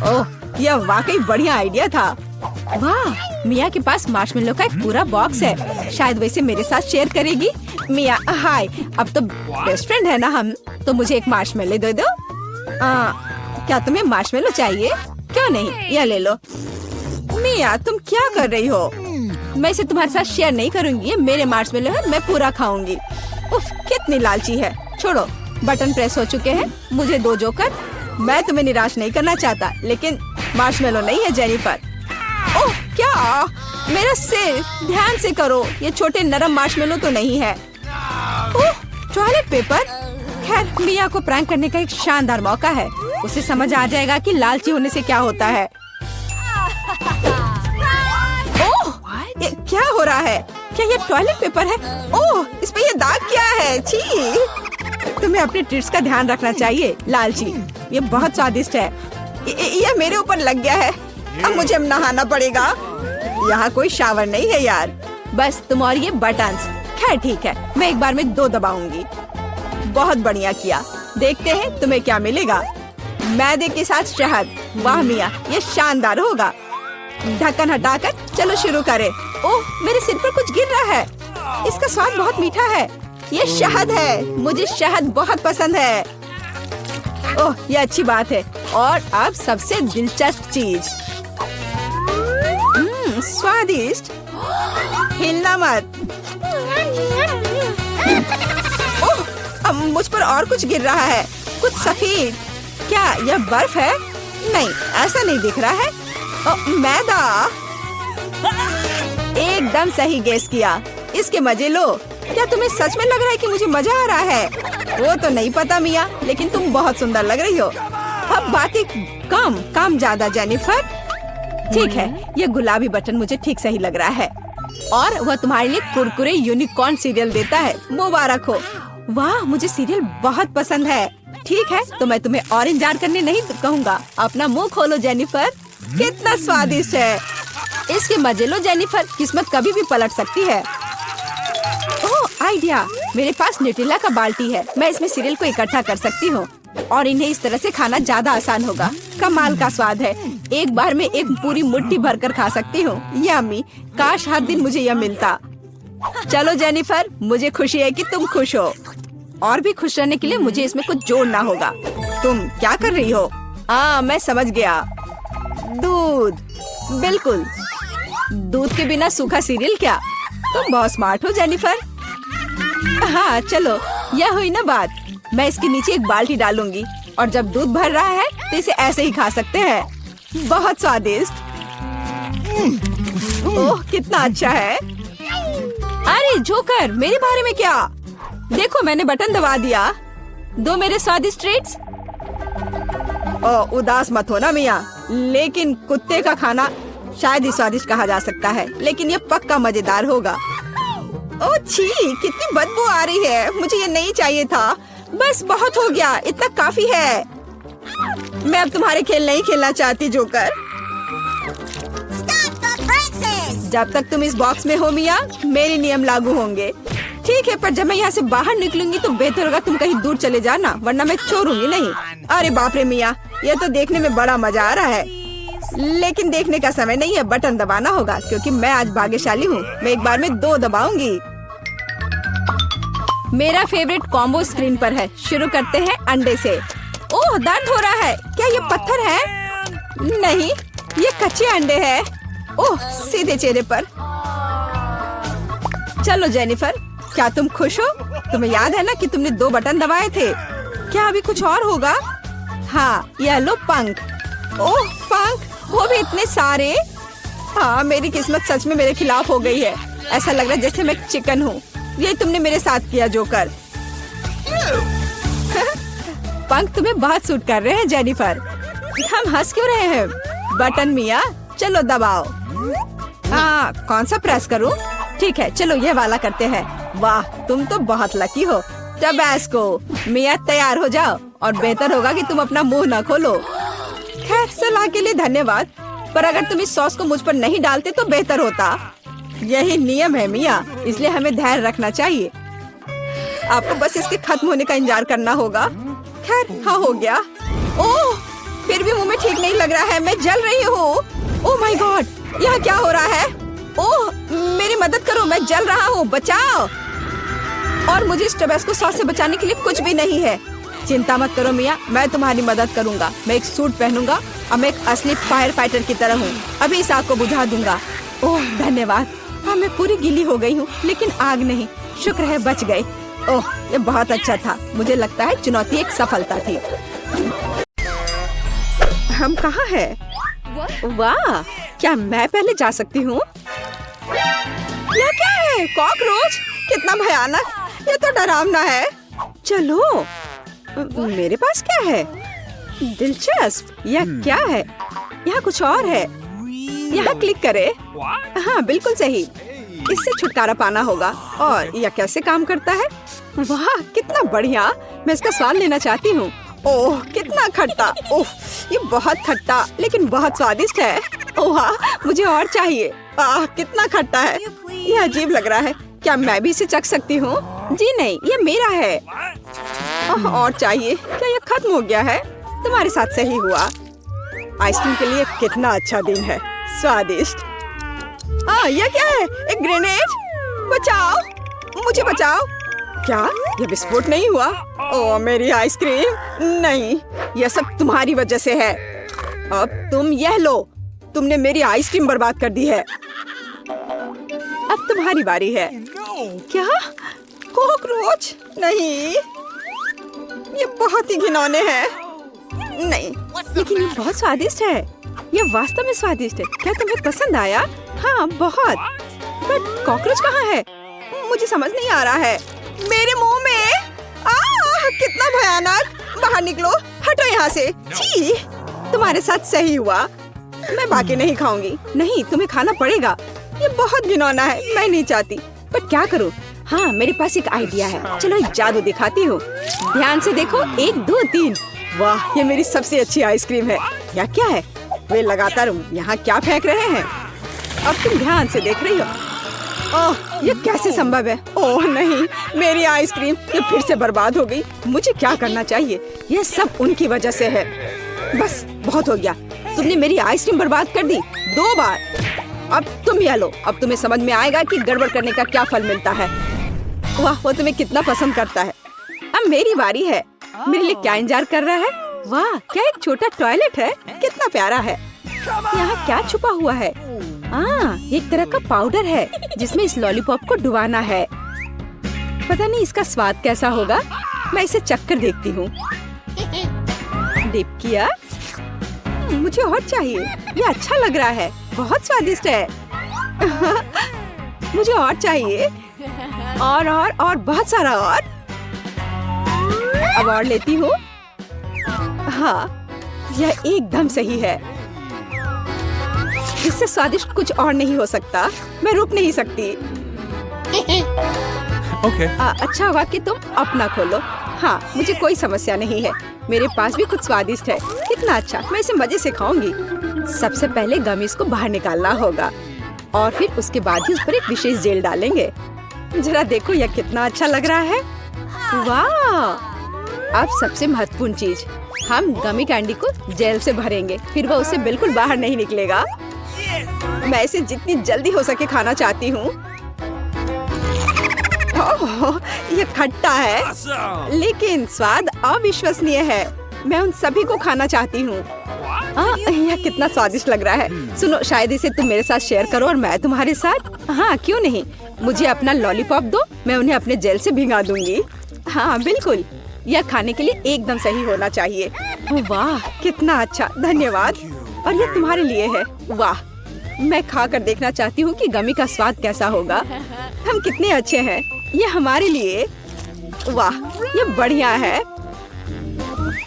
ओह, यह वाकई बढ़िया आइडिया था। वाह, मिया के पास मार्शमेलो का एक पूरा बॉक्स है। शायद वैसे मेरे साथ शेयर करेगी। मिया, हाय, अब तो बेस्ट फ्रेंड है ना हम। तो मुझे एक मार्शमेलो दे दो। क्या तुम्हें मार्शमेलो चाहिए? क्यों नहीं, यह ले लो। मिया, तुम क्या कर रही हो? मैं इसे तुम्हारे साथ शेयर नहीं करूंगी। ये मेरे मार्शमेलो है, मैं पूरा खाऊंगी। उफ, कितनी लालची है। छोड़ो, बटन प्रेस हो चुके हैं। मुझे दो जोकर। मैं तुम्हें निराश नहीं करना चाहता, लेकिन मार्शमेलो नहीं है जेनिफर। ओह, क्या? मेरा सिर, ध्यान से करो। ये छोटे नरम मार्शमेलो तो नहीं है। ओह, टॉयलेट पेपर। खैर, मिया को प्रैंक करने का एक शानदार मौका है। उसे समझ आ जाएगा कि लालची होने से क्या होता है। ओह, ये क्या हो रहा है? क्या ये टॉयलेट पेपर है? ओह, इस पे ये दाग क्या है? छी! तुम्हें अपने ट्रीट्स का ध्यान रखना चाहिए, लालची। ये बहुत स्वादिष्ट है। ये मेरे ऊपर लग गया है। अब मुझे नहाना पड़ेगा। यहाँ कोई शावर नहीं है यार। बस तुम और ये बटन्स। खैर ठीक है, मैं एक बार में 2 दबाऊंगी। बहुत बढ़िया किया। देखते हैं तुम्हें क्या मिलेगा। मैदे के साथ शहद। वाह मिया, ये शानदार होगा। ढक्कन हटाकर चलो शुरू करें। ओह, मेरे सिर पर कुछ गिर रहा है। इसका स्वाद बहुत मीठा है। ये शहद है। मुझे शहद बहुत पसंद है। ओह, ये अच्छी बात है। और अब सबसे दिलचस्प चीज। स्वादिष्ट। हिलना मत। ओह, अब मुझ पर और कुछ गिर रहा है। कुछ सफेद। क्या यह बर्फ है? नहीं, ऐसा नहीं दिख रहा है। मैदा। एकदम सही गेस किया। इसके मजे लो। क्या तुम्हें सच में लग रहा है कि मुझे मजा आ रहा है? वो तो नहीं पता मिया, लेकिन तुम बहुत सुंदर लग रही हो। अब बातें कम, काम ज्यादा जेनिफर। ठीक है, ये गुलाबी बटन मुझे ठीक सही लग रहा है। और वह तुम्हारे लिए कुरकुरे यूनिकॉर्न सीरियल देता है। मुबारक हो। वाह, मुझे सीरियल बहुत पसंद है। ठीक है, तो मैं तुम्हें और इंतजार करने नहीं कहूँगा। अपना मुंह खोलो जेनिफर। कितना स्वादिष्ट है। इसके मजे लो जेनिफर। किस्मत कभी भी पलट सकती है। ओह, आइडिया। मेरे पास न्यूटेला का बाल्टी है। मैं इसमें सीरियल को इकट्ठा कर सकती हूँ और इन्हें इस तरह से खाना ज्यादा आसान होगा। कमाल का स्वाद है। एक बार में एक पूरी मुट्ठी भरकर खा सकती हूँ। यम्मी। काश हर दिन मुझे यह मिलता। चलो जेनिफर, मुझे खुशी है कि तुम खुश हो। और भी खुश रहने के लिए मुझे इसमें कुछ जोड़ना होगा। तुम क्या कर रही हो? मैं समझ गया। दूध। बिल्कुल, दूध के बिना सूखा सीरियल क्या? तुम बहुत स्मार्ट हो जेनिफर। हाँ चलो, यह हुई ना बात। मैं इसके नीचे एक बाल्टी डालूंगी और जब दूध भर रहा है तो इसे ऐसे ही खा सकते हैं। बहुत स्वादिष्ट। ओह, कितना अच्छा है। अरे जोकर, मेरे बारे में क्या? देखो, मैंने बटन दबा दिया। दो मेरे स्वादिष्ट ट्रीट्स। ओह, उदास मत हो ना मिया, लेकिन कुत्ते का खाना शायद ही स्वादिष्ट कहा जा सकता है, लेकिन ये पक्का मजेदार होगा। ओह छी, कितनी बदबू आ रही है। मुझे ये नहीं चाहिए था। बस बहुत हो गया, इतना काफी है। मैं अब तुम्हारे खेल नहीं खेलना चाहती जोकर। जब तक तुम इस बॉक्स में हो मिया, मेरे नियम लागू होंगे। ठीक है, पर जब मैं यहाँ से बाहर निकलूंगी तो बेहतर होगा तुम कहीं दूर चले जाना, वरना मैं छोड़ूंगी नहीं। अरे बाप रे मिया, ये तो देखने में बड़ा मजा आ रहा है, लेकिन देखने का समय नहीं है। बटन दबाना होगा क्योंकि मैं आज भाग्यशाली हूँ। मैं एक बार में 2 दबाऊंगी। मेरा फेवरेट कॉम्बो स्क्रीन पर है। शुरू करते हैं अंडे से। ओह, दर्द हो रहा है। क्या ये पत्थर है? नहीं, ये कच्चे अंडे हैं। ओह, सीधे चेहरे पर। चलो जेनिफर, क्या तुम खुश हो? तुम्हें याद है ना कि तुमने 2 बटन दबाए थे? क्या अभी कुछ और होगा? हाँ, यह लो पंख। ओह पंख, वो भी इतने सारे। हाँ, मेरी किस्मत सच में मेरे खिलाफ हो गई है। ऐसा लग रहा है जैसे मैं चिकन हूँ। ये तुमने मेरे साथ किया जोकर। पंख तुम्हें बहुत सूट कर रहे हैं जेनिफर। हम हंस क्यों रहे हैं? बटन मिया, चलो दबाओ। कौन सा प्रेस करूं? ठीक है, चलो ये वाला करते हैं। वाह, तुम तो बहुत लकी हो। टबैस्को, मिया तैयार हो जाओ और बेहतर होगा कि तुम अपना मुंह न खोलो। खैर, सलाह के लिए धन्यवाद, पर अगर तुम इस सॉस को मुझ पर नहीं डालते तो बेहतर होता। यही नियम है मिया, इसलिए हमें धैर्य रखना चाहिए। आपको बस इसके खत्म होने का इंतजार करना होगा। खैर, हाँ हो गया। ओह, फिर भी मुंह में ठीक नहीं लग रहा है, मैं जल रही हूँ। ओह माय गॉड, यहाँ क्या हो रहा है? ओह, मेरी मदद करो, मैं जल रहा हूँ, बचाओ। और मुझे इस टबैस्को सॉस से बचाने के लिए कुछ भी नहीं है। चिंता मत करो मिया, मैं तुम्हारी मदद करूँगा। मैं एक सूट पहनूंगा और मैं एक असली फायर फाइटर की तरह हूँ। अभी इस आग को बुझा दूंगा। ओह धन्यवाद। हाँ, मैं पूरी गीली हो गई हूँ, लेकिन आग नहीं। शुक्र है बच गए। ओह, ये बहुत अच्छा था। मुझे लगता है चुनौती एक सफलता थी। हम कहाँ हैं? वाह, क्या मैं पहले जा सकती हूँ? यह क्या है? कॉकरोच? कितना भयानक! ये तो डरावना है। चलो, मेरे पास क्या है? दिलचस्प। यह क्या है? यहाँ कुछ और है। यहाँ क्लिक करे। हाँ, बिल्कुल सही। इससे छुटकारा पाना होगा। और यह कैसे काम करता है? वाह, कितना बढ़िया! मैं इसका स्वाद लेना चाहती हूँ। ओह, कितना खट्टा! ओह, ये बहुत खट्टा लेकिन बहुत स्वादिष्ट है। ओह, मुझे और चाहिए। आह, कितना खट्टा है! यह अजीब लग रहा है। क्या मैं भी इसे चख सकती हूँ? जी नहीं, ये मेरा है। और चाहिए। क्या यह खत्म हो गया है? तुम्हारे साथ सही हुआ। आइसक्रीम के लिए कितना अच्छा दिन है। स्वादिष्ट। यह क्या है? एक ग्रेनेड! बचाओ, मुझे बचाओ। क्या यह विस्फोट नहीं हुआ? ओह, मेरी आइसक्रीम! नहीं, यह सब तुम्हारी वजह से है। अब तुम यह लो। तुमने मेरी आइसक्रीम बर्बाद कर दी है। अब तुम्हारी बारी है। क्या? कॉकरोच? नहीं, ये बहुत ही घिनौने हैं। नहीं, लेकिन ये बहुत स्वादिष्ट है। ये वास्तव में स्वादिष्ट है। क्या तुम्हें पसंद आया? हाँ, बहुत। पर कॉकरोच कहाँ है? मुझे समझ नहीं आ रहा है। मेरे मुंह में! कितना भयानक! बाहर निकलो, हटो यहाँ से। छी! तुम्हारे साथ सही हुआ। मैं बाकी नहीं खाऊंगी। नहीं, तुम्हें खाना पड़ेगा। ये बहुत घिनौना है, मैं नहीं चाहती। पर क्या करूँ? हाँ, मेरे पास एक आइडिया है। चलो एक जादू दिखाती हूँ। ध्यान से देखो, 1 2 3। वाह, ये मेरी सबसे अच्छी आइसक्रीम है। यह क्या है? वे लगातार यहाँ क्या फेंक रहे हैं? अब तुम ध्यान से देख रही हो। ओह, ये कैसे संभव है? ओह नहीं, मेरी आइसक्रीम! ये फिर से बर्बाद हो गई। मुझे क्या करना चाहिए? यह सब उनकी वजह से है। बस बहुत हो गया। तुमने मेरी आइसक्रीम बर्बाद कर दी 2 बार। अब तुम यह लो। अब तुम्हें समझ में आएगा कि गड़बड़ करने का क्या फल मिलता है। वाह, वो तुम्हें कितना पसंद करता है। अब मेरी बारी है। मेरे लिए क्या इंतजार कर रहा है? वाह, क्या एक छोटा टॉयलेट है। कितना प्यारा है। यहाँ क्या छुपा हुआ है? एक तरह का पाउडर है जिसमें इस लॉलीपॉप को डुबाना है। पता नहीं इसका स्वाद कैसा होगा। मैं इसे चखकर देखती हूँ। डिप किया। मुझे और चाहिए। ये अच्छा लग रहा है, बहुत स्वादिष्ट है। मुझे और चाहिए। और बहुत सारा और। अब और लेती हूँ। हाँ, यह एकदम सही है। इससे स्वादिष्ट कुछ और नहीं हो सकता। मैं रुक नहीं सकती। Okay. अच्छा हुआ कि तुम अपना खोलो। हाँ, मुझे कोई समस्या नहीं है। मेरे पास भी कुछ स्वादिष्ट है। कितना अच्छा, मैं इसे मजे से खाऊंगी। सबसे पहले गमीज को बाहर निकालना होगा और फिर उसके बाद ही उस पर एक विशेष जेल डालेंगे। जरा देखो, यह कितना अच्छा लग रहा है। वाह! अब सबसे महत्वपूर्ण चीज, हम गमी कैंडी को जेल से भरेंगे। फिर वह उससे बिल्कुल बाहर नहीं निकलेगा। मैं इसे जितनी जल्दी हो सके खाना चाहती हूँ। ओह, ये खट्टा है, Awesome. लेकिन स्वाद अविश्वसनीय है। मैं उन सभी को खाना चाहती हूँ। यह कितना स्वादिष्ट लग रहा है। सुनो, शायद इसे तुम मेरे साथ शेयर करो और मैं तुम्हारे साथ। हाँ, क्यों नहीं। मुझे अपना लॉलीपॉप दो, मैं उन्हें अपने जेल से भिगा दूंगी। हाँ बिल्कुल, यह खाने के लिए एकदम सही होना चाहिए। वाह, कितना अच्छा, धन्यवाद। और यह तुम्हारे लिए है। वाह, मैं खा कर देखना चाहती हूँ कि गमी का स्वाद कैसा होगा। हम कितने अच्छे हैं। ये हमारे लिए। वाह, ये बढ़िया है।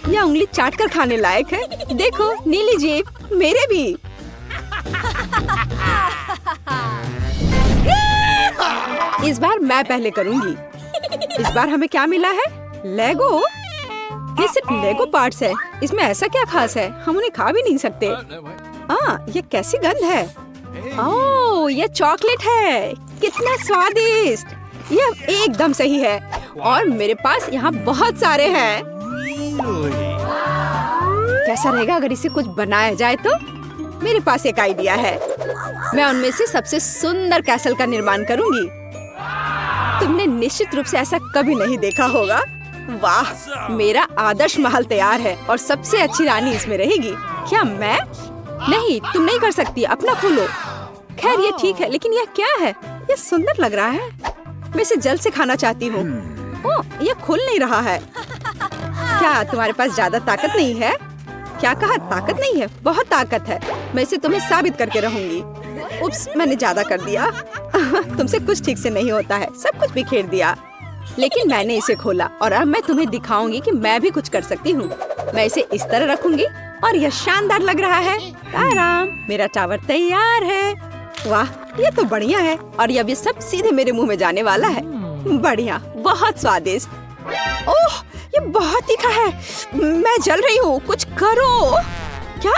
यह उंगली चाट कर खाने लायक है। देखो, नीली जीभ, मेरे भी। इस बार मैं पहले करूंगी। इस बार हमें क्या मिला है? लेगो। ये सिर्फ लेगो पार्ट्स है। इसमें ऐसा क्या खास है? हम उन्हें खा भी नहीं सकते। ये कैसी गंध है? ओह, ये चॉकलेट है। कितना स्वादिष्ट। ये एकदम सही है। और मेरे पास यहाँ बहुत सारे हैं। कैसा रहेगा अगर इसे कुछ बनाया जाए तो? मेरे पास एक आइडिया है। मैं उनमें से सबसे सुंदर कैसल का निर्माण करूंगी। तुमने निश्चित रूप से ऐसा कभी नहीं देखा होगा। वाह, मेरा आदर्श महल तैयार है और सबसे अच्छी रानी इसमें रहेगी। क्या मैं? नहीं, तुम नहीं कर सकती। अपना खोलो। खैर, ये ठीक है, लेकिन यह क्या है? ये सुंदर लग रहा है। मैं इसे जल्द से खाना चाहती हूँ। ओह, ये खुल नहीं रहा है। क्या तुम्हारे पास ज्यादा ताकत नहीं है? क्या कहा? ताकत नहीं है? बहुत ताकत है। मैं इसे तुम्हें साबित करके रहूंगी। उप्स, मैंने ज्यादा कर दिया। तुमसे कुछ ठीक से नहीं होता है। सब कुछ बिखेर दिया। लेकिन मैंने इसे खोला और अब मैं तुम्हें दिखाऊंगी कि मैं भी कुछ कर सकती हूँ। मैं इसे इस तरह रखूंगी और यह शानदार लग रहा है। आराम, मेरा टावर तैयार है। वाह, ये तो बढ़िया है। और अब ये सब सीधे मेरे मुंह में जाने वाला है। बढ़िया, बहुत स्वादिष्ट। ओह, ये बहुत तीखा है। मैं जल रही हूँ। कुछ करो। क्या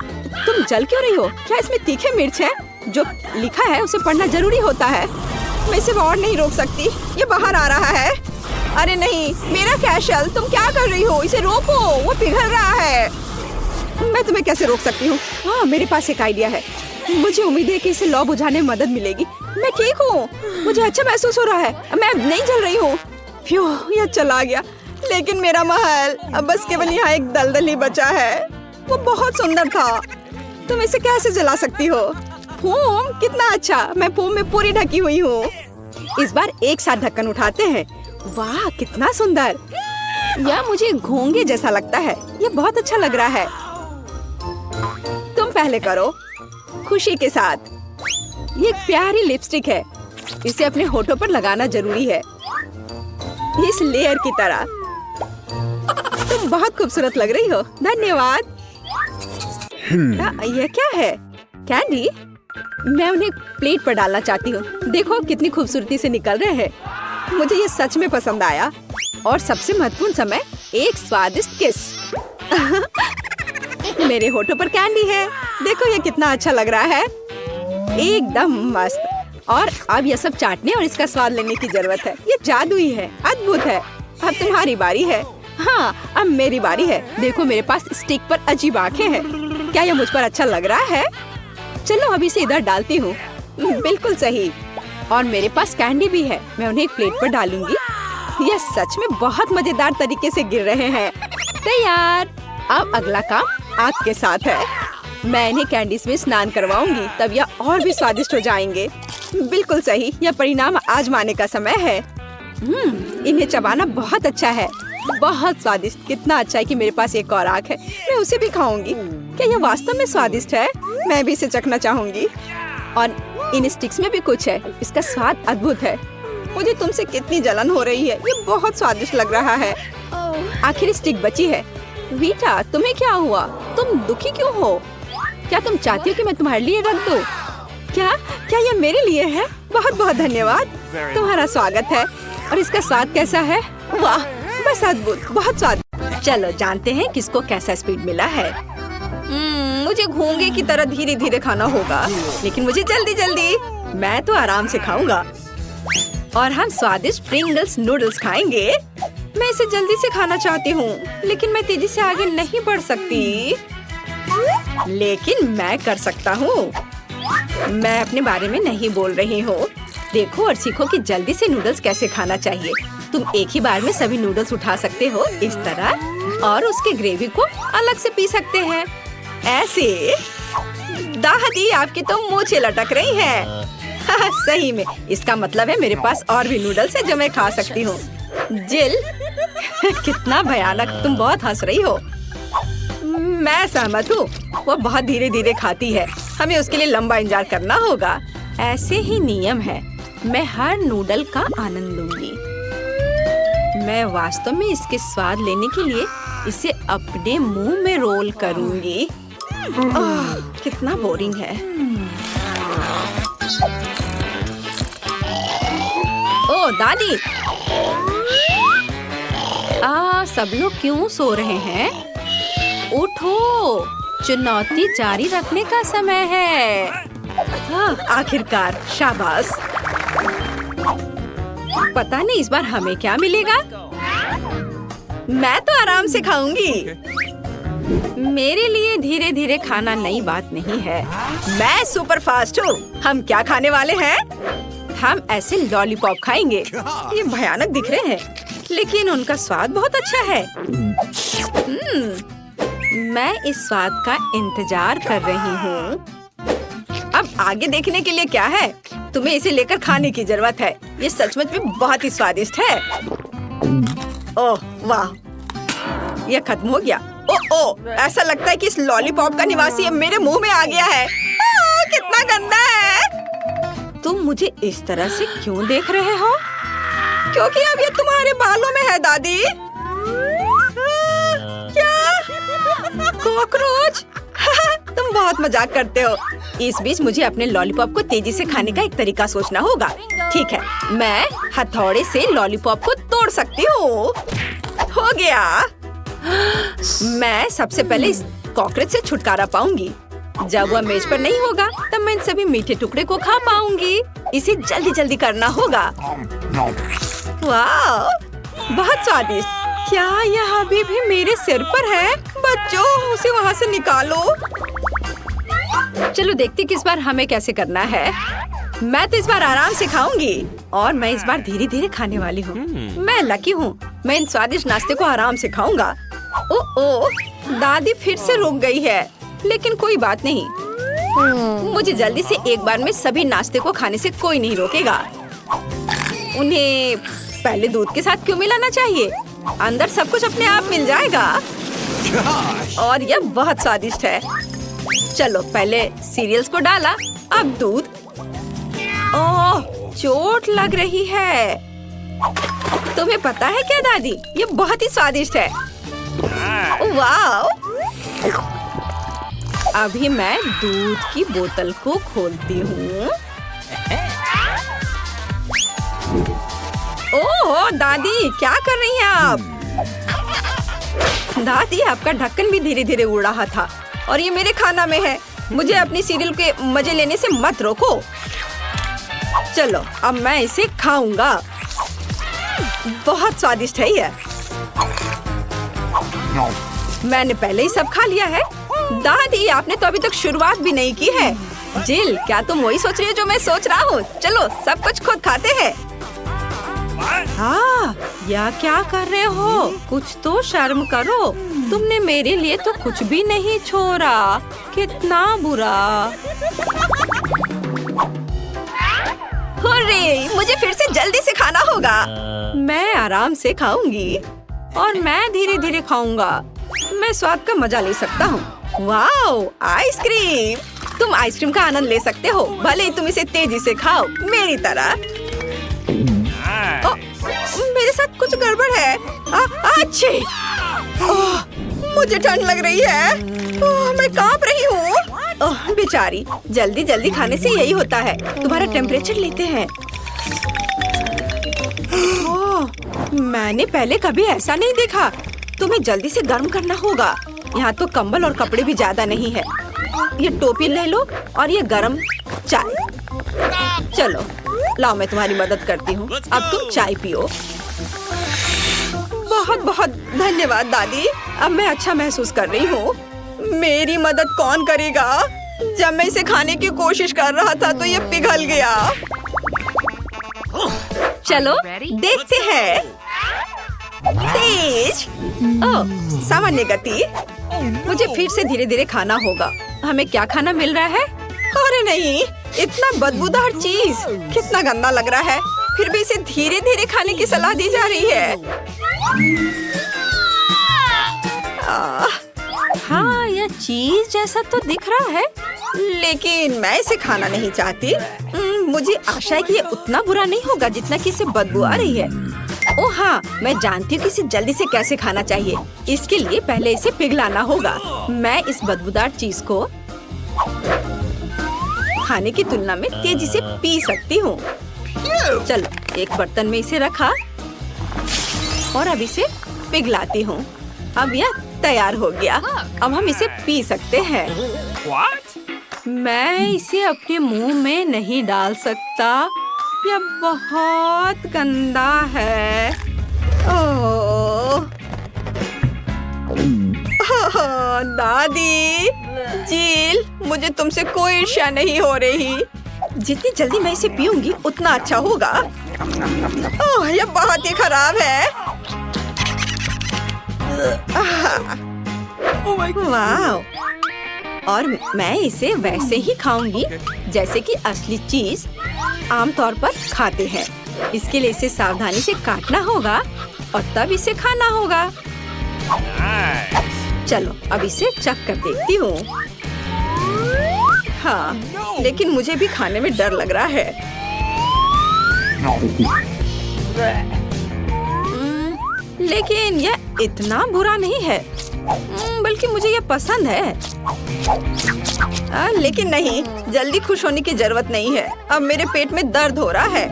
तुम जल क्यों रही हो? क्या इसमें तीखे मिर्च है? जो लिखा है उसे पढ़ना जरूरी होता है। मैं इसे और नहीं रोक सकती। ये बाहर आ रहा है। अरे नहीं, मेरा कैशल, तुम क्या कर रही हो? इसे रोको, वो पिघल रहा है। मैं तुम्हें कैसे रोक सकती हूँ? हाँ, मेरे पास एक आइडिया है। मुझे उम्मीद है कि इसे लौ बुझाने में मदद मिलेगी। मैं ठीक हूँ। मुझे अच्छा महसूस हो रहा है। मैं नहीं जल रही हूँ। फ्यू, यह चला गया। लेकिन मेरा महल अब बस केवल यहाँ एक दलदल ही बचा है। वो बहुत सुंदर था। तुम इसे कैसे जला सकती हो? फोम, कितना अच्छा। मैं फोम में पूरी ढकी हुई हूँ। इस बार एक साथ ढक्कन उठाते हैं। वाह, कितना सुंदर। यह मुझे घोंगे जैसा लगता है। यह बहुत अच्छा लग रहा है। तुम पहले करो। खुशी के साथ। ये एक प्यारी लिपस्टिक है। इसे अपने होठों पर लगाना जरूरी है, इस लेयर की तरह। तुम बहुत खूबसूरत लग रही हो। धन्यवाद। यह क्या है? कैंडी? मैं उन्हें प्लेट पर डालना चाहती हूँ। देखो कितनी खूबसूरती से निकल रहे हैं। मुझे ये सच में पसंद आया। और सबसे महत्वपूर्ण समय, एक स्वादिष्ट किस। मेरे होठों पर कैंडी है। देखो ये कितना अच्छा लग रहा है। एकदम मस्त। और अब यह सब चाटने और इसका स्वाद लेने की जरूरत है। ये जादुई है, अद्भुत है। अब तुम्हारी बारी है। हाँ, अब मेरी बारी है। देखो मेरे पास स्टिक पर अजीब आंखें हैं। क्या यह मुझ पर अच्छा लग रहा है? चलो अभी इसे इधर डालती हूँ। बिल्कुल सही। और मेरे पास कैंडी भी है। मैं उन्हें एक प्लेट पर डालूंगी। यह सच में बहुत मजेदार तरीके से गिर रहे हैं। तैयार। अब अगला काम आग के साथ है। मैं इन्हें कैंडीज में स्नान करवाऊंगी, तब यह और भी स्वादिष्ट हो जाएंगे। बिल्कुल सही। यह परिणाम आजमाने का समय है। इन्हें चबाना बहुत अच्छा है। बहुत स्वादिष्ट। कितना अच्छा है कि मेरे पास एक और आग है। मैं उसे भी खाऊंगी। क्या यह वास्तव में स्वादिष्ट है? मैं भी इसे चखना चाहूंगी। और इन स्टिक्स में भी कुछ है। इसका स्वाद अद्भुत है। मुझे तुमसे कितनी जलन हो रही है। ये बहुत स्वादिष्ट लग रहा है। आखिर स्टिक बची है। वीटा, तुम्हें क्या हुआ? तुम दुखी क्यों हो? क्या तुम चाहती हो कि मैं तुम्हारे लिए रख दूं? क्या ये मेरे लिए है? बहुत बहुत धन्यवाद। तुम्हारा स्वागत है। और इसका स्वाद कैसा है? वाह, बस अद्भुत, बहुत स्वाद। चलो जानते हैं किसको कैसा स्पीड मिला है। मुझे घोंगे की तरह धीरे धीरे खाना होगा, लेकिन मुझे जल्दी जल्दी। मैं तो आराम से खाऊंगा। और हम स्वादिष्ट प्रिंगल्स नूडल्स खाएंगे। मैं इसे जल्दी से खाना चाहती हूँ, लेकिन मैं तेजी से आगे नहीं बढ़ सकती। लेकिन मैं कर सकता हूँ। मैं अपने बारे में नहीं बोल रही हूँ। देखो और सीखो कि जल्दी से नूडल्स कैसे खाना चाहिए। तुम एक ही बार में सभी नूडल्स उठा सकते हो इस तरह, और उसके ग्रेवी को अलग से पी सकते हैं ऐसे। दादी, आपकी तो मूंछें लटक रही हैं। सही में, इसका मतलब है मेरे पास और भी नूडल्स है जो मैं खा सकती हूँ। जिल, कितना भयानक। तुम बहुत हंस रही हो। मैं सहमत हूँ। वो बहुत धीरे धीरे खाती है। हमें उसके लिए लंबा इंतजार करना होगा। ऐसे ही नियम है। मैं हर नूडल का आनंद लूंगी। मैं वास्तव में इसके स्वाद लेने के लिए इसे अपने मुंह में रोल करूंगी। कितना बोरिंग है। ओह दादी, सब लोग क्यों सो रहे हैं? उठो, चुनौती जारी रखने का समय है। आखिरकार, शाबाश। पता नहीं इस बार हमें क्या मिलेगा। मैं तो आराम से खाऊंगी। मेरे लिए धीरे धीरे खाना नई बात नहीं है। मैं सुपर फास्ट हूँ। हम क्या खाने वाले हैं? हम ऐसे लॉलीपॉप खाएंगे। ये भयानक दिख रहे हैं, लेकिन उनका स्वाद बहुत अच्छा है। मैं इस स्वाद का इंतजार कर रही हूँ। अब आगे देखने के लिए क्या है? तुम्हें इसे लेकर खाने की जरूरत है। ये सचमुच में बहुत ही स्वादिष्ट है। ओह वाह, ये खत्म हो गया। ओह, ऐसा लगता है कि इस लॉलीपॉप का निवासी मेरे मुंह में आ गया है। कितना गंदा है। तुम मुझे इस तरह से क्यों देख रहे हो? क्योंकि अब ये तुम्हारे बालों में है दादी। क्या? कॉकरोच? तुम बहुत मजाक करते हो। इस बीच मुझे अपने लॉलीपॉप को तेजी से खाने का एक तरीका सोचना होगा। ठीक है, मैं हथौड़े से लॉलीपॉप को तोड़ सकती हूँ। हो गया। मैं सबसे पहले इस कॉकरोच से छुटकारा पाऊंगी। जब वह मेज पर नहीं होगा, तब मैं इन सभी मीठे टुकड़े को खा पाऊंगी। इसे जल्दी जल्दी करना होगा। वाह, बहुत स्वादिष्ट। क्या यह अभी भी मेरे सिर पर है? बच्चों, उसे वहाँ से निकालो। चलो देखते कि इस बार हमें कैसे करना है। मैं तो इस बार आराम से खाऊंगी और मैं इस बार धीरे धीरे खाने वाली हूँ। मैं लकी हूँ। मैं इन स्वादिष्ट नाश्ते को आराम से खाऊंगा। ओह, दादी फिर से रुक गई है, लेकिन कोई बात नहीं। मुझे जल्दी से एक बार में सभी नाश्ते को खाने से कोई नहीं रोकेगा। उन्हें पहले दूध के साथ क्यों मिलाना चाहिए? अंदर सब कुछ अपने आप मिल जाएगा। और यह बहुत स्वादिष्ट है। चलो, पहले सीरियल्स को डाला, अब दूध। ओह, चोट लग रही है। तुम्हें पता है क्या दादी, ये बहुत ही स्वादिष्ट है। वाह! अभी मैं दूध की बोतल को खोलती हूँ। ओह दादी, क्या कर रही हैं आप? दादी, आपका ढक्कन भी धीरे धीरे उड़ रहा था और ये मेरे खाना में है। मुझे अपनी सीरियल के मजे लेने से मत रोको। चलो, अब मैं इसे खाऊंगा। बहुत स्वादिष्ट है ये। मैंने पहले ही सब खा लिया है। दादी, आपने तो अभी तक शुरुआत भी नहीं की है। जिल, क्या तुम वही सोच रही हो जो मैं सोच रहा हूँ? चलो, सब कुछ खुद खाते हैं। हाँ, या क्या कर रहे हो? कुछ तो शर्म करो। तुमने मेरे लिए तो कुछ भी नहीं छोड़ा। कितना बुरा। हुर्रे, मुझे फिर से जल्दी से खाना होगा। मैं आराम से खाऊंगी और मैं धीरे धीरे खाऊंगा। मैं स्वाद का मजा ले सकता हूँ। Wow, ice cream! तुम आइसक्रीम का आनंद ले सकते हो, भले ही तुम इसे तेजी से खाओ, मेरी तरह। मेरे साथ कुछ गड़बड़ है। अच्छी! मुझे ठंड लग रही है। मैं कांप रही हूँ। बेचारी, जल्दी जल्दी खाने से यही होता है। तुम्हारा टेम्परेचर लेते हैं। मैंने पहले कभी ऐसा नहीं देखा। तुम्हें जल्दी से गर्म करना होगा। यहाँ तो कंबल और कपड़े भी ज्यादा नहीं है। ये टोपी ले लो और ये गर्म चाय। चलो, लाओ, मैं तुम्हारी मदद करती हूँ। अब तुम चाय पियो। बहुत बहुत धन्यवाद दादी। अब मैं अच्छा महसूस कर रही हूँ। मेरी मदद कौन करेगा? जब मैं इसे खाने की कोशिश कर रहा था तो ये पिघल गया। चलो देखते हैं। तेज! ओह, सामान्य गति। मुझे फिर से धीरे धीरे खाना होगा। हमें क्या खाना मिल रहा है? अरे नहीं, इतना बदबूदार चीज। कितना गंदा लग रहा है। फिर भी इसे धीरे धीरे खाने की सलाह दी जा रही है। हाँ, यह चीज जैसा तो दिख रहा है, लेकिन मैं इसे खाना नहीं चाहती। मुझे आशा है कि ये उतना बुरा नहीं होगा जितना कि इसे बदबू आ रही है। ओह हाँ, मैं जानती हूँ कि इसे जल्दी से कैसे खाना चाहिए। इसके लिए पहले इसे पिघलाना होगा। मैं इस बदबूदार चीज को खाने की तुलना में तेजी से पी सकती हूँ। चलो एक बर्तन में इसे रखा और अब इसे पिघलाती हूँ। अब यह तैयार हो गया। अब हम इसे पी सकते हैं। What? मैं इसे अपने मुंह में नहीं डाल सकता, यह बहुत गंदा है। ओह दादी, जील, मुझे तुमसे कोई ईर्ष्या नहीं हो रही। जितनी जल्दी मैं इसे पीऊंगी उतना अच्छा होगा। ओह, यह बहुत ही खराब है। Oh my God. वाह! और मैं इसे वैसे ही खाऊंगी जैसे कि असली चीज आमतौर पर खाते हैं। इसके लिए इसे सावधानी से काटना होगा और तब इसे खाना होगा। Nice. चलो अब इसे चख कर देखती हूँ। हाँ, लेकिन मुझे भी खाने में डर लग रहा है। लेकिन यह इतना बुरा नहीं है, बल्कि मुझे यह पसंद है। लेकिन नहीं, जल्दी खुश होने की जरूरत नहीं है। अब मेरे पेट में दर्द हो रहा है।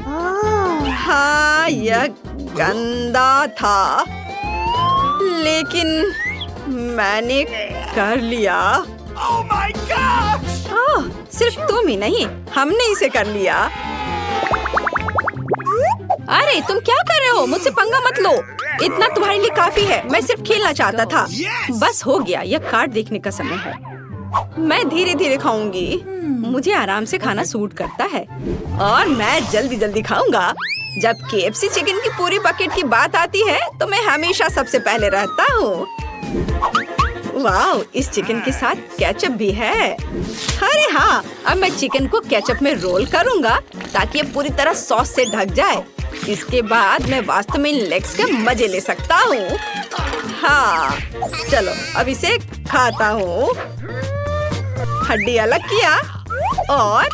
हाँ, यह गंदा था, लेकिन मैंने कर लिया। Oh my gosh! ओह, सिर्फ तुम ही नहीं, हमने इसे कर लिया। अरे तुम क्या कर रहे हो? मुझसे पंगा मत लो। इतना तुम्हारे लिए काफी है। मैं सिर्फ खेलना चाहता था। बस हो गया, यह कार्ड देखने का समय है। मैं धीरे धीरे खाऊंगी। मुझे आराम से खाना सूट करता है और मैं जल्दी जल्दी खाऊंगा। जब KFC चिकन की पूरी बकेट की बात आती है तो मैं हमेशा सबसे पहले रहता हूँ। वाह, इस चिकन के साथ केचप भी है। अरे हाँ, अब मैं चिकन को केचप में रोल करूँगा ताकि ये पूरी तरह सॉस से ढक जाए। इसके बाद मैं वास्तव में इन लेग्स के मजे ले सकता हूँ। हाँ, चलो अब इसे खाता हूँ। हड्डी अलग किया और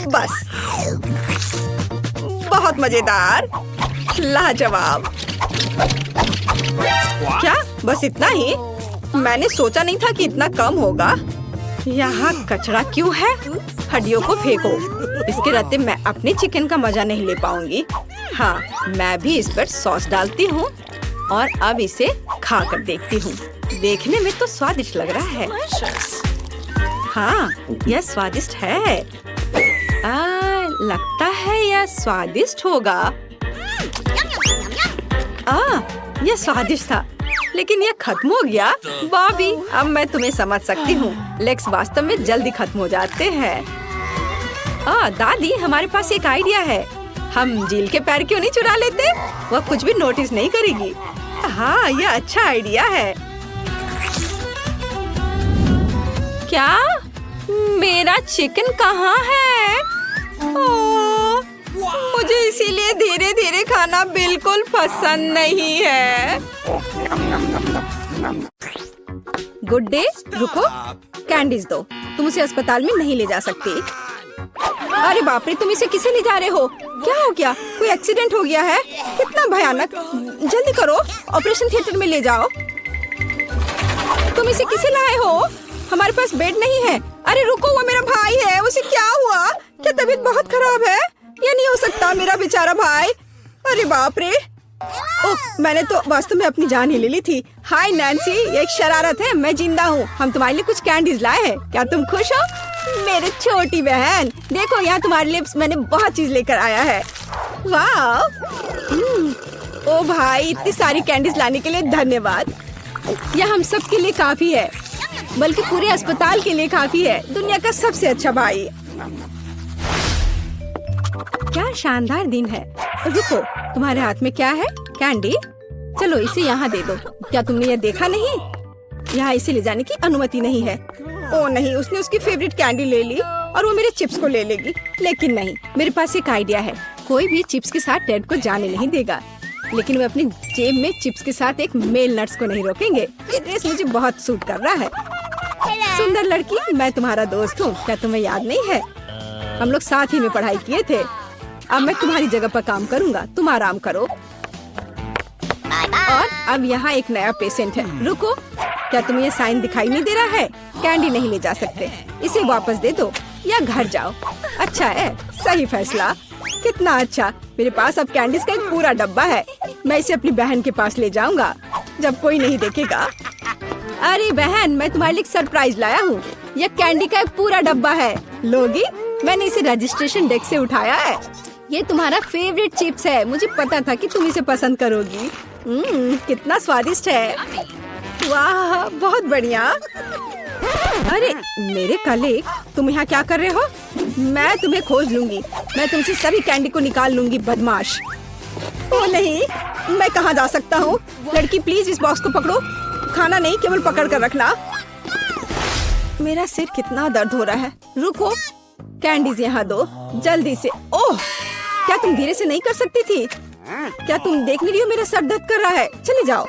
बस, बहुत मजेदार, लाजवाब। क्या बस इतना ही? मैंने सोचा नहीं था कि इतना कम होगा। यहाँ कचरा क्यों है? हड्डियों को फेंको। इसके रहते मैं अपने चिकन का मजा नहीं ले पाऊंगी। हाँ, मैं भी इस पर सॉस डालती हूँ और अब इसे खा कर देखती हूँ। देखने में तो स्वादिष्ट लग रहा है। हाँ, यह स्वादिष्ट है। लगता है यह स्वादिष्ट होगा। यह स्वादिष्ट था, लेकिन यह खत्म हो गया। बॉबी, अब मैं तुम्हें समझ सकती हूँ। लेग्स वास्तव में जल्दी खत्म हो जाते हैं। दादी, हमारे पास एक आइडिया है। हम जील के पैर क्यों नहीं चुरा लेते? वह कुछ भी नोटिस नहीं करेगी। हाँ, यह अच्छा आइडिया है। क्या? मेरा चिकन कहाँ है? ओह, मुझे इसीलिए धीरे धीरे खाना बिल्कुल पसंद नहीं है। गुड डे, रुको, कैंडीज दो। तुम उसे अस्पताल में नहीं ले जा सकती। अरे बाप रे, तुम इसे किसे ले जा रहे हो? क्या हो गया? कोई एक्सीडेंट हो गया है? कितना भयानक! जल्दी करो, ऑपरेशन थिएटर में ले जाओ। तुम इसे किसे लाए हो? हमारे पास बेड नहीं है। अरे रुको, वो मेरा भाई है। उसे क्या हुआ? क्या तबीयत बहुत खराब है? ये नहीं हो सकता, मेरा बेचारा भाई। अरे बाप रे! ओह, मैंने तो वास्तव में अपनी जान ही ले ली थी। हाय नैन्सी, ये एक शरारत है। मैं जिंदा हूँ। हम तुम्हारे लिए कुछ कैंडीज लाए हैं। क्या तुम खुश हो? मेरे छोटी बहन, देखो यहाँ तुम्हारे लिए मैंने बहुत चीज लेकर आया है। वाह! ओ भाई, इतनी सारी कैंडीज लाने के लिए धन्यवाद। यह हम सब के लिए काफी है, बल्कि पूरे अस्पताल के लिए काफी है। दुनिया का सबसे अच्छा भाई। क्या शानदार दिन है। रुको, तुम्हारे हाथ में क्या है? कैंडी? चलो इसे यहाँ दे दो। क्या तुमने यह देखा नहीं? यहाँ इसे ले जाने की अनुमति नहीं है। ओह नहीं, उसने उसकी फेवरेट कैंडी ले ली और वो मेरे चिप्स को ले लेगी। लेकिन नहीं, मेरे पास एक आइडिया है। कोई भी चिप्स के साथ टेड को जाने नहीं देगा, लेकिन वे अपनी जेब में चिप्स के साथ एक मेल नट्स को नहीं रोकेंगे। ये ड्रेस मुझे बहुत सूट कर रहा है। सुंदर लड़की, मैं तुम्हारा दोस्त हूँ। क्या तुम्हें याद नहीं है? हम लोग साथ ही में पढ़ाई किए थे। अब मैं तुम्हारी जगह पर काम करूँगा, तुम आराम करो। और अब यहाँ एक नया पेशेंट है। रुको, क्या तुम्हें ये साइन दिखाई नहीं दे रहा है? कैंडी नहीं ले जा सकते। इसे वापस दे दो या घर जाओ। अच्छा है, सही फैसला। कितना अच्छा, मेरे पास अब कैंडीज का एक पूरा डब्बा है। मैं इसे अपनी बहन के पास ले जाऊंगा जब कोई नहीं देखेगा। अरे बहन, मैं तुम्हारे लिए एक सरप्राइज लाया हूँ। यह कैंडी का एक पूरा डब्बा है, लोगी? मैंने इसे रजिस्ट्रेशन डेस्क से उठाया है। ये तुम्हारा फेवरेट चिप्स है, मुझे पता था कि तुम इसे पसंद करोगी। कितना स्वादिष्ट है। वाह, बहुत बढ़िया। अरे मेरे कलीग, तुम यहाँ क्या कर रहे हो? मैं तुम्हें खोज लूंगी। मैं तुमसे सभी कैंडी को निकाल लूंगी, बदमाश। ओ नहीं, मैं कहाँ जा सकता हूँ? लड़की प्लीज इस बॉक्स को पकड़ो। खाना नहीं, केवल पकड़ कर रखना। मेरा सिर कितना दर्द हो रहा है। रुको, कैंडीज यहाँ दो जल्दी से। ओह, क्या तुम धीरे से नहीं कर सकती थी? क्या तुम देख नहीं रही हो मेरा सर दर्द कर रहा है? चले जाओ।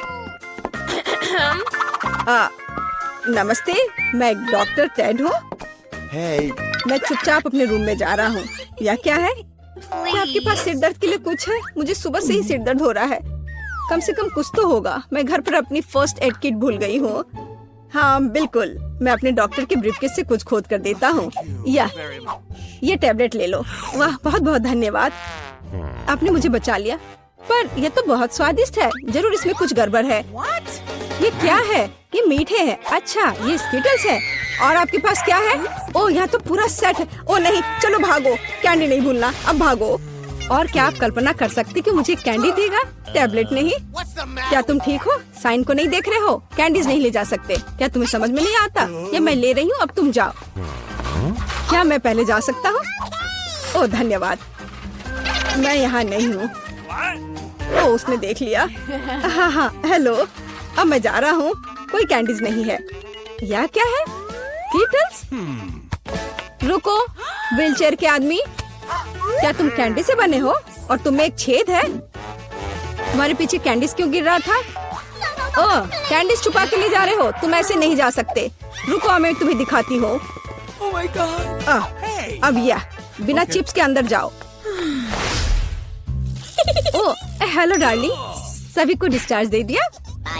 नमस्ते, मैं डॉक्टर टेड हूँ। मैं चुपचाप अपने रूम में जा रहा हूँ। या क्या है? क्या आपके पास सिर दर्द के लिए कुछ है? मुझे सुबह से ही सिर दर्द हो रहा है। कम से कम कुछ तो होगा। मैं घर पर अपनी फर्स्ट एड किट भूल गई हूँ। हाँ बिल्कुल, मैं अपने डॉक्टर के ब्रीफकेस से कुछ खोद कर देता हूँ। या ये टैबलेट ले लो। वाह, बहुत बहुत धन्यवाद, आपने मुझे बचा लिया। पर यह तो बहुत स्वादिष्ट है, जरूर इसमें कुछ गड़बड़ है। ये क्या है? ये मीठे हैं। अच्छा, ये स्किटल्स है। और आपके पास क्या है? ओह, यहाँ तो पूरा सेट है। ओह नहीं, चलो भागो, कैंडी नहीं भूलना, अब भागो। और क्या आप कल्पना कर सकते कि मुझे कैंडी देगा, टैबलेट नहीं? क्या तुम ठीक हो? साइन को नहीं देख रहे हो? कैंडीज नहीं ले जा सकते। क्या तुम्हें समझ में नहीं आता? या मैं ले रही हूँ, अब तुम जाओ। क्या मैं पहले जा सकता हूँ? ओह धन्यवाद, मैं यहाँ नहीं हूँ। ओह, उसने देख लिया। हाँ हाँ, हेलो, अब मैं जा रहा हूँ। कोई कैंडीज नहीं है। या क्या है? कीटल्स? रुको, व्हीलचेयर के आदमी, क्या तुम कैंडी से बने हो? और तुम्हें एक छेद है? तुम्हारे पीछे कैंडीज क्यों गिर रहा था? ओह, कैंडीज छुपा के ले जा रहे हो? तुम ऐसे नहीं जा सकते। रुको, मैं तुम्हें दिखाती हूँ। Oh my God. अब यह बिना चिप्स के अंदर जाओ। ओह, हेलो डार्लिंग, सभी को डिस्चार्ज दे दिया?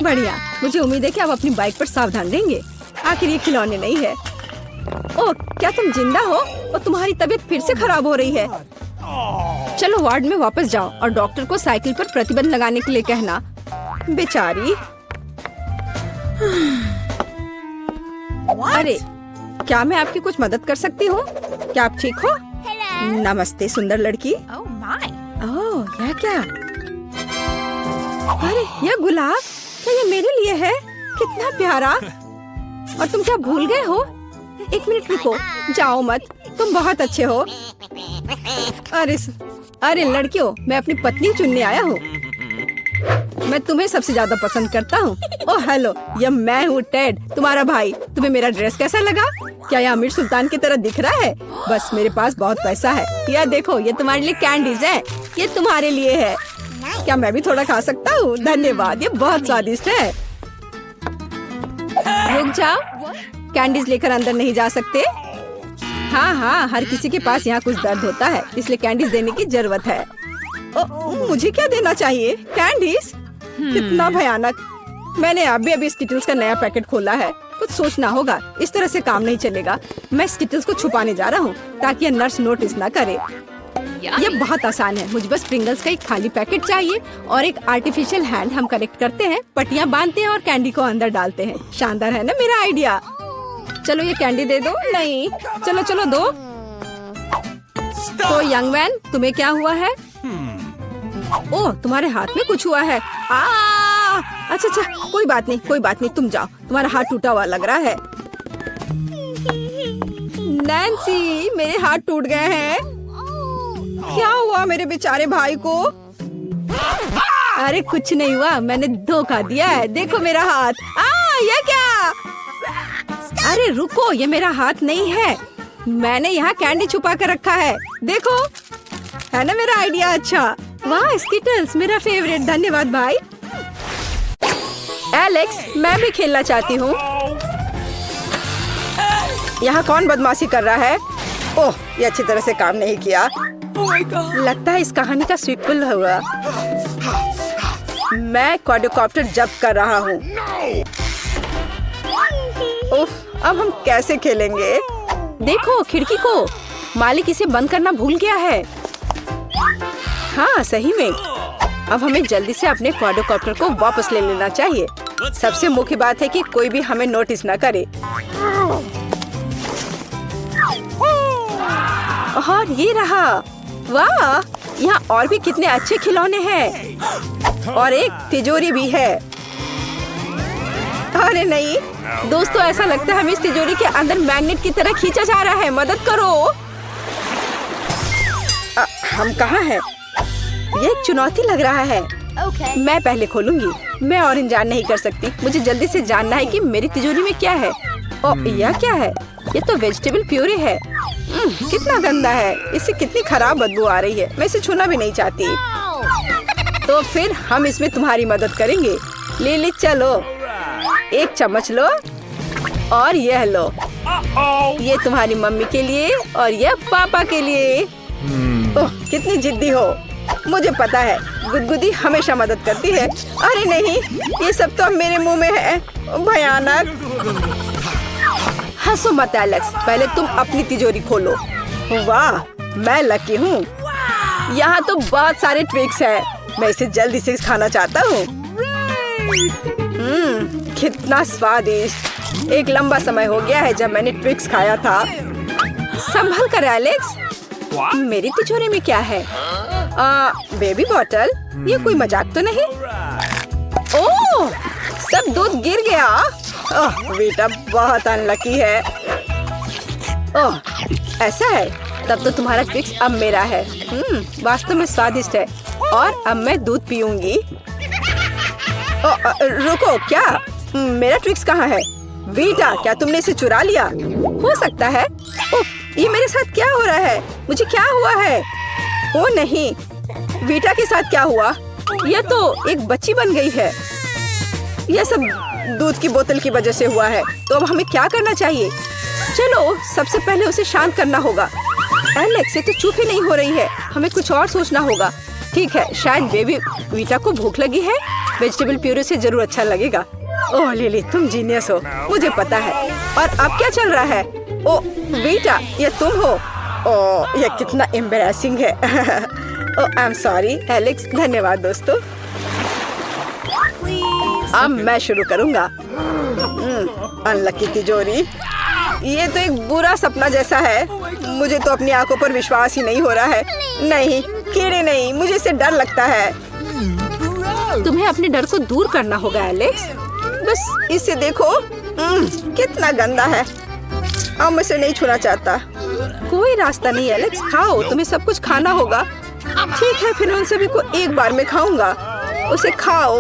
बढ़िया, मुझे उम्मीद है कि आप अपनी बाइक पर सावधान रहेंगे। आखिर ये खिलौने नहीं है। ओह, क्या तुम जिंदा हो? और तुम्हारी तबीयत फिर से खराब हो रही है। चलो वार्ड में वापस जाओ और डॉक्टर को साइकिल पर प्रतिबंध लगाने के लिए कहना। बेचारी। अरे, क्या मैं आपकी कुछ मदद कर सकती हूँ? क्या आप ठीक हो? नमस्ते सुंदर लड़की। ओह, यह क्या? अरे, यह गुलाब, क्या ये मेरे लिए है? कितना प्यारा। और तुम क्या भूल गए हो? एक मिनट रुको, जाओ मत, तुम बहुत अच्छे हो। अरे लड़कियों, मैं अपनी पत्नी चुनने आया हूँ। मैं तुम्हें सबसे ज्यादा पसंद करता हूँ। ओह हेलो, यह मैं हूँ टेड, तुम्हारा भाई। तुम्हें मेरा ड्रेस कैसा लगा? क्या यह अमीर सुल्तान की तरह दिख रहा है? बस मेरे पास बहुत पैसा है। यह देखो, ये तुम्हारे लिए कैंडीज है। ये तुम्हारे लिए है। क्या मैं भी थोड़ा खा सकता हूँ? धन्यवाद, ये बहुत स्वादिष्ट है। रुक जाओ, कैंडीज लेकर अंदर नहीं जा सकते। हाँ हाँ, हर किसी के पास यहाँ कुछ दर्द होता है, इसलिए कैंडीज देने की जरूरत है। मुझे क्या देना चाहिए? कैंडीज? कितना भयानक। मैंने अभी स्किटल्स का नया पैकेट खोला है। कुछ सोचना होगा, इस तरह से काम नहीं चलेगा। मैं स्किटल्स को छुपाने जा रहा हूँ ताकि यह नर्स नोटिस न करे। ये बहुत आसान है, मुझे बस प्रिंगल्स का एक खाली पैकेट चाहिए और एक आर्टिफिशियल हैंड। हम कलेक्ट करते हैं, पट्टियाँ बांधते हैं और कैंडी को अंदर डालते हैं। शानदार है ना मेरा आइडिया? चलो ये कैंडी दे दो। नहीं, चलो दो। तो यंग मैन, तुम्हें क्या हुआ है? ओह, तुम्हारे हाथ में कुछ हुआ है। अच्छा, कोई बात नहीं, तुम जाओ। तुम्हारा हाथ टूटा हुआ लग रहा है। नैन्सी, मेरे हाथ टूट गए हैं। क्या हुआ मेरे बेचारे भाई को? अरे कुछ नहीं हुआ, मैंने धोखा दिया है। देखो मेरा हाथ। ये क्या? अरे रुको, ये मेरा हाथ नहीं है। मैंने यहाँ कैंडी छुपा कर रखा है। देखो, है ना मेरा आइडिया अच्छा? वाह, स्किटल्स मेरा फेवरेट। धन्यवाद भाई। एलेक्स, मैं भी खेलना चाहती हूँ। यहाँ कौन बदमाशी कर रहा है? ओह, ये अच्छी तरह से काम नहीं किया। लगता है इस कहानी का सीक्वल हुआ। मैं क्वाड्रिकॉप्टर जब्त कर रहा हूँ। उफ, अब हम कैसे खेलेंगे? देखो खिड़की को, मालिक इसे बंद करना भूल गया है। हाँ सही में। अब हमें जल्दी से अपने क्वाड्रोकॉप्टर को वापस ले लेना चाहिए। सबसे मुख्य बात है कि कोई भी हमें नोटिस ना करे। और ये रहा। वाह, यहाँ और भी कितने अच्छे खिलौने हैं और एक तिजोरी भी है। अरे नहीं दोस्तों, ऐसा लगता है हमें इस तिजोरी के अंदर मैग्नेट की तरह खींचा जा रहा है। मदद करो। हम कहाँ हैं? ये एक चुनौती लग रहा है। मैं पहले खोलूंगी। मैं और इंतजार नहीं कर सकती। मुझे जल्दी से जानना है कि मेरी तिजोरी में क्या है। ओह, यह क्या है? ये तो वेजिटेबल प्यूरी है। कितना गंदा है। इससे कितनी खराब बदबू आ रही है। मैं इसे छूना भी नहीं चाहती। तो फिर हम इसमें तुम्हारी मदद करेंगे। लिली चलो, एक चम्मच लो और यह लो। ये तुम्हारी मम्मी के लिए और यह पापा के लिए। ओह, कितनी जिद्दी हो। मुझे पता है गुदगुदी हमेशा मदद करती है। अरे नहीं, ये सब तो अब मेरे मुंह में है। भयानक। हंसो मत एलेक्स, पहले तुम अपनी तिजोरी खोलो। वाह, मैं लकी हूँ। यहाँ तो बहुत सारे ट्विक्स हैं। मैं इसे जल्दी से खाना चाहता हूँ। कितना स्वादिष्ट। एक लंबा समय हो गया है जब मैंने ट्विक्स खाया था। संभल कर एलेक्स। मेरी तिजोरी में क्या है? Baby bottle. ये कोई मजाक तो नहीं? ओह, सब दूध गिर गया। ओह, बेटा बहुत अनलकी है। ओह, ऐसा है? तब तो तुम्हारा ट्विक्स अब मेरा है। वास्तव में स्वादिष्ट है और अब मैं दूध पीऊंगी। रुको, क्या? मेरा ट्विक्स कहाँ है? बेटा, क्या तुमने इसे चुरा लिया? हो सकता है। ओह, ये मेरे साथ क्या हो रहा है? मुझे क्या हुआ है? ओ नहीं, वीटा के साथ क्या हुआ? यह तो एक बच्ची बन गई है। यह सब दूध की बोतल की वजह से हुआ है। तो अब हमें क्या करना चाहिए? चलो, सबसे पहले उसे शांत करना होगा। एलेक्स, ये तो चुप ही नहीं हो रही है। हमें कुछ और सोचना होगा। ठीक है, शायद बेबी वीटा को भूख लगी है। वेजिटेबल प्यूरी से जरूर अच्छा लगेगा। ओह लिली, तुम जीनियस हो, मुझे पता है। और अब क्या चल रहा है? ओ वीटा, ये तुम हो? ओह, यह कितना एम्बैरेसिंग है। ओह, आई एम सॉरी एलेक्स। धन्यवाद दोस्तों। अब मैं शुरू करूंगा। अनलकी तिजोरी। ये तो एक बुरा सपना जैसा है। मुझे तो अपनी आंखों पर विश्वास ही नहीं हो रहा है। नहीं, कीड़े नहीं, मुझे इससे डर लगता है। तुम्हें अपने डर को दूर करना होगा एलेक्स। बस इसे देखो, कितना गंदा है। अब मैं इसे नहीं छूना चाहता। कोई रास्ता नहीं एलेक्स, खाओ। तुम्हें सब कुछ खाना होगा। ठीक है, फिर उन सभी को एक बार में खाऊंगा। उसे खाओ।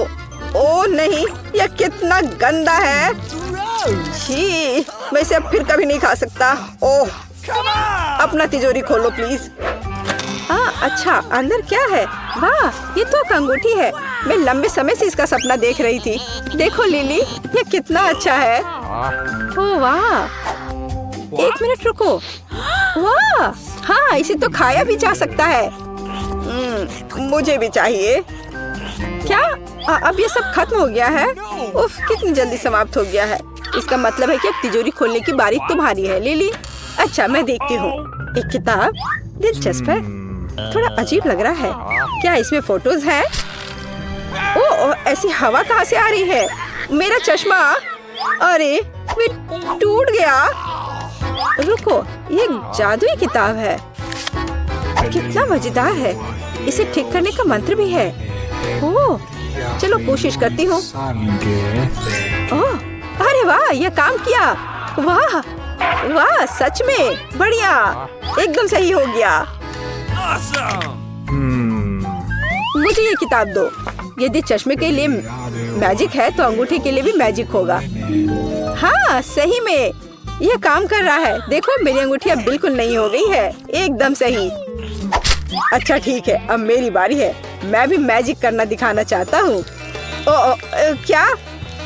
ओ नहीं, यह कितना गंदा है। छी, मैं इसे अब फिर कभी नहीं खा सकता। ओह, अपना तिजोरी खोलो प्लीज। अच्छा, अंदर क्या है? वाह, ये तो एक अंगूठी है। मैं लंबे समय से इसका सपना देख रही थी। देखो लिली, ये कितना अच्छा है। ओह वाह, एक मिनट रुको। वाह, हाँ, इसे तो खाया भी जा सकता है। मुझे भी चाहिए। क्या? अब ये सब खत्म हो गया है? उफ, कितनी जल्दी समाप्त हो गया है। इसका मतलब है कि अब तिजोरी खोलने की बारी तुम्हारी है लिली। अच्छा, मैं देखती हूँ। एक किताब, दिलचस्प है। थोड़ा अजीब लग रहा है। क्या इसमें फोटोज हैं? ओह, ऐसी हवा कहाँ से आ रही है? मेरा चश्मा, अरे वे टूट गया। रुको, ये एक जादुई किताब है। कितना मजेदार है। इसे ठीक करने का मंत्र भी है। ओह, चलो कोशिश करती हूँ। ओह, अरे वाह, यह काम किया। वाह वाह, सच में बढ़िया, एकदम सही हो गया। मुझे ये किताब दो। यदि चश्मे के लिए मैजिक है तो अंगूठी के लिए भी मैजिक होगा। हाँ, सही में यह काम कर रहा है। देखो, मेरी अंगूठी अब बिल्कुल नई हो गई है। एकदम सही। अच्छा ठीक है, अब मेरी बारी है। मैं भी मैजिक करना दिखाना चाहता हूँ। क्या?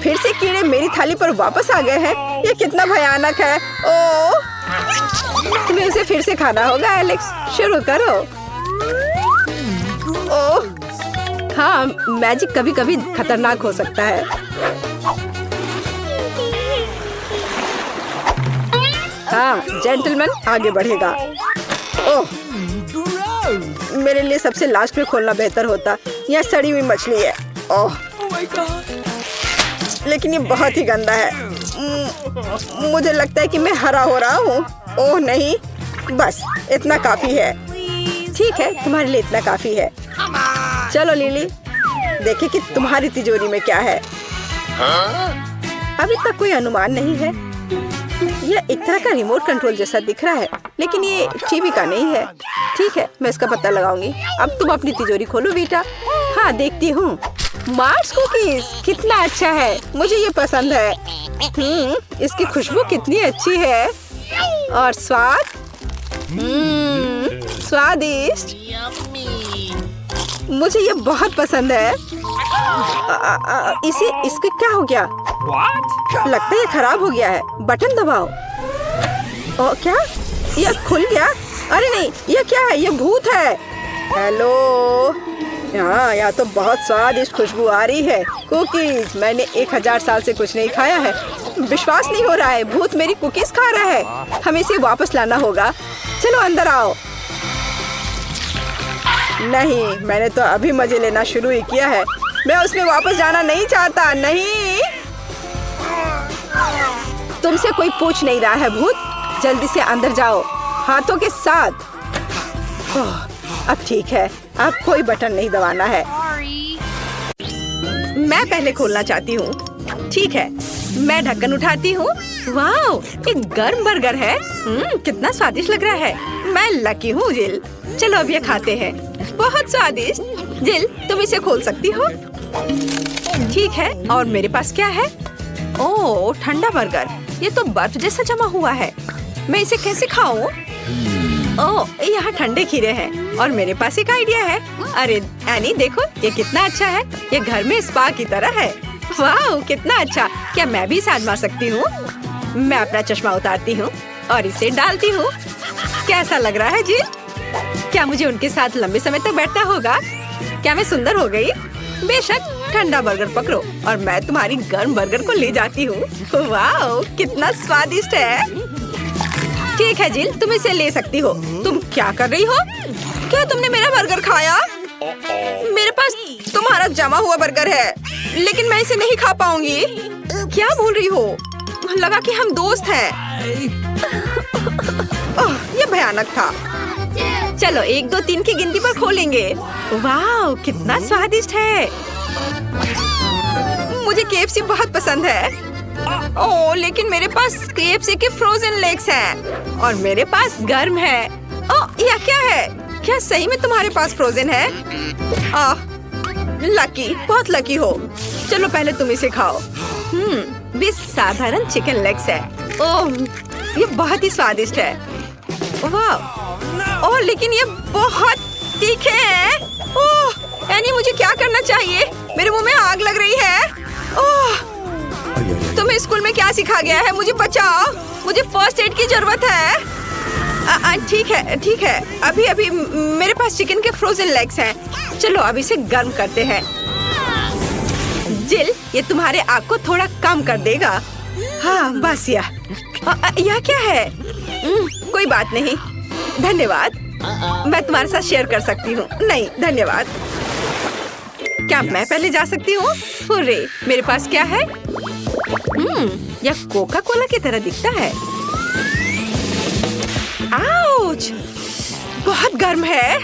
फिर से कीड़े मेरी थाली पर वापस आ गए हैं? ये कितना भयानक है। ओह, तुम्हें उसे फिर से खाना होगा एलेक्स। शुरू करो। ओह, हाँ, मैजिक कभी कभी खतरनाक हो सकता है। हाँ, जेंटलमैन आगे बढ़ेगा। ओह, मेरे लिए सबसे लास्ट में खोलना बेहतर होता। यहाँ सड़ी हुई मछली है। ओह लेकिन ये बहुत ही गंदा है। मुझे लगता है कि मैं हरा हो रहा हूँ। ओह नहीं, बस इतना काफी है। ठीक है, तुम्हारे लिए इतना काफी है। चलो लिली, देखें कि तुम्हारी तिजोरी में क्या है। अभी तक कोई अनुमान नहीं है। यह एक तरह का रिमोट कंट्रोल जैसा दिख रहा है, लेकिन ये टीवी का नहीं है। ठीक है, मैं इसका पता लगाऊंगी। अब तुम अपनी तिजोरी खोलो बेटा। हाँ, देखती हूँ। मार्स कुकीज कितना अच्छा है, मुझे ये पसंद है। इसकी खुशबू कितनी अच्छी है और स्वाद स्वादिष्ट। मुझे ये बहुत पसंद है। इसके क्या हो गया? What? लगता है ये खराब हो गया है। बटन दबाओ। ओ क्या? यह खुल गया? अरे नहीं, यह क्या है? यह भूत है। हेलो, हाँ, यहाँ तो बहुत स्वादिष्ट खुशबू आ रही है। कुकीज, मैंने 1000 साल से कुछ नहीं खाया है। विश्वास नहीं हो रहा है, भूत मेरी कुकीज खा रहा है। हमें इसे वापस लाना होगा। चलो अंदर आओ। नहीं, मैंने तो अभी मजे लेना शुरू ही किया है। मैं उसमें वापस जाना नहीं चाहता। नहीं, तुमसे कोई पूछ नहीं रहा है भूत। जल्दी से अंदर जाओ हाथों के साथ। अब ठीक है, अब कोई बटन नहीं दबाना है। मैं पहले खोलना चाहती हूँ। ठीक है, मैं ढक्कन उठाती हूँ। वाओ, एक गर्म बर्गर है। कितना स्वादिष्ट लग रहा है। मैं लकी हूँ जिल। चलो अब ये खाते हैं। बहुत स्वादिष्ट। जिल, तुम इसे खोल सकती हो। ठीक है, और मेरे पास क्या है? ओह, ठंडा बर्गर। ये तो बर्फ जैसा जमा हुआ है। मैं इसे कैसे खाऊं? ओह, यहाँ ठंडे खीरे हैं और मेरे पास एक आइडिया है। अरे एनी, देखो ये कितना अच्छा है। ये घर में स्पा की तरह है। वाह, कितना अच्छा। क्या मैं भी इसे आजमा सकती हूँ? मैं अपना चश्मा उतारती हूँ और इसे डालती हूँ। कैसा लग रहा है जी? क्या मुझे उनके साथ लंबे समय तक बैठना होगा? क्या मैं सुंदर हो गई? बेशक। ठंडा बर्गर पकड़ो और मैं तुम्हारी गर्म बर्गर को ले जाती हूँ। वाह, कितना स्वादिष्ट है। ठीक है जिल, तुम इसे ले सकती हो। तुम क्या कर रही हो? क्या तुमने मेरा बर्गर खाया? मेरे पास तुम्हारा जमा हुआ बर्गर है, लेकिन मैं इसे नहीं खा पाऊंगी। क्या बोल रही हो? लगा कि हम दोस्त हैं। ओह, ये भयानक था। चलो 1 2 3 की गिनती पर खोलेंगे। वाह, कितना स्वादिष्ट है। मुझे KFC बहुत पसंद है। ओह, लेकिन मेरे पास KFC के फ्रोजन लेग्स हैं और मेरे पास गर्म है। ओह, यह क्या है? क्या सही में तुम्हारे पास फ्रोजन है? लकी, बहुत लकी हो। चलो पहले तुम इसे खाओ। ये साधारण चिकन लेग्स है। ओह, ये बहुत ही स्वादिष्ट है। वाह, ओह, लेकिन ये बहुत तीखे हैं। ओह, यानी मुझे क्या करना चाहिए? मेरे मुंह में आग लग रही है। ओह, तुम्हें स्कूल में क्या सिखा गया है? मुझे बचाओ, मुझे फर्स्ट एड की जरूरत है। ठीक है, ठीक है। अभी अभी मेरे पास चिकन के फ्रोजन लेग्स हैं। चलो अब इसे गर्म करते हैं। जिल, ये तुम्हारे आग को थोड़ा कम कर देगा। हाँ, बस यह क्या है? कोई बात नहीं, धन्यवाद। मैं तुम्हारे साथ शेयर कर सकती हूँ। नहीं, धन्यवाद। क्या मैं पहले जा सकती हूँ? हुर्रे, मेरे पास क्या है? यह कोका कोला की तरह दिखता है। आउच! बहुत गर्म है।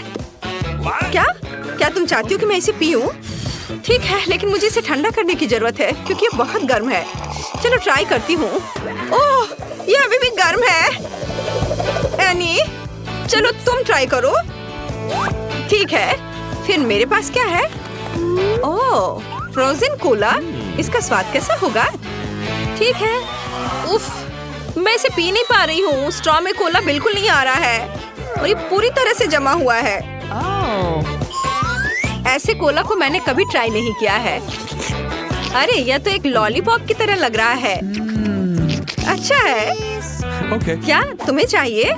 क्या तुम चाहती हो कि मैं इसे पीऊं? ठीक है, लेकिन मुझे इसे ठंडा करने की जरूरत है क्योंकि ये बहुत गर्म है। चलो ट्राई करती हूँ। ओह, ये अभी भी गर्म है। एनी, चलो तुम ट्राई करो। ठीक है, फिर मेरे पास क्या है? ओह, फ्रोजन कोला। इसका स्वाद कैसा होगा? ठीक है। उफ, मैं इसे पी नहीं पा रही हूँ। स्ट्रॉ में कोला बिल्कुल नहीं आ रहा है और ये पूरी तरह से जमा हुआ है। ऐसे कोला को मैंने कभी ट्राई नहीं किया है। अरे, यह तो एक लॉलीपॉप की तरह लग रहा है। अच्छा है। क्या तुम्हें चाहिए?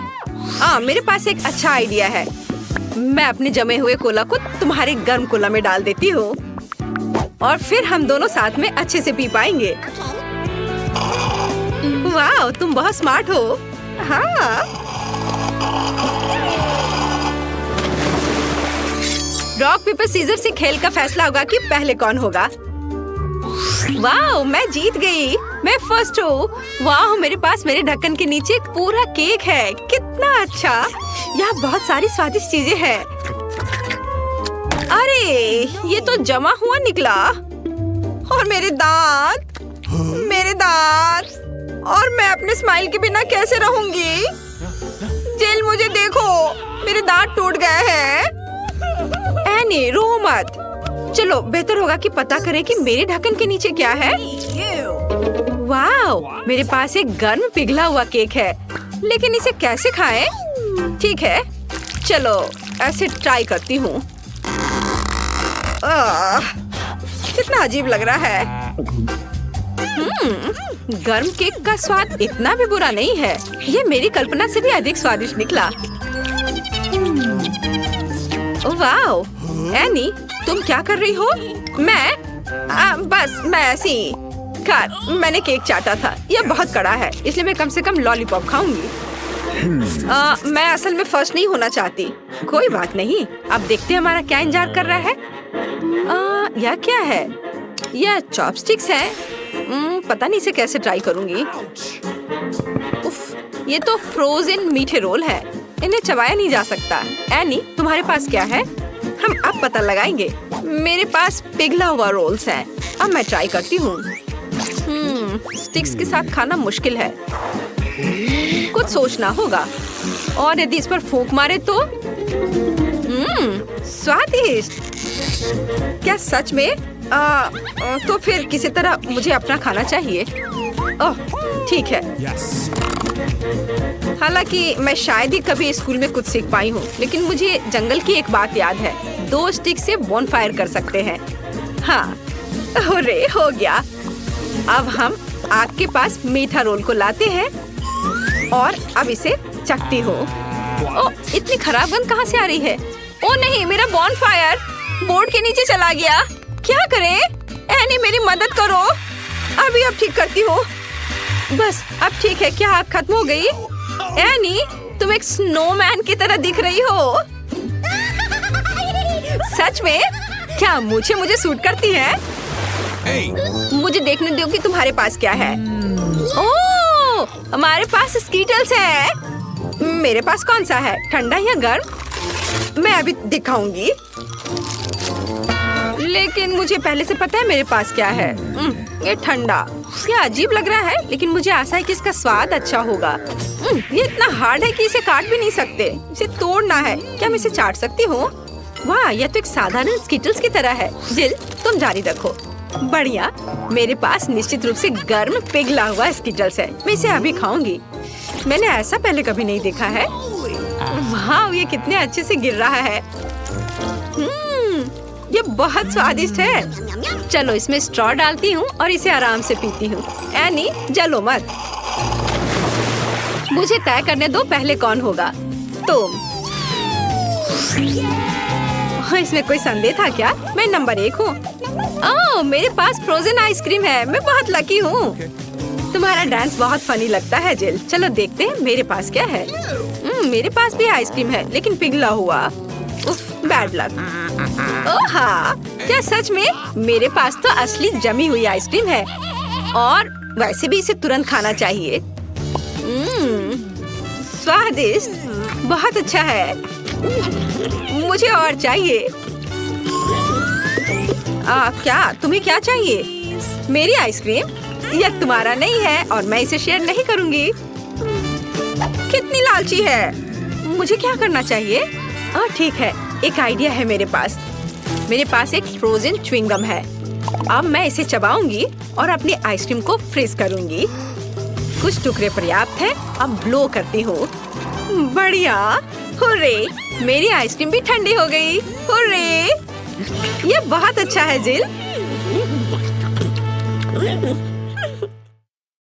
मेरे पास एक अच्छा आइडिया है। मैं अपने जमे हुए कोला को तुम्हारे गर्म कोला में डाल देती हूँ और फिर हम दोनों साथ में अच्छे से पी पाएंगे। वाह, तुम बहुत स्मार्ट हो। हाँ, रॉक पेपर सीजर से खेल का फैसला होगा कि पहले कौन होगा। वाह, मैं जीत गई। मैं फर्स्ट हूँ। वाह, मेरे पास मेरे ढक्कन के नीचे एक पूरा केक है। कितना अच्छा। यहाँ बहुत सारी स्वादिष्ट चीजें हैं। अरे, ये तो जमा हुआ निकला। और मेरे दांत, और मैं अपने स्माइल के बिना कैसे रहूंगी? जिल, मुझे देखो, मेरे दांत टूट गए हैं। एनी, रो मत। चलो, बेहतर होगा कि पता करें कि मेरे ढक्कन के नीचे क्या है। वाह, मेरे पास एक गर्म पिघला हुआ केक है, लेकिन इसे कैसे खाएं? ठीक है, चलो ऐसे ट्राई करती हूँ। कितना अजीब लग रहा है। गर्म केक का स्वाद इतना भी बुरा नहीं है। ये मेरी कल्पना से भी अधिक स्वादिष्ट निकला। वाह, एनी, तुम क्या कर रही हो? बस मैं ऐसे ही। मैंने केक चाटा था। यह बहुत कड़ा है, इसलिए मैं कम से कम लॉलीपॉप खाऊंगी। मैं असल में फर्स्ट नहीं होना चाहती। कोई बात नहीं, अब देखते हैं हमारा क्या इंतजार कर रहा है। यह क्या है? यह चॉपस्टिक्स है। पता नहीं इसे कैसे ट्राई करूंगी। उफ, ये तो फ्रोजन मीठे रोल है। इन्हें चबाया नहीं जा सकता। एनी, तुम्हारे पास क्या है? हम अब पता लगाएंगे। मेरे पास पिघला हुआ रोल्स हैं। अब मैं ट्राई करती हूँ। स्टिक्स के साथ खाना मुश्किल है। कुछ सोचना होगा। और यदि इस पर फूंक मारे तो? स्वादिष्ट। क्या सच में? तो फिर किसी तरह मुझे अपना खाना चाहिए। ओह, ठीक है। हालांकि मैं शायद ही कभी स्कूल में कुछ सीख पाई हूँ, लेकिन मुझे जंगल की एक बात याद है। 2 स्टिक से बोनफायर कर सकते हैं। हाँ, अरे हो गया। अब हम आग के पास मीठा रोल को लाते हैं और अब इसे चखती हूँ। ओह, इतनी खराब गंध कहाँ से आ रही है? ओह नहीं, मेरा बोनफायर बोर्ड के नीचे चला गया। क्या करें? एनी, मेरी मदद करो। अभी अब ठीक करती हूँ। बस अब ठीक है। क्या आग खत्म हो गई? एनी, तुम एक स्नोमैन की तरह दिख रही हो। सच में? क्या मुझे सूट करती है? मुझे देखने दो कि तुम्हारे पास क्या है। ओह, हमारे पास स्कीटल्स है। मेरे पास कौन सा है, ठंडा या गर्म? मैं अभी दिखाऊंगी, लेकिन मुझे पहले से पता है मेरे पास क्या है। ये ठंडा। ये अजीब लग रहा है, लेकिन मुझे आशा है कि इसका स्वाद अच्छा होगा। ये इतना हार्ड है कि इसे काट भी नहीं सकते। इसे तोड़ना है। क्या मैं इसे चाट सकती हूँ? वाह, यह तो एक साधारण स्कीटल्स की तरह है। जिल, तुम जारी रखो। बढ़िया। मेरे पास निश्चित रूप से गर्म पिघला हुआ स्कीटल्स है। मैं इसे अभी खाऊंगी। मैंने ऐसा पहले कभी नहीं देखा है। वाह, ये कितने अच्छे से गिर रहा है। ये बहुत स्वादिष्ट है। चलो, इसमें स्ट्रॉ डालती हूँ और इसे आराम से पीती हूँ। एनी, जलो मत। मुझे तय करने दो पहले कौन होगा। तुम। इसमें कोई संदेह था क्या? मैं नंबर 1 हूँ। ओह, मेरे पास फ्रोजन आइसक्रीम है। मैं बहुत लकी हूँ। तुम्हारा डांस बहुत फनी लगता है जिल। चलो देखते हैं मेरे पास क्या है। मेरे पास भी आइसक्रीम है, लेकिन पिघला हुआ। उफ, बैड लक। ओह हाँ, क्या सच में? मेरे पास तो असली जमी हुई आइसक्रीम है, और वैसे भी इसे तुरंत खाना चाहिए। स्वादिष्ट, बहुत अच्छा है। मुझे और चाहिए। क्या तुम्हें क्या चाहिए? मेरी आइसक्रीम? यह तुम्हारा नहीं है और मैं इसे शेयर नहीं करूंगी। कितनी लालची है। मुझे क्या करना चाहिए? ठीक है, एक आइडिया है मेरे पास। मेरे पास एक फ्रोजन च्युइंगम है। अब मैं इसे चबाऊंगी और अपनी आइसक्रीम को फ्रीज करूंगी। कुछ टुकड़े पर्याप्त है। अब ब्लो करती हूँ। बढ़िया। हुर्रे, मेरी आइसक्रीम भी ठंडी हो गई। हुर्रे, ये बहुत अच्छा है जिल।